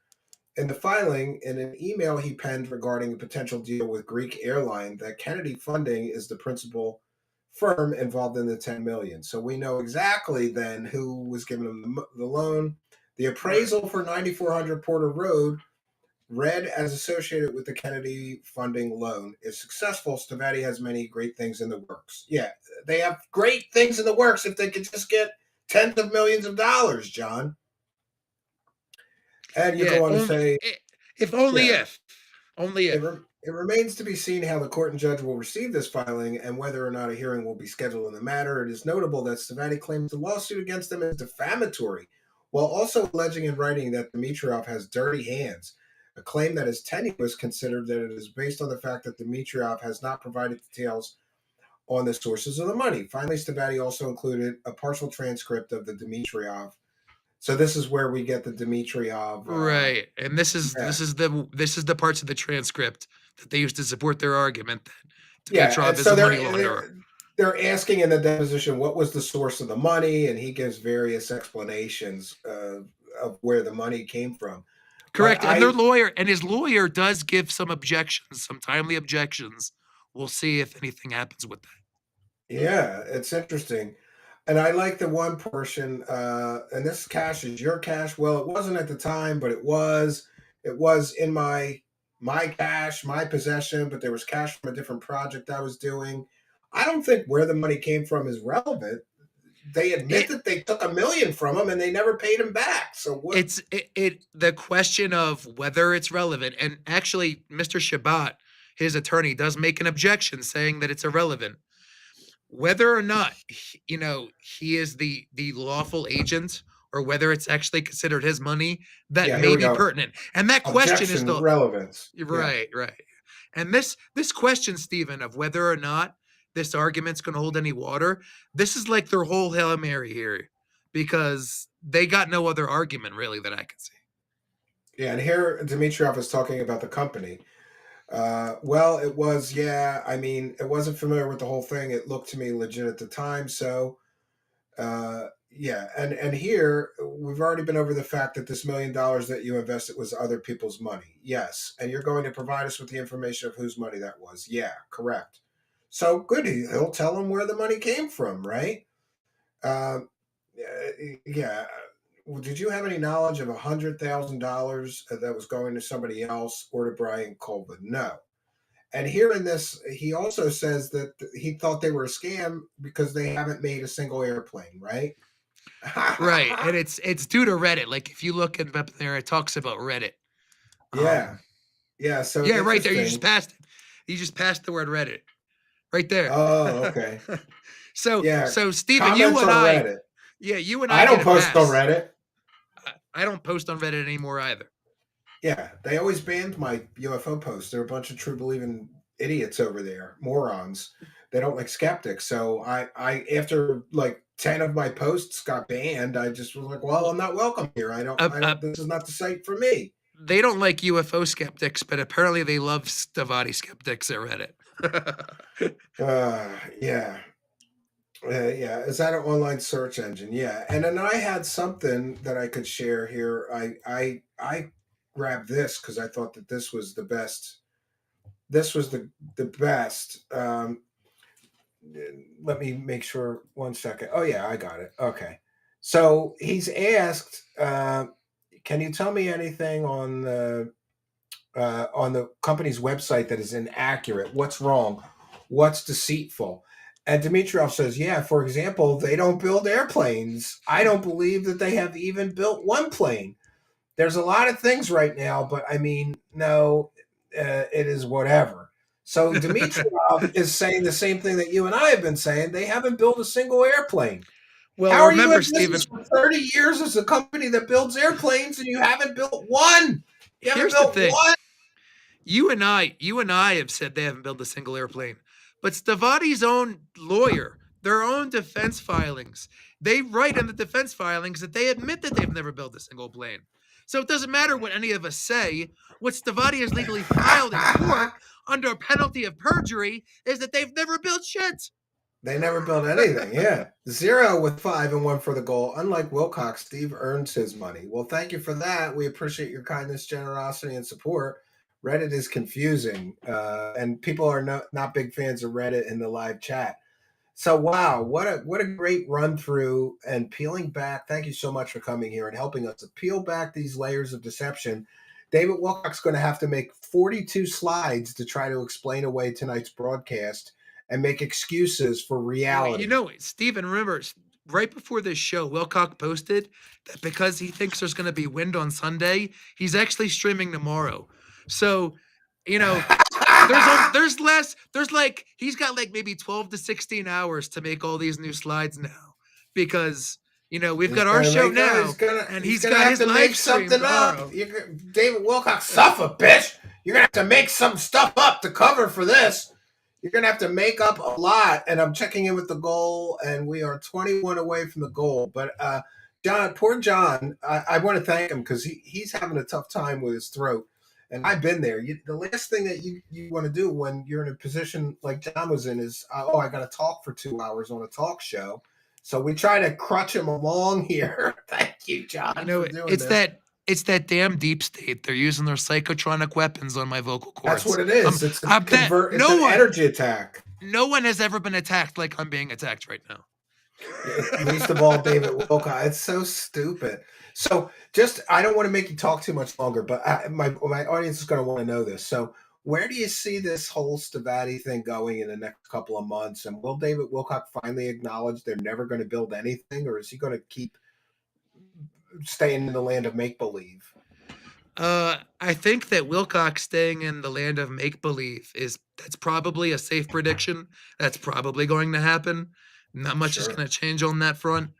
in the filing, in an email he penned regarding a potential deal with Greek airline, that Kennedy Funding is the principal firm involved in the $10 million. So we know exactly then who was giving him the loan. The appraisal for 9400 Porter Road, read as associated with the Kennedy Funding loan, is successful. Stavatti has many great things in the works. Yeah, they have great things in the works if they could just get tens of millions of dollars, John. And you Yeah, go on to say, if only yeah, if, only if. it remains to be seen how the court and judge will receive this filing and whether or not a hearing will be scheduled in the matter. It is notable that Stavatti claims the lawsuit against him is defamatory, while also alleging in writing that Demetrio has dirty hands, a claim that is tenuous considered that it is based on the fact that Demetrio has not provided details on the sources of the money. Finally, Stavatti also included a partial transcript of the Demetrio. So this is where we get the Demetrio. Right, and this is Yeah. this is the parts of the transcript that they used to support their argument that Yeah, and Dimitrov is so a money launderer. they're asking in the deposition what was the source of the money, and he gives various explanations of where the money came from. But Correct, and his lawyer does give some objections, some timely objections. We'll see if anything happens with that. yeah, it's interesting. And I like the one portion, and this cash is your cash. Well, it wasn't at the time, but it was. It was in my cash, my possession, but there was cash from a different project I was doing. I don't think where the money came from is relevant. They admit It that they took $1 million from him and they never paid him back. So what? it the question of whether it's relevant, and actually, Mr. Shabbat, his attorney, does make an objection saying that it's irrelevant. Whether or not he is the lawful agent, or whether it's actually considered his money, that Yeah, here may we be go. pertinent. And that question is Objection, the relevance. Yeah. right. And this question, Stephen, of whether or not this argument's going to hold any water, this is like their whole Hail Mary here, because they got no other argument really that I can see. Yeah, and here Dimitrov is talking about the company. Well, it was, yeah. I mean, it wasn't familiar with the whole thing. It looked to me legit at the time. So, yeah. And here we've already been over the fact that this $1 million that you invested was other people's money. Yes. And you're going to provide us with the information of whose money that was. Yeah, correct. So good. He'll tell them where the money came from, right? Um, yeah. Well, did you have any knowledge of $100,000 that was going to somebody else or to Brian Colvin? No. And here in this, he also says that he thought they were a scam because they haven't made a single airplane, right? Right, and it's due to Reddit. Like if you look at up there, it talks about Reddit. Yeah. Yeah. So Yeah, right there. You just interesting. passed it. You just passed the word Reddit, right there. Oh, okay. So Yeah. Stephen, you Comments and on I, Reddit. yeah, you and I I don't get a post on pass. Reddit. I don't post on Reddit anymore either. Yeah, they always banned my UFO posts. They're a bunch of true believing idiots over there, morons. They don't like skeptics. So I after like 10 of my posts got banned, I just was like, well, I'm not welcome here. I don't. This is not the site for me. They don't like UFO skeptics, but apparently they love Stavatti skeptics at Reddit. Yeah. Yeah, is that an online search engine? Yeah, and then I had something that I could share here. I grabbed this because I thought that this was the best. This was the best. Let me make sure. 1 second. Oh yeah, I got it. Okay, so he's asked, "Can you tell me anything on the company's website that is inaccurate? What's wrong? What's deceitful?" And Dimitrov says, yeah, for example, they don't build airplanes. I don't believe that they have even built one plane. There's a lot of things right now, but I mean, no, it is whatever. So Dimitrov is saying the same thing that you and I have been saying. They haven't built a single airplane. Well, How are you remember, in Stephen, business for 30 years as a company that builds airplanes and you haven't built one? You haven't here's the built thing. one? You and I have said they haven't built a single airplane. But Stavatti's own lawyer, their own defense filings, they write in the defense filings that they admit that they've never built a single plane. So it doesn't matter what any of us say. What Stavatti has legally filed in court under a penalty of perjury is that they've never built shit. They never built anything. Yeah. 0 with 5 and 1 for the goal. Unlike Wilcock, Steve earns his money. Well, thank you for that. We appreciate your kindness, generosity, and support. Reddit is confusing, and people are not big fans of Reddit in the live chat. So, wow, what a great run through and peeling back. Thank you so much for coming here and helping us to peel back these layers of deception. David Wilcock's going to have to make 42 slides to try to explain away tonight's broadcast and make excuses for reality. Stephen, remember, right before this show, Wilcock posted that because he thinks there's going to be wind on Sunday, he's actually streaming tomorrow. So, you know, there's like he's got like maybe 12 to 16 hours to make all these new slides now because we've got our show now and he's gonna got have his to live make stream something tomorrow. up. David Wilcock, suffer, bitch. You're gonna have to make some stuff up to cover for this. You're gonna have to make up a lot. And I'm checking in with the goal, and we are 21 away from the goal. But John, poor John, I want to thank him because he's having a tough time with his throat. And I've been there. The last thing that you want to do when you're in a position like John was in is, I got to talk for 2 hours on a talk show. So we try to crutch him along here. Thank you, John. For doing this. It's that damn deep state. They're using their psychotronic weapons on my vocal cords. That's what it is. It's an energy attack. No one has ever been attacked like I'm being attacked right now. Least of all, David Wilcock. It's so stupid. So I don't want to make you talk too much longer, but my audience is going to want to know this. So where do you see this whole Stavatti thing going in the next couple of months? And will David Wilcock finally acknowledge they're never going to build anything, or is he going to keep staying in the land of make-believe? I think that Wilcock staying in the land of make-believe that's probably a safe prediction. That's probably going to happen. Not much is going to change on that front.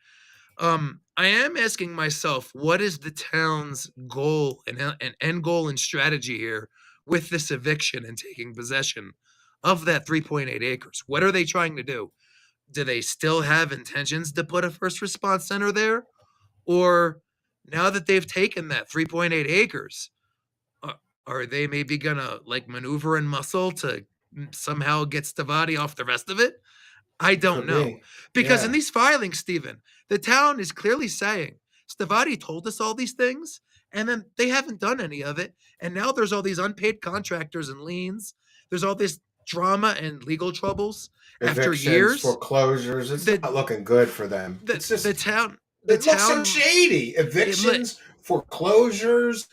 I am asking myself, what is the town's goal and end goal and strategy here with this eviction and taking possession of that 3.8 acres? What are they trying to do? Do they still have intentions to put a first response center there? Or now that they've taken that 3.8 acres, are they maybe going to maneuver and muscle to somehow get Stavatti off the rest of it? I don't know. Because in these filings, Stephen, the town is clearly saying, Stavatti told us all these things, and then they haven't done any of it. And now there's all these unpaid contractors and liens. There's all this drama and legal troubles after years. Foreclosures. It's not looking good for them. It's just the town. It looks so shady. Evictions, foreclosures,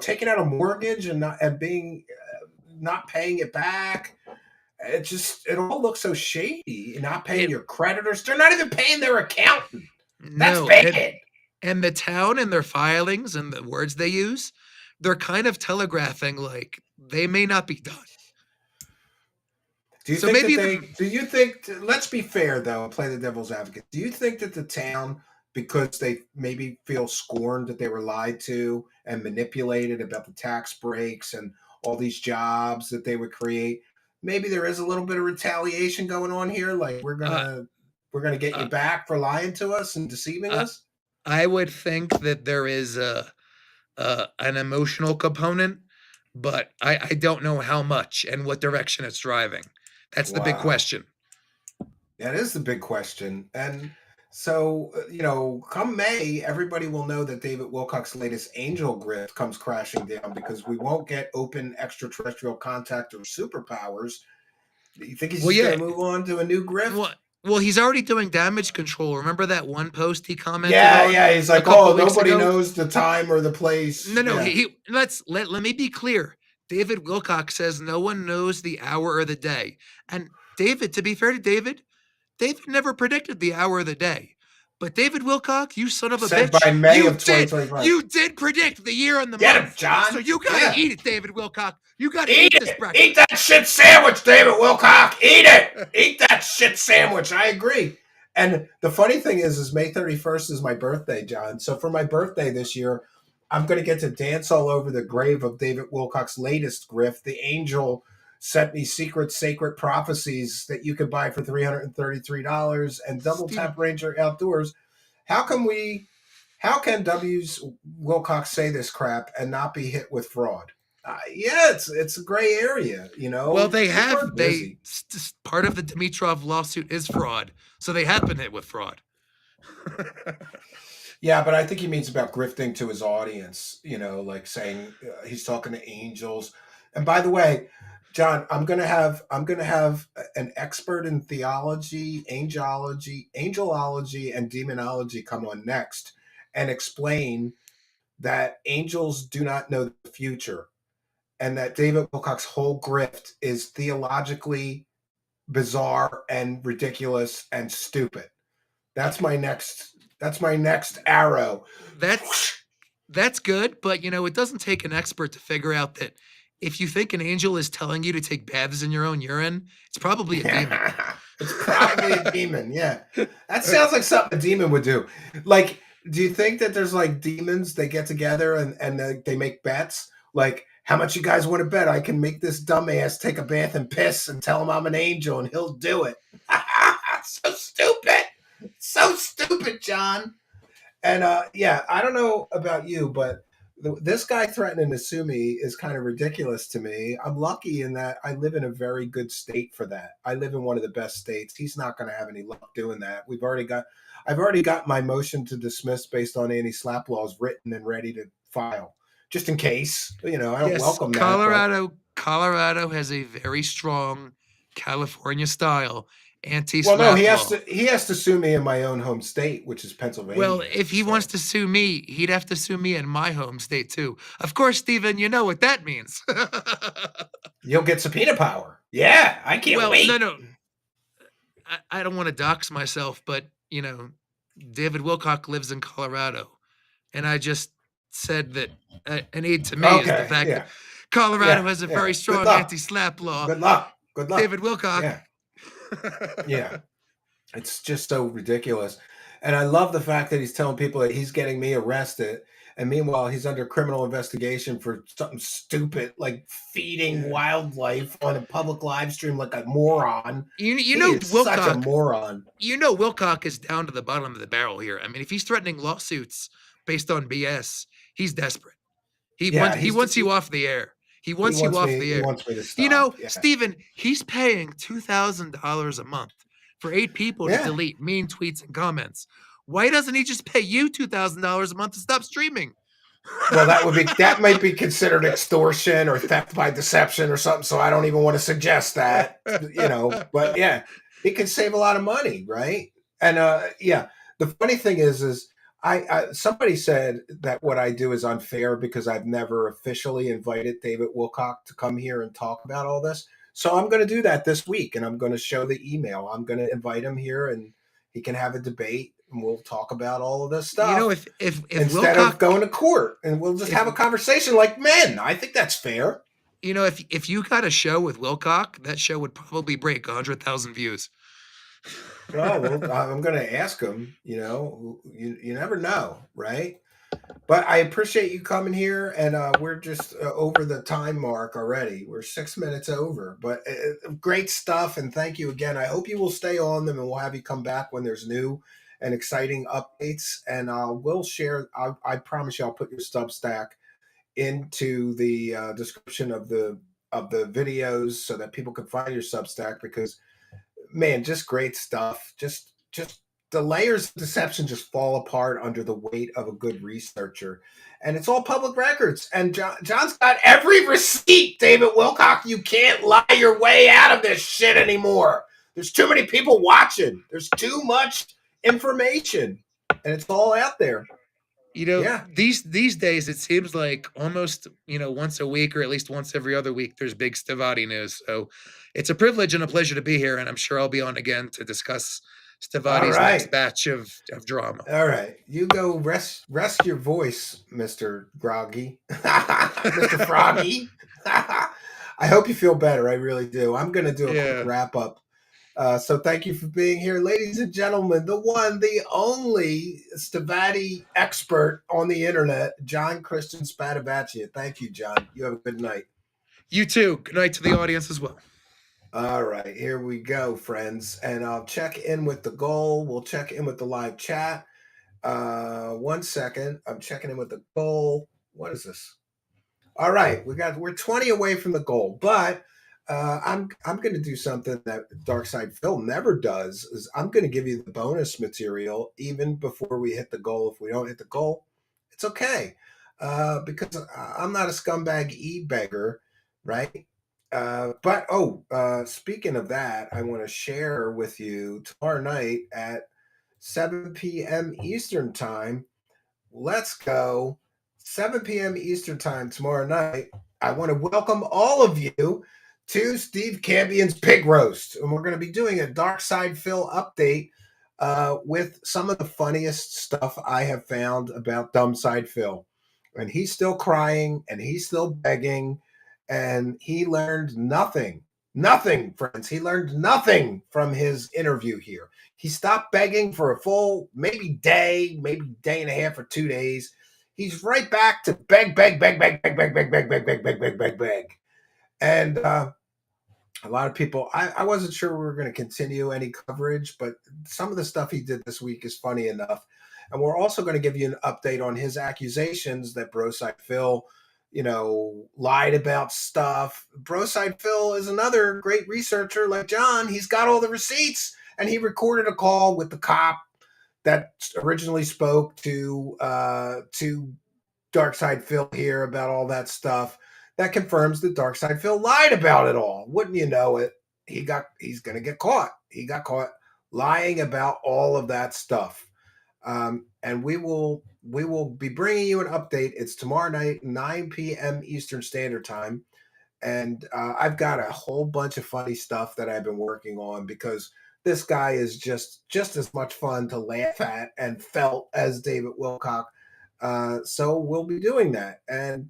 taking out a mortgage and not paying it back. It all looks so shady. Not paying your creditors. They're not even paying their accountant. That's bad. And the town and their filings and the words they use, they're kind of telegraphing like they may not be done. Do you think let's be fair though and play the devil's advocate. Do you think that the town, because they maybe feel scorned that they were lied to and manipulated about the tax breaks and all these jobs that they would create, maybe there is a little bit of retaliation going on here? Like we're gonna get you back for lying to us and deceiving us? I would think that there is an emotional component, but I don't know how much and what direction it's driving. That's the big question. That is the big question. And so, come May, everybody will know that David Wilcock's latest angel grift comes crashing down because we won't get open extraterrestrial contact or superpowers. Do you think he's going to move on to a new grift? Well, he's already doing damage control. Remember that one post he commented on? Yeah. He's like, nobody knows the time or the place. No. Yeah. Let me be clear. David Wilcock says no one knows the hour or the day. And David, to be fair to David never predicted the hour of the day. But David Wilcock, you son of a bitch. By May of 2025. You did predict the year and the month. Get him, John. So you got to eat it, David Wilcock. You got to eat this breakfast. Eat that shit sandwich, David Wilcock. Eat it. Eat that shit sandwich. I agree. And the funny thing is May 31st is my birthday, John. So for my birthday this year, I'm going to get to dance all over the grave of David Wilcock's latest grift. The angel sent me secret sacred prophecies that you could buy for $333 and Double Tap Ranger Outdoors. How can W's Wilcock say this crap and not be hit with fraud? It's a gray area, Well, part of the Demetrio lawsuit is fraud, so they have been hit with fraud. Yeah, but I think he means about grifting to his audience, like saying he's talking to angels. And by the way, John, I'm gonna have an expert in theology, angelology, and demonology come on next and explain that angels do not know the future, and that David Wilcock's whole grift is theologically bizarre and ridiculous and stupid. That's my next. That's my next arrow. That's good, but it doesn't take an expert to figure out that if you think an angel is telling you to take baths in your own urine, it's probably a demon. It's probably a demon. Yeah, that sounds like something a demon would do. Like, do you think that there's like demons? They get together and they make bets. Like, how much you guys want to bet? I can make this dumbass take a bath and piss and tell him I'm an angel, and he'll do it. So stupid. So stupid, John. And yeah, I don't know about you, but this guy threatening to sue me is kind of ridiculous to me. I'm lucky in that I live in a very good state for that. I live in one of the best states. He's not going to have any luck doing that. I've already got my motion to dismiss based on anti-slap laws written and ready to file, just in case. I don't welcome that. Colorado has a very strong California style Well, no, anti-slap law. he has to sue me in my own home state, which is Pennsylvania. Well, if he wants to sue me, he'd have to sue me in my home state too. Of course, Stephen, you know what that means. You'll get subpoena power. Yeah, I can't wait. No. I don't want to dox myself, but David Wilcock lives in Colorado, and I just said that an aid to me is the fact that Colorado has a very strong anti-slap law. Good luck. David Wilcock. Yeah. Yeah, it's just so ridiculous. And I love the fact that he's telling people that he's getting me arrested, and meanwhile he's under criminal investigation for something stupid like feeding wildlife on a public live stream like a moron. You know Wilcock, such a moron. Wilcock is down to the bottom of the barrel here. I mean, if he's threatening lawsuits based on BS, he's desperate. He wants you off the air. He wants you off the air. He wants me to stop. Stephen, he's paying $2,000 a month for 8 people to delete mean tweets and comments. Why doesn't he just pay you $2,000 a month to stop streaming? Well, that might be considered extortion or theft by deception or something. So I don't even want to suggest that, But yeah, he can save a lot of money, right? And the funny thing is somebody said that what I do is unfair because I've never officially invited David Wilcock to come here and talk about all this. So I'm going to do that this week, and I'm going to show the email. I'm going to invite him here, and he can have a debate, and we'll talk about all of this stuff. If instead Wilcock, of going to court, and we'll just have a conversation like men. I think that's fair. If you got a show with Wilcock, that show would probably break 100,000 views. Well, I'm going to ask him. You never know, right? But I appreciate you coming here, and we're just over the time mark already. We're 6 minutes over, but great stuff, and thank you again. I hope you will stay on them, and we'll have you come back when there's new and exciting updates, and we'll share. I promise you, I'll put your Substack into the description of the videos so that people can find your Substack because. Man, just great stuff. Just the layers of deception just fall apart under the weight of a good researcher. And it's all public records. And John's got every receipt, David Wilcock. You can't lie your way out of this shit anymore. There's too many people watching. There's too much information. And it's all out there. These days, it seems like almost, once a week or at least once every other week, there's big Stavatti news. So it's a privilege and a pleasure to be here. And I'm sure I'll be on again to discuss Stavatti's next batch of drama. All right. You go rest your voice, Mr. Groggy. Mr. Froggy. I hope you feel better. I really do. I'm going to do a quick wrap up. So thank you for being here, ladies and gentlemen, the one, the only Stavatti expert on the internet, John Christian Spadavati. Thank you, John. You have a good night. You too. Good night to the audience as well. All right, here we go, friends. And I'll check in with the goal. We'll check in with the live chat. 1 second. I'm checking in with the goal. What is this? All right, we're 20 away from the goal, but I'm going to do something that Dark Side Phil never does. Is I'm going to give you the bonus material even before we hit the goal. If we don't hit the goal, it's okay, because I'm not a scumbag e-beggar, right? But speaking of that, I want to share with you tomorrow night at 7 p.m. Eastern Time. Let's go. 7 p.m. Eastern Time tomorrow night. I want to welcome all of you to Steve Campion's Pig Roast. And we're going to be doing a Dark Side Phil update with some of the funniest stuff I have found about Dumbside Phil. And he's still crying and he's still begging, and he learned nothing. Nothing, friends. He learned nothing from his interview here. He stopped begging for a full, maybe day and a half or 2 days. He's right back to beg, beg, beg, beg, beg, beg, beg, beg, beg, beg, beg, beg, beg, beg. And a lot of people, I wasn't sure we were going to continue any coverage, but some of the stuff he did this week is funny enough. And we're also going to give you an update on his accusations that Broside Phil, lied about stuff. Broside Phil is another great researcher like John. He's got all the receipts, and he recorded a call with the cop that originally spoke to Darkside Phil here about all that stuff. That confirms that Darkside Phil lied about it all. Wouldn't you know it? He's going to get caught. He got caught lying about all of that stuff. And we will be bringing you an update. It's tomorrow night, 9 p.m. Eastern Standard Time. And I've got a whole bunch of funny stuff that I've been working on, because this guy is just as much fun to laugh at and felt as David Wilcock. So we'll be doing that. And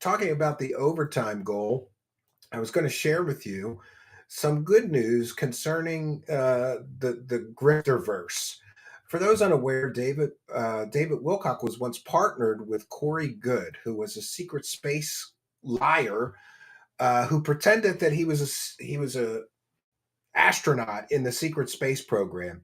talking about the overtime goal, I was going to share with you some good news concerning the grifterverse. For those unaware, David Wilcock was once partnered with Cory Good, who was a secret space liar who pretended that he was a astronaut in the secret space program.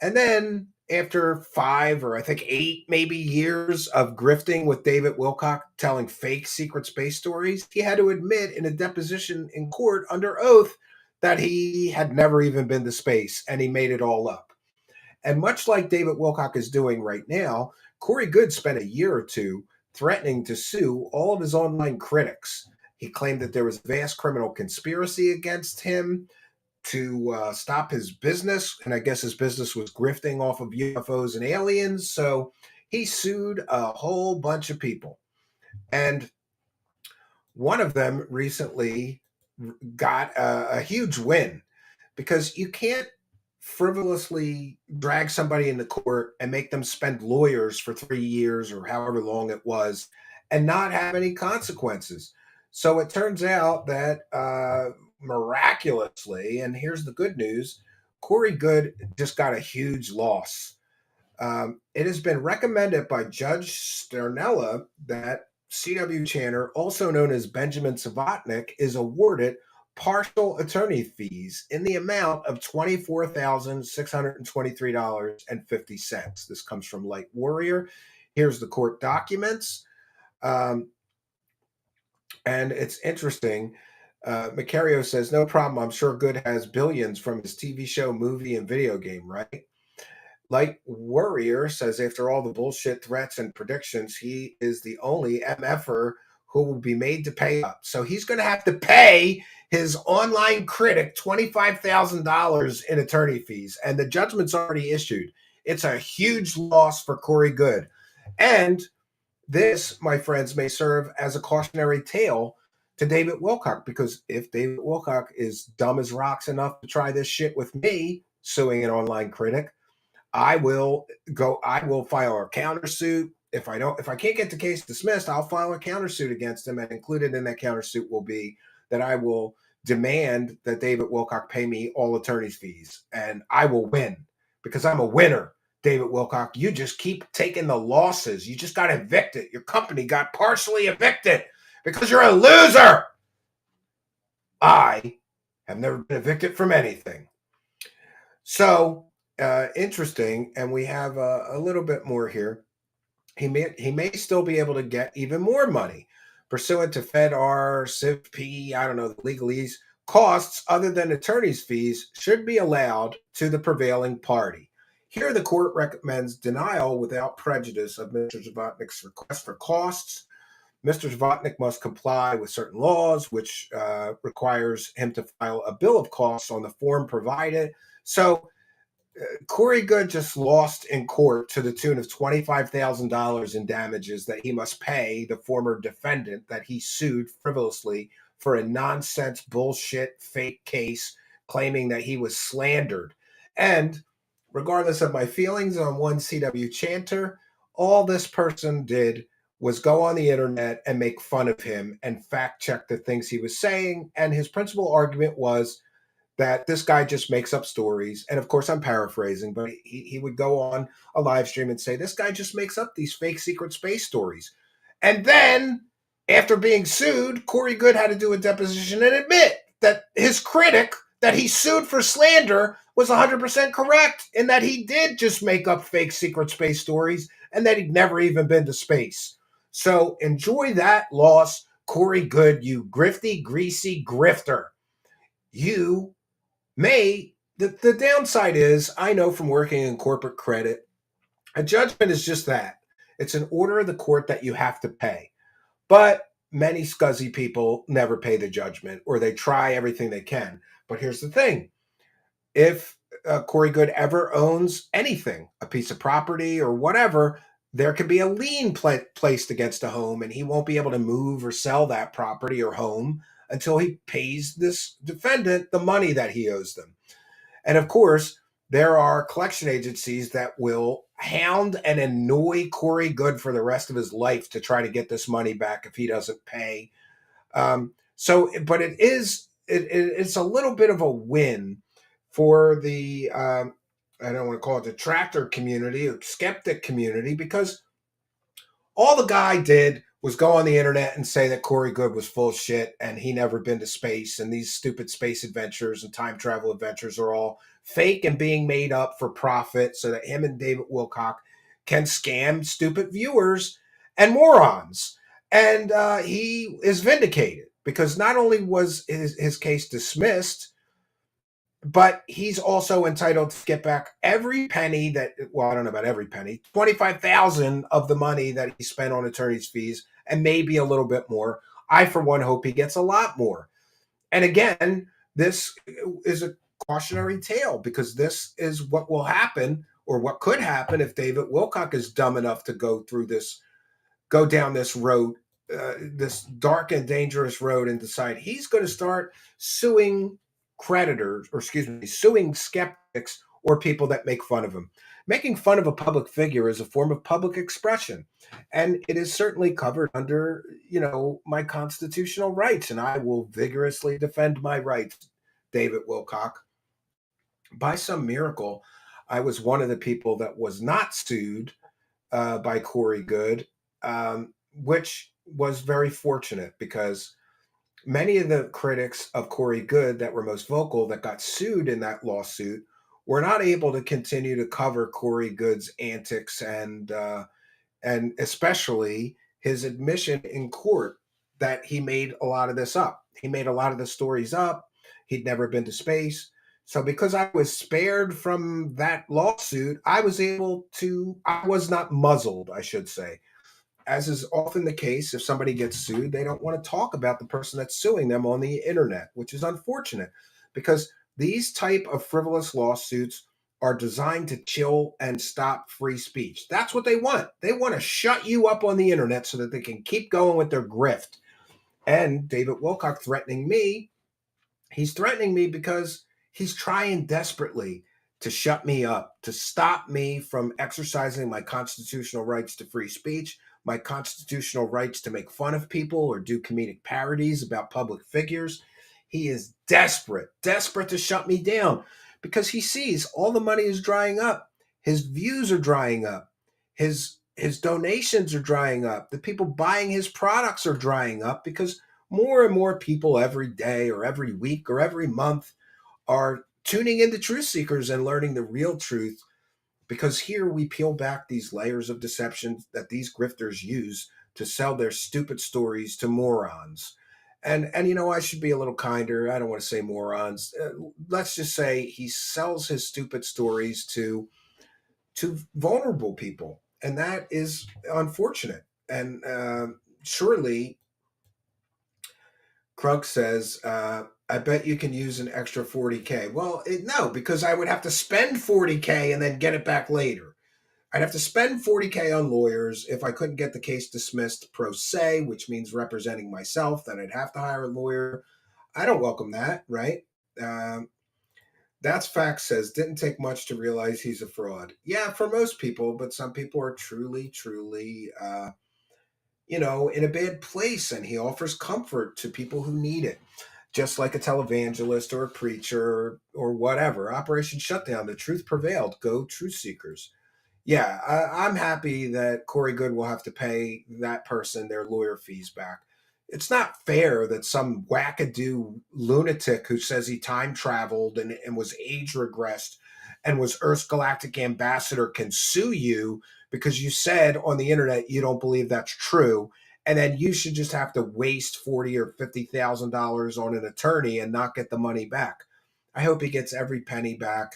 And then after 5 or I think 8 maybe years of grifting with David Wilcock, telling fake secret space stories, he had to admit in a deposition in court under oath that he had never even been to space, and he made it all up. And much like David Wilcock is doing right now, Cory Good spent a year or two threatening to sue all of his online critics. He claimed that there was a vast criminal conspiracy against him to stop his business, and I guess his business was grifting off of UFOs and aliens. So he sued a whole bunch of people, and one of them recently got a huge win, because you can't frivolously drag somebody into court and make them spend lawyers for 3 years or however long it was and not have any consequences. So it turns out that miraculously, and here's the good news, Cory Good just got a huge loss. It has been recommended by Judge Sternella that C.W. Channer, also known as Benjamin Stavatti, is awarded partial attorney fees in the amount of $24,623.50. This comes from Light Warrior. Here's the court documents. And it's interesting. Macario says, no problem. I'm sure Good has billions from his TV show, movie, and video game, right? Light Warrior says, after all the bullshit threats and predictions, he is the only MFer who will be made to pay up. So he's going to have to pay his online critic $25,000 in attorney fees, and the judgment's already issued. It's a huge loss for Cory Good. And this, my friends, may serve as a cautionary tale to David Wilcock, because if David Wilcock is dumb as rocks enough to try this shit with me, suing an online critic, I will file a countersuit. If I can't get the case dismissed, I'll file a countersuit against him, and included in that countersuit will be that I will demand that David Wilcock pay me all attorney's fees, and I will win, because I'm a winner. David Wilcock, you just keep taking the losses. You just got evicted. Your company got partially evicted because you're a loser. I have never been evicted from anything. So interesting, and we have a little bit more here. He may still be able to get even more money pursuant to FedR, CivP, I don't know, the legalese. Costs other than attorney's fees should be allowed to the prevailing party. Here, the court recommends denial without prejudice of Mr. Stavati's request for costs. Mr. Stavatti must comply with certain laws, which requires him to file a bill of costs on the form provided. So Cory Good just lost in court to the tune of $25,000 in damages that he must pay the former defendant that he sued frivolously for a nonsense, bullshit, fake case, claiming that he was slandered. And regardless of my feelings on one CW chanter, all this person did was go on the internet and make fun of him and fact check the things he was saying. And his principal argument was that this guy just makes up stories. And of course, I'm paraphrasing, but he would go on a live stream and say, this guy just makes up these fake secret space stories. And then, after being sued, Cory Good had to do a deposition and admit that his critic that he sued for slander was 100% correct in that he did just make up fake secret space stories and that he'd never even been to space. So enjoy that loss, Cory Good, you grifty, greasy grifter. You the downside is, I know from working in corporate credit, a judgment is just that. It's an order of the court that you have to pay. But many scuzzy people never pay the judgment, or they try everything they can. But here's the thing. If Cory Good ever owns anything, a piece of property or whatever, there could be a lien placed against a home, and he won't be able to move or sell that property or home until he pays this defendant the money that he owes them. And of course, there are collection agencies that will hound and annoy Cory Good for the rest of his life to try to get this money back if he doesn't pay. But it's a little bit of a win for the I don't want to call it detractor community or skeptic community, because all the guy did was go on the internet and say that Cory Good was full of shit and he never been to space, and these stupid space adventures and time travel adventures are all fake and being made up for profit so that him and David Wilcock can scam stupid viewers and morons. And he is vindicated because not only was his case dismissed, but he's also entitled to get back every penny that, well, I don't know about every penny, 25,000 of the money that he spent on attorney's fees, and maybe a little bit more. I, for one, hope he gets a lot more. And again, this is a cautionary tale, because this is what will happen, or what could happen, if David Wilcock is dumb enough to go down this road, this dark and dangerous road, and decide he's going to start suing suing skeptics or people that make fun of him. Making fun of a public figure is a form of public expression, and it is certainly covered under, my constitutional rights, and I will vigorously defend my rights, David Wilcock. By some miracle, I was one of the people that was not sued by Cory Good, which was very fortunate, because many of the critics of Cory Good that were most vocal, that got sued in that lawsuit, were not able to continue to cover Cory Good's antics and especially his admission in court that he made a lot of this up. He made a lot of the stories up. He'd never been to space. So because I was spared from that lawsuit, I was not muzzled, I should say. As is often the case, if somebody gets sued, they don't want to talk about the person that's suing them on the internet, which is unfortunate, because these type of frivolous lawsuits are designed to chill and stop free speech. That's what they want. They want to shut you up on the internet so that they can keep going with their grift. And David Wilcock he's threatening me because he's trying desperately to shut me up, to stop me from exercising my constitutional rights to free speech, my constitutional rights to make fun of people or do comedic parodies about public figures. He is desperate to shut me down, because he sees all the money is drying up. His views are drying up. His donations are drying up. The people buying his products are drying up, because more and more people every day or every week or every month are tuning into Truth Seekers and learning the real truth, because here we peel back these layers of deception that these grifters use to sell their stupid stories to morons. And I should be a little kinder. I don't want to say morons. Let's just say he sells his stupid stories to vulnerable people, and that is unfortunate. And surely, Krug says, I bet you can use an extra 40K. Well, no, because I would have to spend 40K and then get it back later. I'd have to spend 40K on lawyers. If I couldn't get the case dismissed pro se, which means representing myself, then I'd have to hire a lawyer. I don't welcome that, right? That's Fact says, didn't take much to realize he's a fraud. Yeah, for most people, but some people are truly, truly, in a bad place, and he offers comfort to people who need it. Just like a televangelist or a preacher or whatever. Operation Shutdown, the truth prevailed. Go truth seekers. Yeah, I'm happy that Cory Good will have to pay that person their lawyer fees back. It's not fair that some wackadoo lunatic who says he time traveled and was age regressed and was Earth's galactic ambassador can sue you because you said on the internet you don't believe that's true, and then you should just have to waste $40,000 or $50,000 on an attorney and not get the money back. I hope he gets every penny back.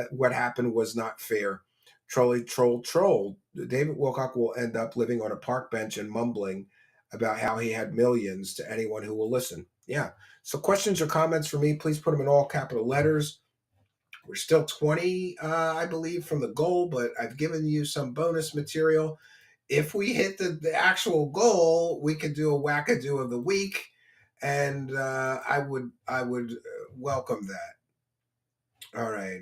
What happened was not fair. Troll. David Wilcock will end up living on a park bench and mumbling about how he had millions to anyone who will listen. Yeah. So questions or comments for me, please put them in all capital letters. We're still 20, I believe, from the goal, but I've given you some bonus material. If we hit the actual goal, we could do a wackadoo of the week, and I would welcome that. All right.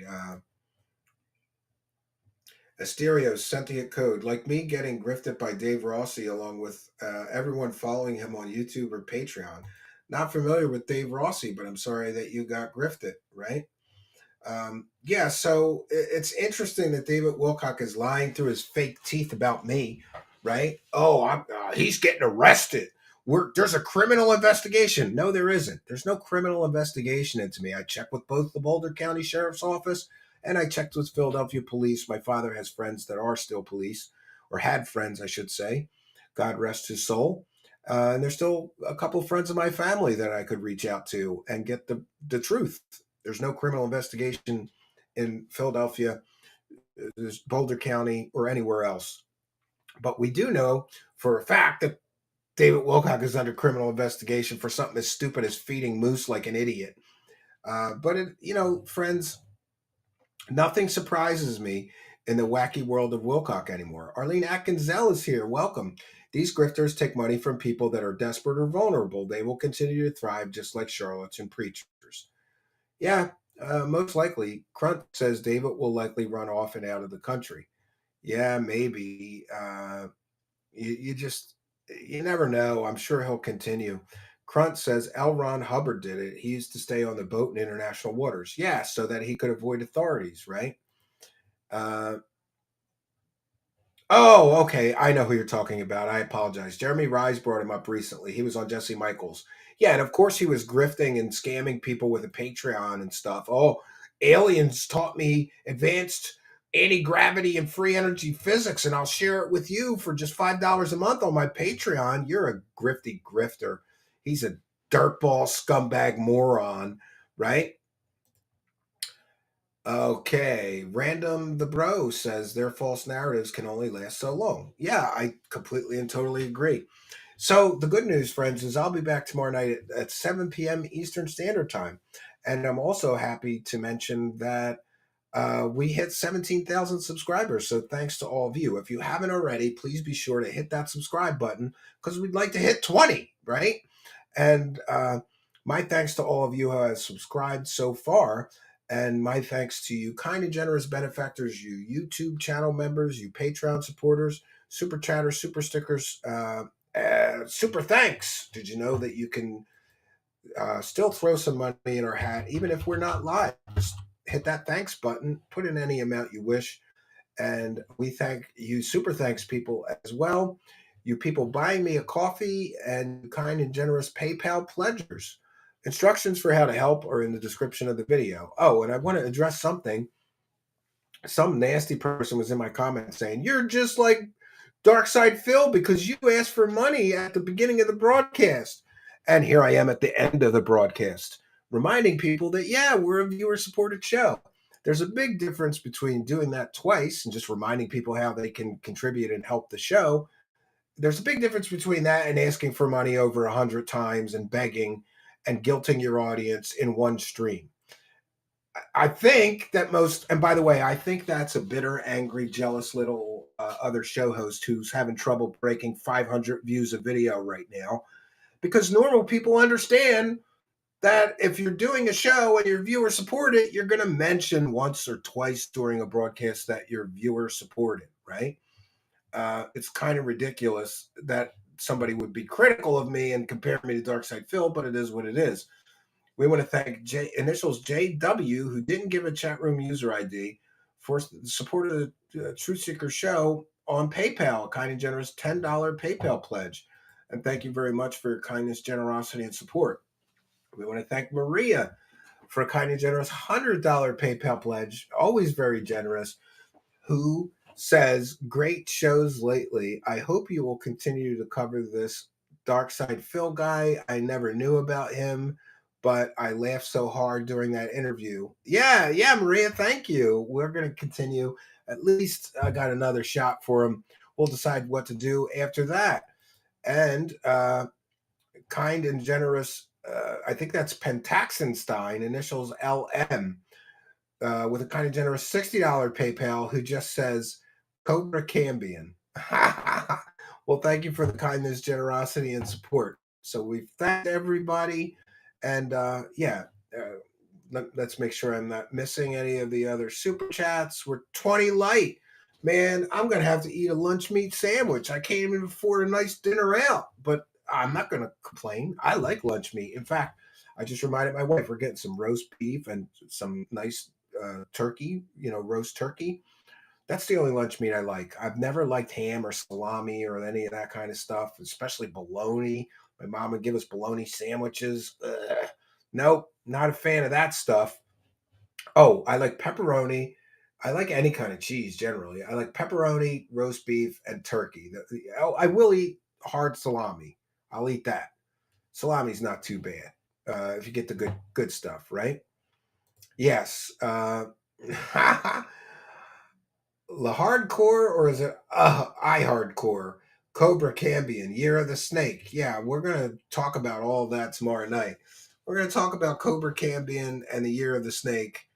Astereo's sentient code, like me getting grifted by Dave Rossi, along with everyone following him on YouTube or Patreon. Not familiar with Dave Rossi, but I'm sorry that you got grifted, right? Yeah, so it's interesting that David Wilcock is lying through his fake teeth about me, right? Oh, he's getting arrested. There's a criminal investigation. No, there isn't. There's no criminal investigation into me. I checked with both the Boulder County Sheriff's Office and I checked with Philadelphia Police. My father has friends that are still police, or had friends, I should say. God rest his soul. And there's still a couple of friends of my family that I could reach out to and get the truth. There's no criminal investigation in Philadelphia, there's Boulder County, or anywhere else. But we do know for a fact that David Wilcock is under criminal investigation for something as stupid as feeding moose like an idiot. Friends, nothing surprises me in the wacky world of Wilcock anymore. Arlene Atkinzel is here. Welcome. These grifters take money from people that are desperate or vulnerable. They will continue to thrive just like charlatans and preachers. Yeah, most likely. Crunt says David will likely run off and out of the country. Yeah, maybe. You never know. I'm sure he'll continue. Crunt says L. Ron Hubbard did it. He used to stay on the boat in international waters. Yeah, so that he could avoid authorities, right? Oh, okay. I know who you're talking about. I apologize. Jeremy Rise brought him up recently. He was on Jesse Michaels. Yeah, and of course he was grifting and scamming people with a Patreon and stuff. Oh, aliens taught me advanced anti-gravity and free energy physics, and I'll share it with you for just $5 a month on my Patreon. You're a grifty grifter. He's a dirtball scumbag moron, right? Okay, Random the Bro says their false narratives can only last so long. Yeah, I completely and totally agree. So the good news, friends, is I'll be back tomorrow night at 7 p.m. Eastern Standard Time. And I'm also happy to mention that we hit 17,000 subscribers. So thanks to all of you. If you haven't already, please be sure to hit that subscribe button because we'd like to hit 20, right? And my thanks to all of you who have subscribed so far. And my thanks to you kind and generous benefactors, you YouTube channel members, you Patreon supporters, super chatters, super stickers, super thanks. Did you know that you can still throw some money in our hat, even if we're not live? Just hit that thanks button, put in any amount you wish. And we thank you, super thanks people as well. You people buying me a coffee and kind and generous PayPal pledgers. Instructions for how to help are in the description of the video. Oh, and I want to address something. Some nasty person was in my comments saying, you're just like Darkside Phil because you asked for money at the beginning of the broadcast. And here I am at the end of the broadcast, reminding people that, yeah, we're a viewer-supported show. There's a big difference between doing that twice and just reminding people how they can contribute and help the show. There's a big difference between that and asking for money over 100 times and begging and guilting your audience in one stream. I think that and by the way, I think that's a bitter, angry, jealous little other show host who's having trouble breaking 500 views a video right now, because normal people understand that if you're doing a show and your viewers support it, you're going to mention once or twice during a broadcast that your viewers support it, right? It's kind of ridiculous that somebody would be critical of me and compare me to Dark Side Phil, but it is what it is. We want to thank initials JW, who didn't give a chat room user ID, for the support of the Truth Seeker show on PayPal, a kind and generous $10 PayPal pledge. And thank you very much for your kindness, generosity, and support. We want to thank Maria for a kind and generous $100 PayPal pledge, always very generous, who says, great shows lately. I hope you will continue to cover this Dark Side Phil guy. I never knew about him, but I laughed so hard during that interview. Yeah, Maria, thank you. We're going to continue. At least I got another shot for him. We'll decide what to do after that. And kind and generous, I think that's Pentaxenstein, initials LM, with a kind of generous $60 PayPal, who just says, Cobra Cambion. Well, thank you for the kindness, generosity, and support. So we've thanked everybody. And let's make sure I'm not missing any of the other super chats. We're 20 light. Man, I'm going to have to eat a lunch meat sandwich. I can't even afford a nice dinner out, but I'm not going to complain. I like lunch meat. In fact, I just reminded my wife we're getting some roast beef and some nice turkey, roast turkey. That's the only lunch meat I like. I've never liked ham or salami or any of that kind of stuff, especially bologna. My mom would give us bologna sandwiches. Ugh. Nope, not a fan of that stuff. Oh, I like pepperoni. I like any kind of cheese generally. I like pepperoni, roast beef, and turkey. I will eat hard salami. I'll eat that. Salami's not too bad if you get the good stuff, right? Yes. La Hardcore, or is it I Hardcore? Cobra Cambion, Year of the Snake. Yeah, we're going to talk about all that tomorrow night. We're going to talk about Cobra Cambion and the Year of the Snake.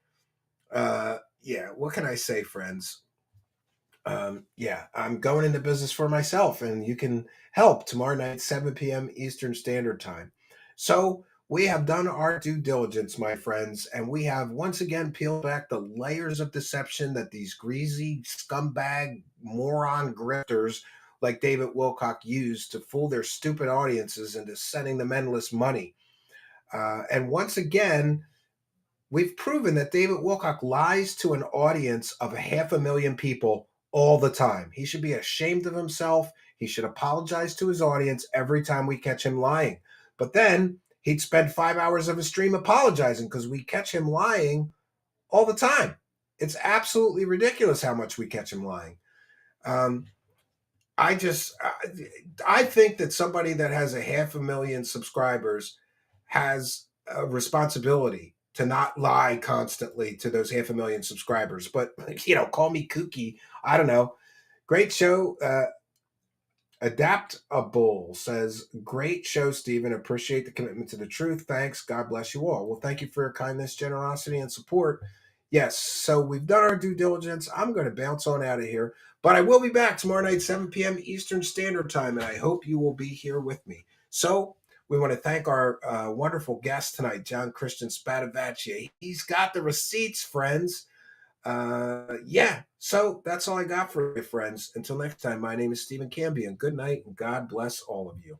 What can I say, friends? I'm going into business for myself, and you can help tomorrow night, 7 p.m. Eastern Standard Time. So we have done our due diligence, my friends, and we have once again peeled back the layers of deception that these greasy scumbag moron grifters like David Wilcock use to fool their stupid audiences into sending them endless money. And once again, we've proven that David Wilcock lies to an audience of 500,000 people all the time. He should be ashamed of himself. He should apologize to his audience every time we catch him lying. But then he'd spend 5 hours of his stream apologizing because we catch him lying all the time. It's absolutely ridiculous how much we catch him lying. I think that somebody that has 500,000 subscribers has a responsibility to not lie constantly to those 500,000 subscribers. But, call me kooky. I don't know. Great show. Adaptable says, great show, Stephen. Appreciate the commitment to the truth. Thanks. God bless you all. Well, thank you for your kindness, generosity, and support. Yes, so we've done our due diligence. I'm going to bounce on out of here, but I will be back tomorrow night, 7 p.m. Eastern Standard Time, and I hope you will be here with me. So we want to thank our wonderful guest tonight, John Christian Stavatti. He's got the receipts, friends. So that's all I got for you, friends. Until next time, my name is Stephen Cambion. Good night, and God bless all of you.